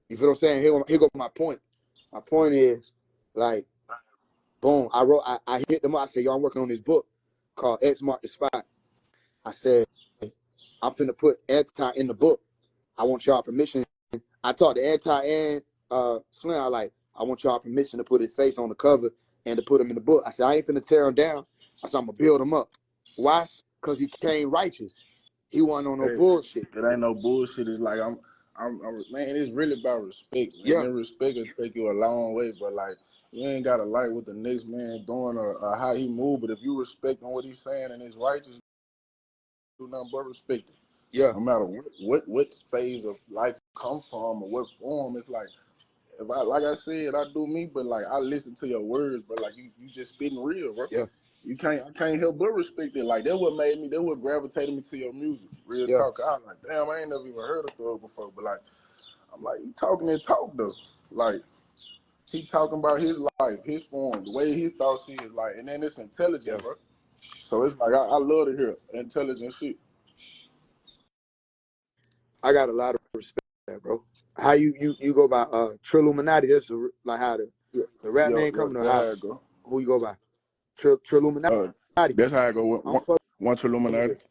You feel what I'm saying? Here go my point. My point is, like, boom, I hit them up. I said, yo, I'm working on this book called X Mark the Spot. I said, I'm finna put Anti in the book. I want y'all permission. I talked to Anti and Slim. I want y'all permission to put his face on the cover and to put him in the book. I said, I ain't finna tear him down. I said, I'm gonna build him up. Why? Because he came righteous. He wasn't on no bullshit. It ain't no bullshit. It's like man, it's really about respect, man. Yeah, And respect will take you a long way, but like you ain't gotta like what the next man doing or how he move. But if you respect on what he's saying and it's righteous, do nothing but respect it. yeah, No matter what phase of life come from or what form, it's like if I like I said, I do me, but like I listen to your words, but like you just spitting real, bro. yeah, I can't help but respect it. Like that what gravitated me to your music. Real yeah, talk. I was like, damn, I ain't never even heard of Thug before. But like I'm like, he talking that talk though. Like he talking about his life, his form, the way he thoughts is like, and then it's yeah. intelligent, bro. So it's like I love to hear intelligent shit. I got a lot of respect for that, bro. How you go by Trilluminati? That's like how Yeah, the rap yeah, name yeah. coming or That's how how it go. who you go by? Trilluminati. That's how I go. I'm One to fucking with Illuminati. it.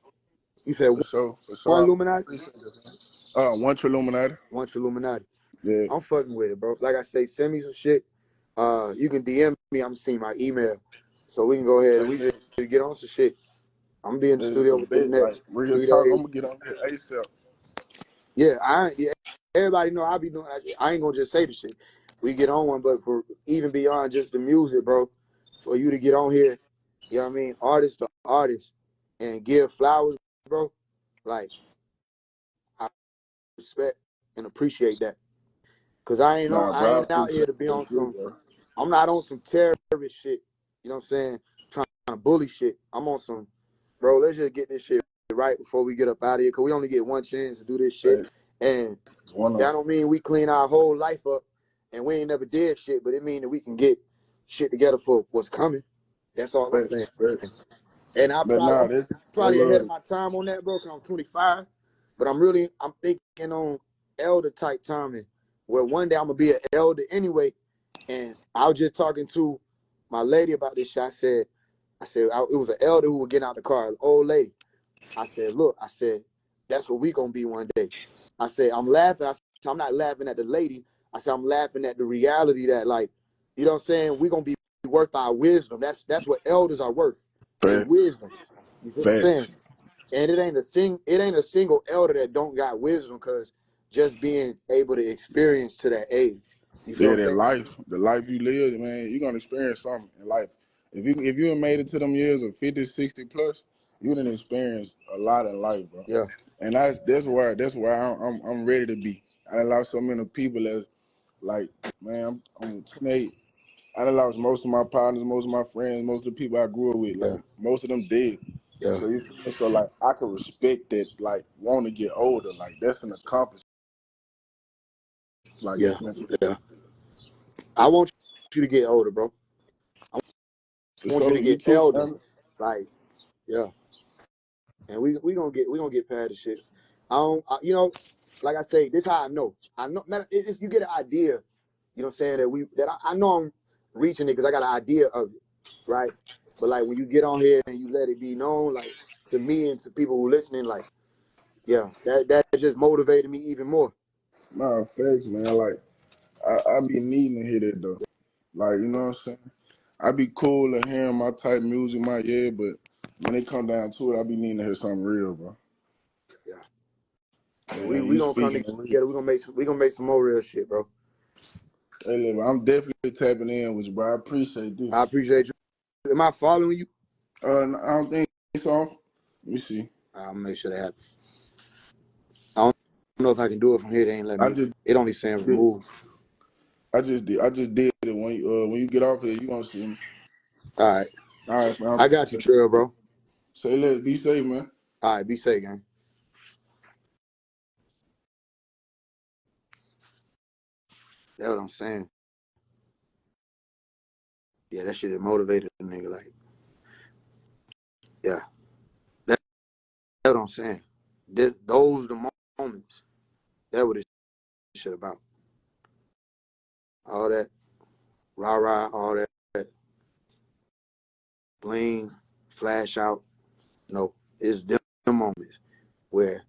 You said For sure. For one sure. I Illuminati? appreciate that. One to Illuminati. One Trilluminati. Yeah. I'm fucking with it, bro. Like I say, send me some shit. You can DM me. I'm seeing my email, so we can go ahead and Say we just less. get on some shit. I'm gonna be in the This is a studio within bit the like next real 3 talk. I'm days. gonna get on there ASAP. Yeah, everybody know I be doing that shit. I ain't gonna just say the shit. We get on one, but for even beyond just the music, bro, for you to get on here, you know what I mean, artist to artist, and give flowers, bro, like I respect and appreciate that. Cause Nah, I bro, I ain't out here appreciate to be that on too, some, bro. I'm not on some terrorist shit, you know what I'm saying, trying to bully shit. I'm on some, bro, let's just get this shit right before we get up out of here, cause we only get one chance to do this shit. Hey, And it's one of that don't mean we clean our whole life up and we ain't never did shit, but it mean that we can get shit together for what's coming. That's all I'm saying. facts, facts. And But nah, I'm that's I probably ahead love of it. my time on that, bro, because I'm 25. But I'm thinking on elder type timing, where one day I'm gonna be an elder anyway. And I was just talking to my lady about this shit. It was an elder who was getting out the car, an old lady. I said, look, that's what we gonna be one day. I said, I'm laughing. I'm not laughing at the lady. I said, I'm laughing at the reality that, like, you know what I'm saying? We gonna be worth our wisdom. That's what elders are worth. They Facts, wisdom. You feel what I'm saying? facts. And it ain't a single elder that don't got wisdom, because just being able to experience to that age. You feel Yeah, what I'm that saying? life, the life you live, man, you're gonna experience something in life. If you ain't made it to them years of 50, 60 plus, You done experienced a lot in life, bro. Yeah, And that's where I'm ready to be. I done lost so many people as like, man, I'm 28. I done lost most of my partners, most of my friends, most of the people I grew up with. yeah, Like most of them dead. yeah, So you feel me? So like I can respect that. Like want to get older. Like that's an accomplishment. Like yeah, yeah. I want you to get older, bro. I want you so to you get too, elder. family. Like, yeah. And we gonna get past the shit. You know, like I say, this how I know. I know, man. You get an idea. You know what I'm saying, I know I'm reaching it because I got an idea of it, right? But like when you get on here and you let it be known, like to me and to people who listening, like yeah, that just motivated me even more. Nah, facts, man. Like I be needing to hear that though. Like you know what I'm saying. I be cool at hearing my type music, my yeah, but when it come down to it, I be needing to hear something real, bro. Yeah, and And we you gonna come speaking the real. together. We gonna make some more real shit, bro. Hey, look, I'm definitely tapping in with you, bro. I appreciate I this. appreciate you. Am I following you? I don't think so. Let me see. I'll make sure that happens. I don't know if I can do it from here. They ain't let I me. just It only saying did. remove. I just did it. When you get off here, you gonna see me. All right, All right, man. I got you, Trill, bro. Say, let's be safe, man. All right, be safe, gang. That's what I'm saying. Yeah, that shit motivated the nigga. Like, yeah, that's what I'm saying. Those the moments. That what this shit about. All that rah rah, all that bling, flash out. No, it's them moments where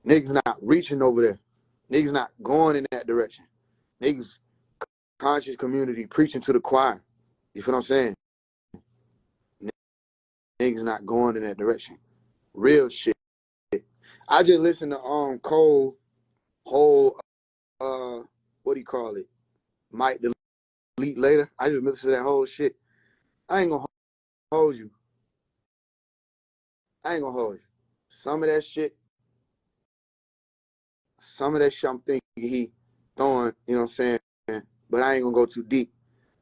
niggas not reaching over there. Niggas not going in that direction. Niggas conscious community preaching to the choir. You feel what I'm saying? Niggas not going in that direction. Real shit. I just listened to Cole whole what do you call it? Might delete later. I just listened to that whole shit. I ain't gonna hold you. I ain't gonna hold you. Some of that shit I'm thinking he throwing, you know what I'm saying? But I ain't gonna go too deep.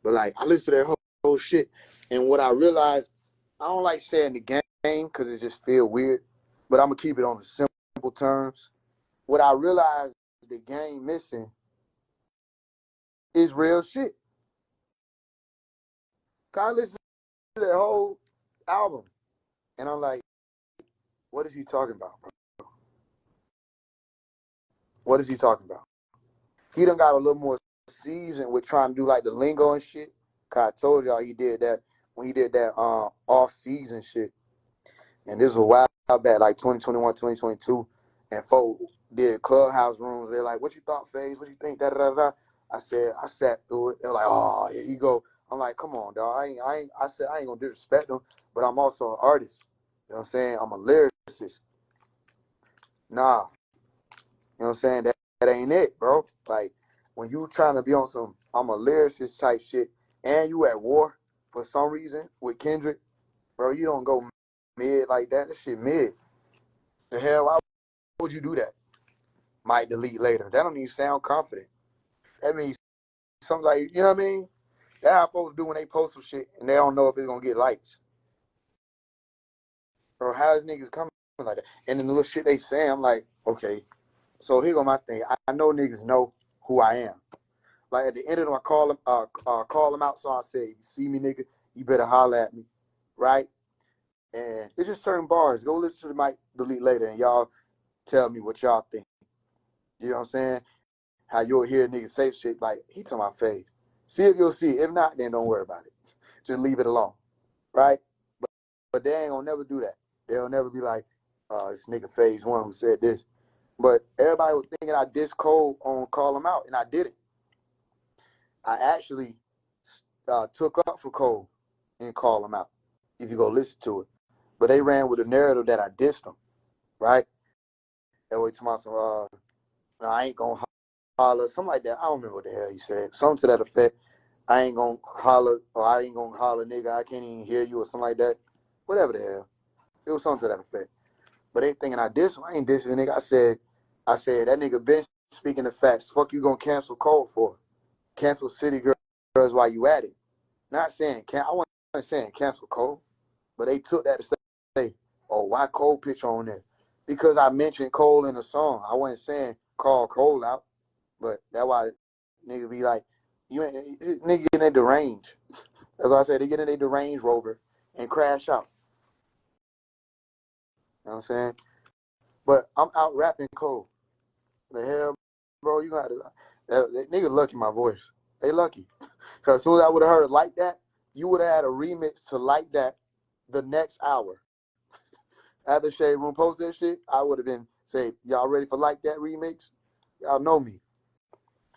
But like I listened to that whole shit, and what I realized, I don't like saying the game because it just feel weird. But I'm gonna keep it on the simple terms. What I realized the game missing is real shit. Cause I listened to that whole album, and I'm like, what is he talking about, bro? What is he talking about? He done got a little more seasoned with trying to do like the lingo and shit. Cause I told y'all he did that when he did that off season shit. And this was a while back, like 2021, 2022. And folk did clubhouse rooms. They're like, what you thought, Faise? What you think? Da, da, da, da. I said, I sat through it. They're like, oh, here you go. I'm like, come on, dog. I said, I ain't gonna disrespect them, but I'm also an artist. You know what I'm saying? I'm a lyricist. Nah, you know what I'm saying? That ain't it, bro. Like, when you trying to be on some, I'm a lyricist type shit, and you at war for some reason with Kendrick, bro, you don't go mid like that. That shit mid. The hell, why would you do that? Might delete later. That don't even sound confident. That means something like, you know what I mean? That's how folks do when they post some shit and they don't know if it's gonna get likes. Bro, how is niggas coming like that? And then the little shit they say, I'm like, okay. So here go my thing. I know niggas know who I am. Like at the end of them, I call them out. So I say, you see me, nigga, you better holler at me, right? And it's just certain bars. Go listen to the mic delete later, and y'all tell me what y'all think. You know what I'm saying? How you'll hear niggas say shit like, he talking about Faise. See if you'll see it. If not, then don't worry about it. Just leave it alone, right? But they ain't gonna never do that. They'll never be like, this nigga Faise One who said this. But everybody was thinking I dissed Cole on Call Him Out, and I didn't. I actually took up for Cole and Call Him Out, if you go listen to it. But they ran with the narrative that I dissed him, right? That way, tomorrow, no, I ain't gonna holler, something like that. I don't remember what the hell he said. Something to that effect. I ain't gonna holler, or I ain't gonna holler, nigga. I can't even hear you, or something like that. Whatever the hell. It was something to that effect. But they thinking I diss him. I ain't dissing the nigga. I said that nigga been speaking the facts. Fuck you gonna cancel Cole for? Cancel City Girls while you at it. Not saying I wasn't saying cancel Cole, but they took that to say, oh, why Cole picture on there? Because I mentioned Cole in the song. I wasn't saying call Cole out, but that's why nigga be like, you ain't nigga get in the range. As I said, they get in the Range Rover and crash out. You know what I'm saying? But I'm out rapping Cole. The hell, bro, you got to. That nigga lucky my voice. They lucky. Because as soon as I would have heard Like That, you would have had a remix to Like That the next hour. After Shade Room post that shit, I would have been say, y'all ready for Like That remix? Y'all know me.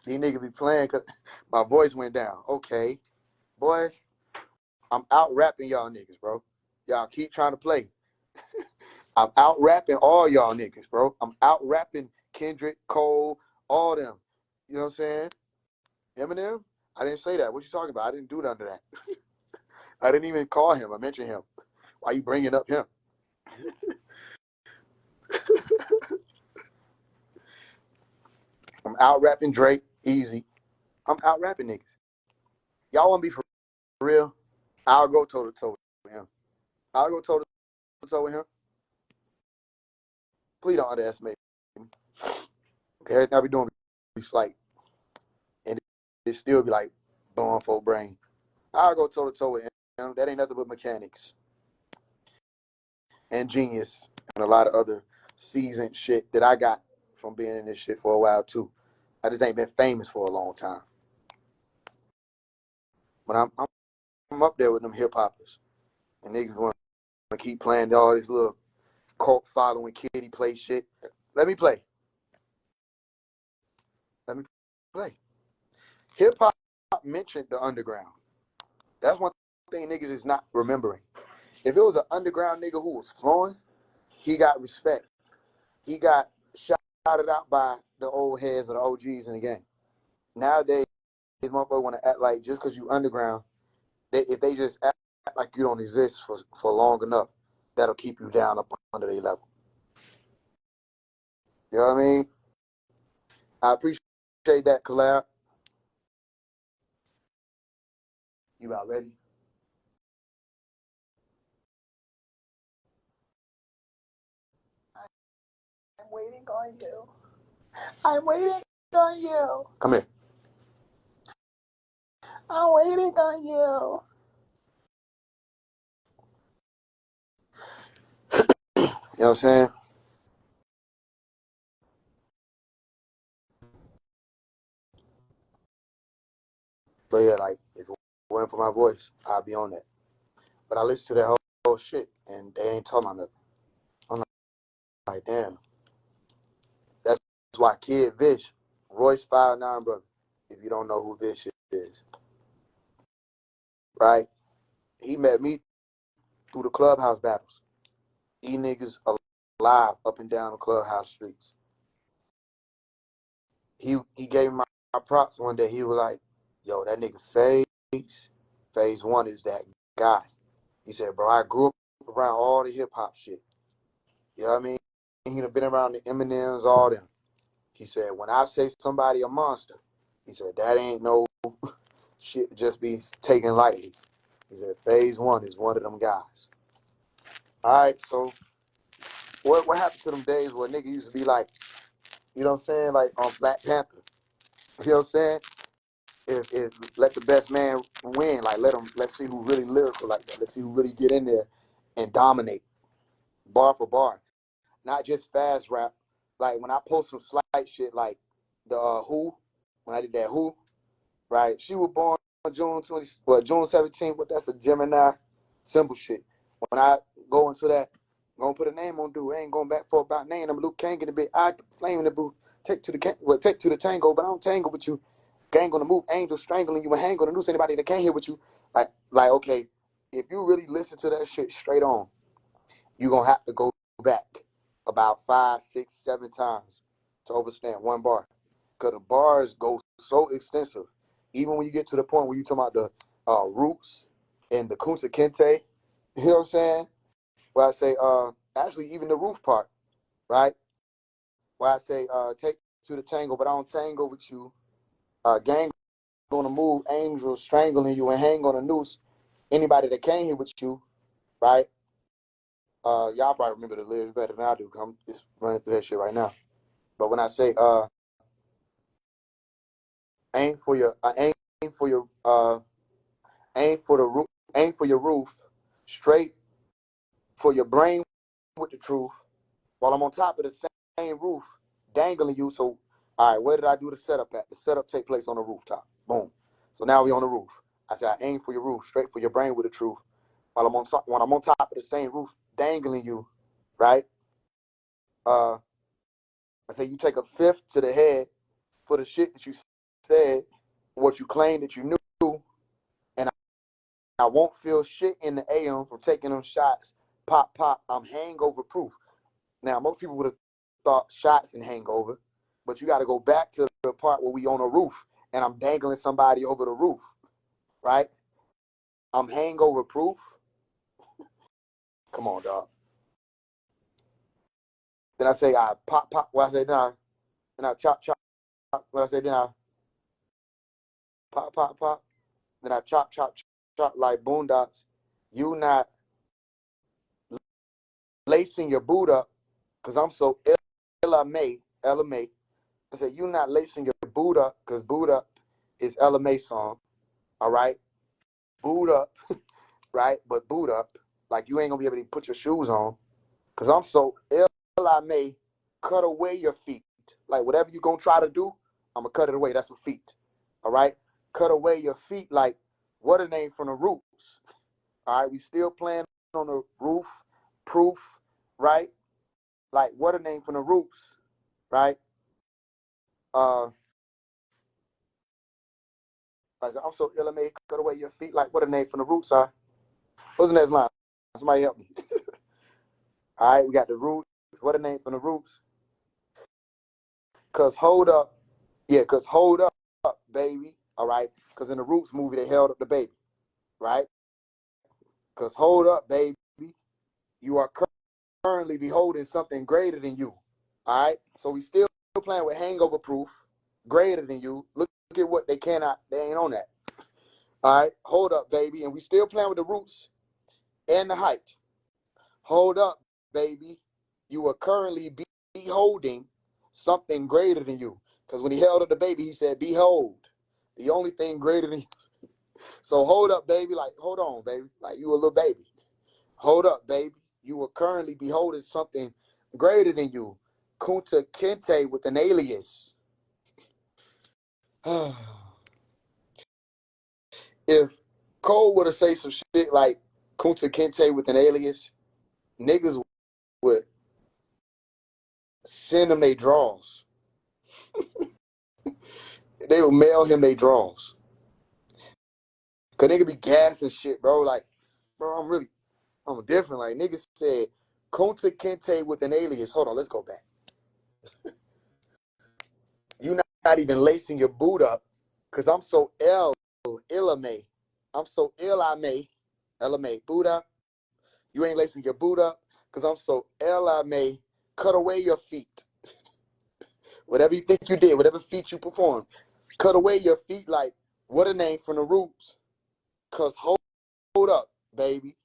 These niggas be playing because my voice went down. Okay. Boy, I'm out rapping y'all niggas, bro. Y'all keep trying to play. I'm out rapping all y'all niggas, bro. I'm out rapping Kendrick, Cole, all them. You know what I'm saying? Eminem? I didn't say that. What you talking about? I didn't do none of that. I didn't even call him. I mentioned him. Why you bringing up him? I'm out rapping Drake, easy. I'm out rapping niggas. Y'all want to be for real? I'll go toe to toe with him. I'll go toe to toe with him. Please don't underestimate me. Okay, everything I be doing be slight. And it still be like blowing full brain. I'll go toe to toe with him. That ain't nothing but mechanics and genius and a lot of other seasoned shit that I got from being in this shit for a while too. I just ain't been famous for a long time. But I'm up there with them hip hoppers. And niggas want to keep playing all this little cult following kiddie play shit. Let me play. Let me play. Hip hop mentioned the underground. That's one thing niggas is not remembering. If it was an underground nigga who was flowing, he got respect. He got shouted out by the old heads of the OGs in the game. Nowadays, these motherfuckers want to act like just because you underground, if they just act like you don't exist for long enough, that'll keep you down up under their level. You know what I mean? I appreciate that collab. You about ready? I'm waiting on you. I'm waiting on you. Come here. I'm waiting on you. You know what I'm saying? But yeah, like, if it wasn't for my voice, I'd be on that. But I listened to that whole shit, and they ain't talking about nothing. I'm like, damn. That's why Kid Vish, Royce 5'9", brother, if you don't know who Vish is, right? He met me through the clubhouse battles. These niggas alive up and down the clubhouse streets. He gave me my props one day. He was like, yo, that nigga Faise One is that guy. He said, bro, I grew up around all the hip hop shit. You know what I mean? He done been around the Eminems, all them. He said, when I say somebody a monster, he said, that ain't no shit just be taken lightly. He said, Faise One is one of them guys. All right, so what happened to them days where nigga used to be like, you know what I'm saying, like on Black Panther? You know what I'm saying? If let the best man win, like let's see who really lyrical like that. Let's see who really get in there and dominate bar for bar, not just fast rap. Like when I post some slight shit, like the Who, when I did that Who, right? She was born on June 17th, but that's a Gemini simple shit. When I go into that, I'm gonna put a name on dude. I ain't going back for about name. I'm Luke Kang in the bit. I flame in the booth. Take to the tango, but I don't tangle with you. Gang on the move, angel strangling you and hang on the noose. Anybody that can't hear with you, like okay, if you really listen to that shit straight on, you gonna have to go back about 5, 6, 7 times to understand one bar. Cause the bars go so extensive. Even when you get to the point where you talking about the roots and the Kunta Kinte, you know what I'm saying? where I say, actually even the roof part, right? Where I say, take to the tango, but I don't tango with you. Gang on the move, angels strangling you and hang on a noose. Anybody that came here with you, right? Y'all probably remember the lyrics better than I do. I'm just running through that shit right now. But when I say, aim for your, aim for your, aim for the roof, aim for your roof, straight for your brain with the truth. While I'm on top of the same roof, dangling you. So, all right, where did I do the setup at? The setup take place on the rooftop. Boom. So now we on the roof. I said, I aim for your roof, straight for your brain with the truth. While when I'm on top of the same roof, dangling you, right? I say you take a fifth to the head for the shit that you said, what you claimed that you knew, and I won't feel shit in the AM from taking them shots. Pop, pop, I'm hangover proof. Now, most people would have thought shots and hangover, but you got to go back to the part where we on a roof and I'm dangling somebody over the roof, right? I'm hangover proof. Come on, dog. Then I say, I pop, pop. What I say, then I chop, chop. What I say, then I pop, pop, pop. Then I chop, chop, chop like boondocks. You not lacing your boot up because I'm so LMA. I said, you not lacing your boot up because boot up is LMA song. All right? Boot up, right? But boot up. Like you ain't going to be able to put your shoes on because I'm so LMA. Cut away your feet. Like whatever you going to try to do, I'm going to cut it away. That's what feet. All right? Cut away your feet like what a name from the Roots. All right? We still playing on the roof, proof, right? Like what a name from the Roots, right? I'm so LMA, cut away your feet like what a name from the Roots are. What's the next line? Somebody help me. All right, we got the Roots. What a name from the Roots. Cause hold up, yeah, cause hold up, baby. All right, cause in the Roots movie they held up the baby, right? Cause hold up, baby. You are currently beholding something greater than you. All right, so we still playing with hangover proof, greater than you. Look at what they cannot. They ain't on that. All right, hold up, baby, and we still playing with the Roots and the height. Hold up, baby. You are currently beholding something greater than you. Because when he held up the baby, he said, behold, the only thing greater than you. So hold up, baby. Like, hold on, baby. Like, you a little baby. Hold up, baby. You are currently beholding something greater than you. Kunta Kinte with an alias. If Cole would have said some shit like Kunta Kinte with an alias, niggas would send them their draws. They would mail him their draws. Cause nigga be gassing shit, bro. Like, bro, I'm different. Like, niggas said, Kunta Kinte with an alias. Hold on, let's go back. You not even lacing your boot up, cause I'm so illame. I'm so illame. LMA, boot up. You ain't lacing your boot up, cause I'm so illame. Cut away your feet. Whatever you think you did, whatever feat you performed, cut away your feet like, what a name from the Roots. Cause hold up, baby.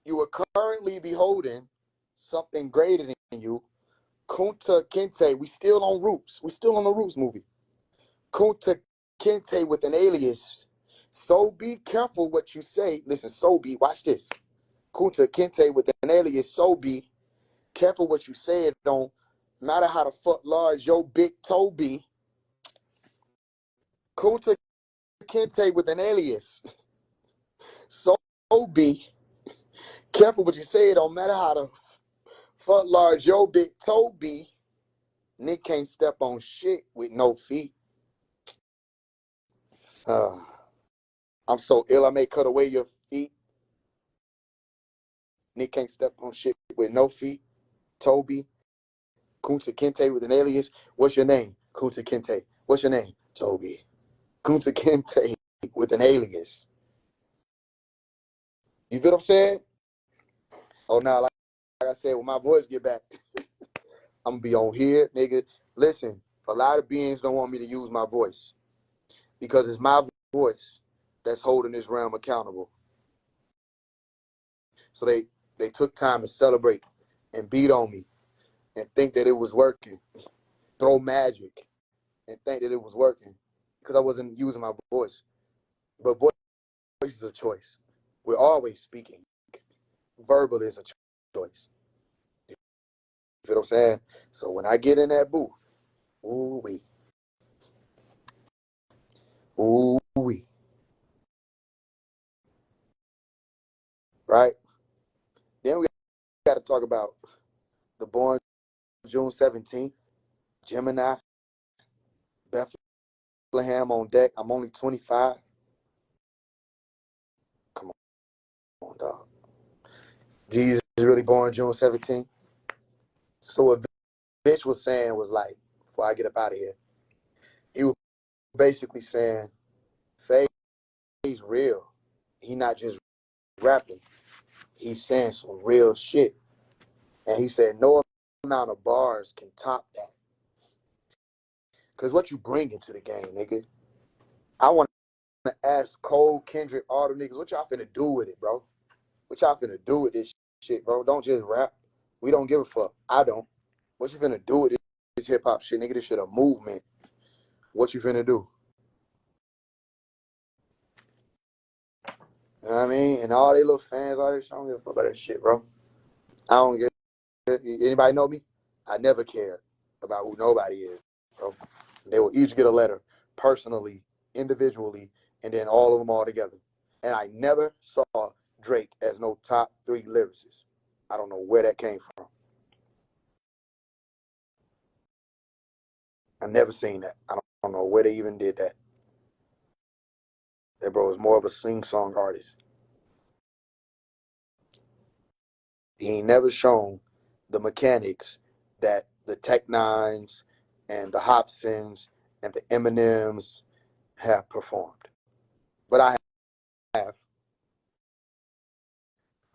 You are currently beholding something greater than you. Kunta Kinte, we still on Roots. We still on the Roots movie. Kunta Kinte with an alias. So be careful what you say. Listen, so be, watch this. Kunta Kinte with an alias, so be careful what you say. It don't matter how the fuck large your big toe be. Kunta Kinte with an alias. So be careful what you say. It don't matter how the fuck large your big toe be. Nick can't step on shit with no feet. I'm so ill I may cut away your feet. Nick can't step on shit with no feet. Toby. Kunta Kinte with an alias. What's your name? Kunta Kinte. What's your name? Toby. Kunta Kinte with an alias. You feel what I'm saying? Oh, now, like I said, when my voice get back, I'm gonna be on here, nigga. Listen, a lot of beings don't want me to use my voice because it's my voice that's holding this realm accountable. So they took time to celebrate and beat on me and think that it was working, throw magic and think that it was working because I wasn't using my voice. But voice is a choice. We're always speaking. Verbal is a choice. You feel what I'm saying? So when I get in that booth, ooh wee, ooh wee, right? Then we got to talk about the born June 17th, Gemini, Bethlehem on deck. I'm only 25. Come on, dog. Jesus is really born June 17th. So what bitch was saying was like, before I get up out of here, he was basically saying, Faye's real. He not just rapping. He's saying some real shit. And he said, no amount of bars can top that. Because what you bring into the game, nigga. I want to ask Cole, Kendrick, all the niggas, what y'all finna do with it, bro? What y'all finna do with this shit, bro? Don't just rap. We don't give a fuck. I don't. What you finna do with this hip-hop shit, nigga? This shit a movement. What you finna do? You know what I mean? And all they little fans, all this shit, I don't give a fuck about that shit, bro. I don't get it. Anybody know me? I never cared about who nobody is, bro. They will each get a letter personally, individually, and then all of them all together. And I never saw Drake as no top 3 lyricist. I don't know where that came from. I never seen that. I don't know where they even did that. That bro is more of a sing-song artist. He ain't never shown the mechanics that the Tech Nines and the Hobsons and the Eminems have performed. But I have.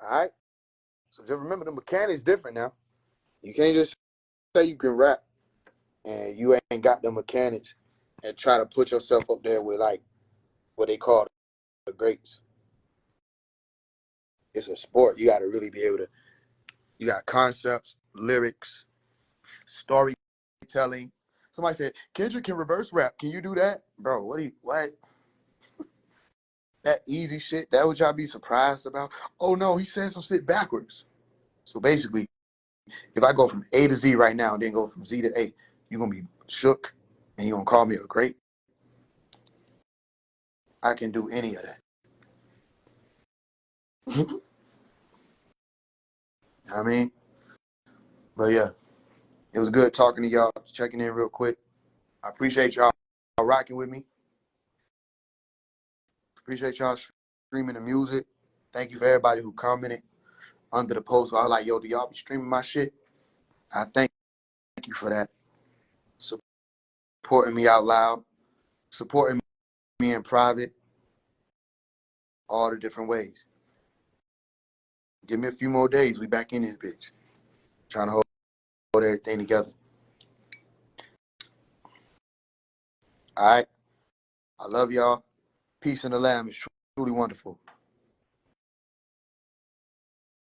All right? So just remember the mechanics different now. You can't just say you can rap and you ain't got the mechanics and try to put yourself up there with like what they call the greats. It's a sport. You got to really be able to. You got concepts, lyrics, storytelling. Somebody said Kendrick can reverse rap. Can you do that, bro? What? That easy shit? That would y'all be surprised about? Oh no, he said some shit backwards. So basically, if I go from A to Z right now and then go from Z to A, you're gonna be shook and you're gonna call me a great. I can do any of that. I mean, but yeah, it was good talking to y'all, checking in real quick. I appreciate y'all rocking with me. Appreciate y'all streaming the music. Thank you for everybody who commented under the post. I was like, yo, do y'all be streaming my shit? I thank you for that. Supporting me out loud, supporting me in private, all the different ways. Give me a few more days. We back in this bitch. Trying to hold everything together. All right. I love y'all. Peace in the Lamb is truly wonderful.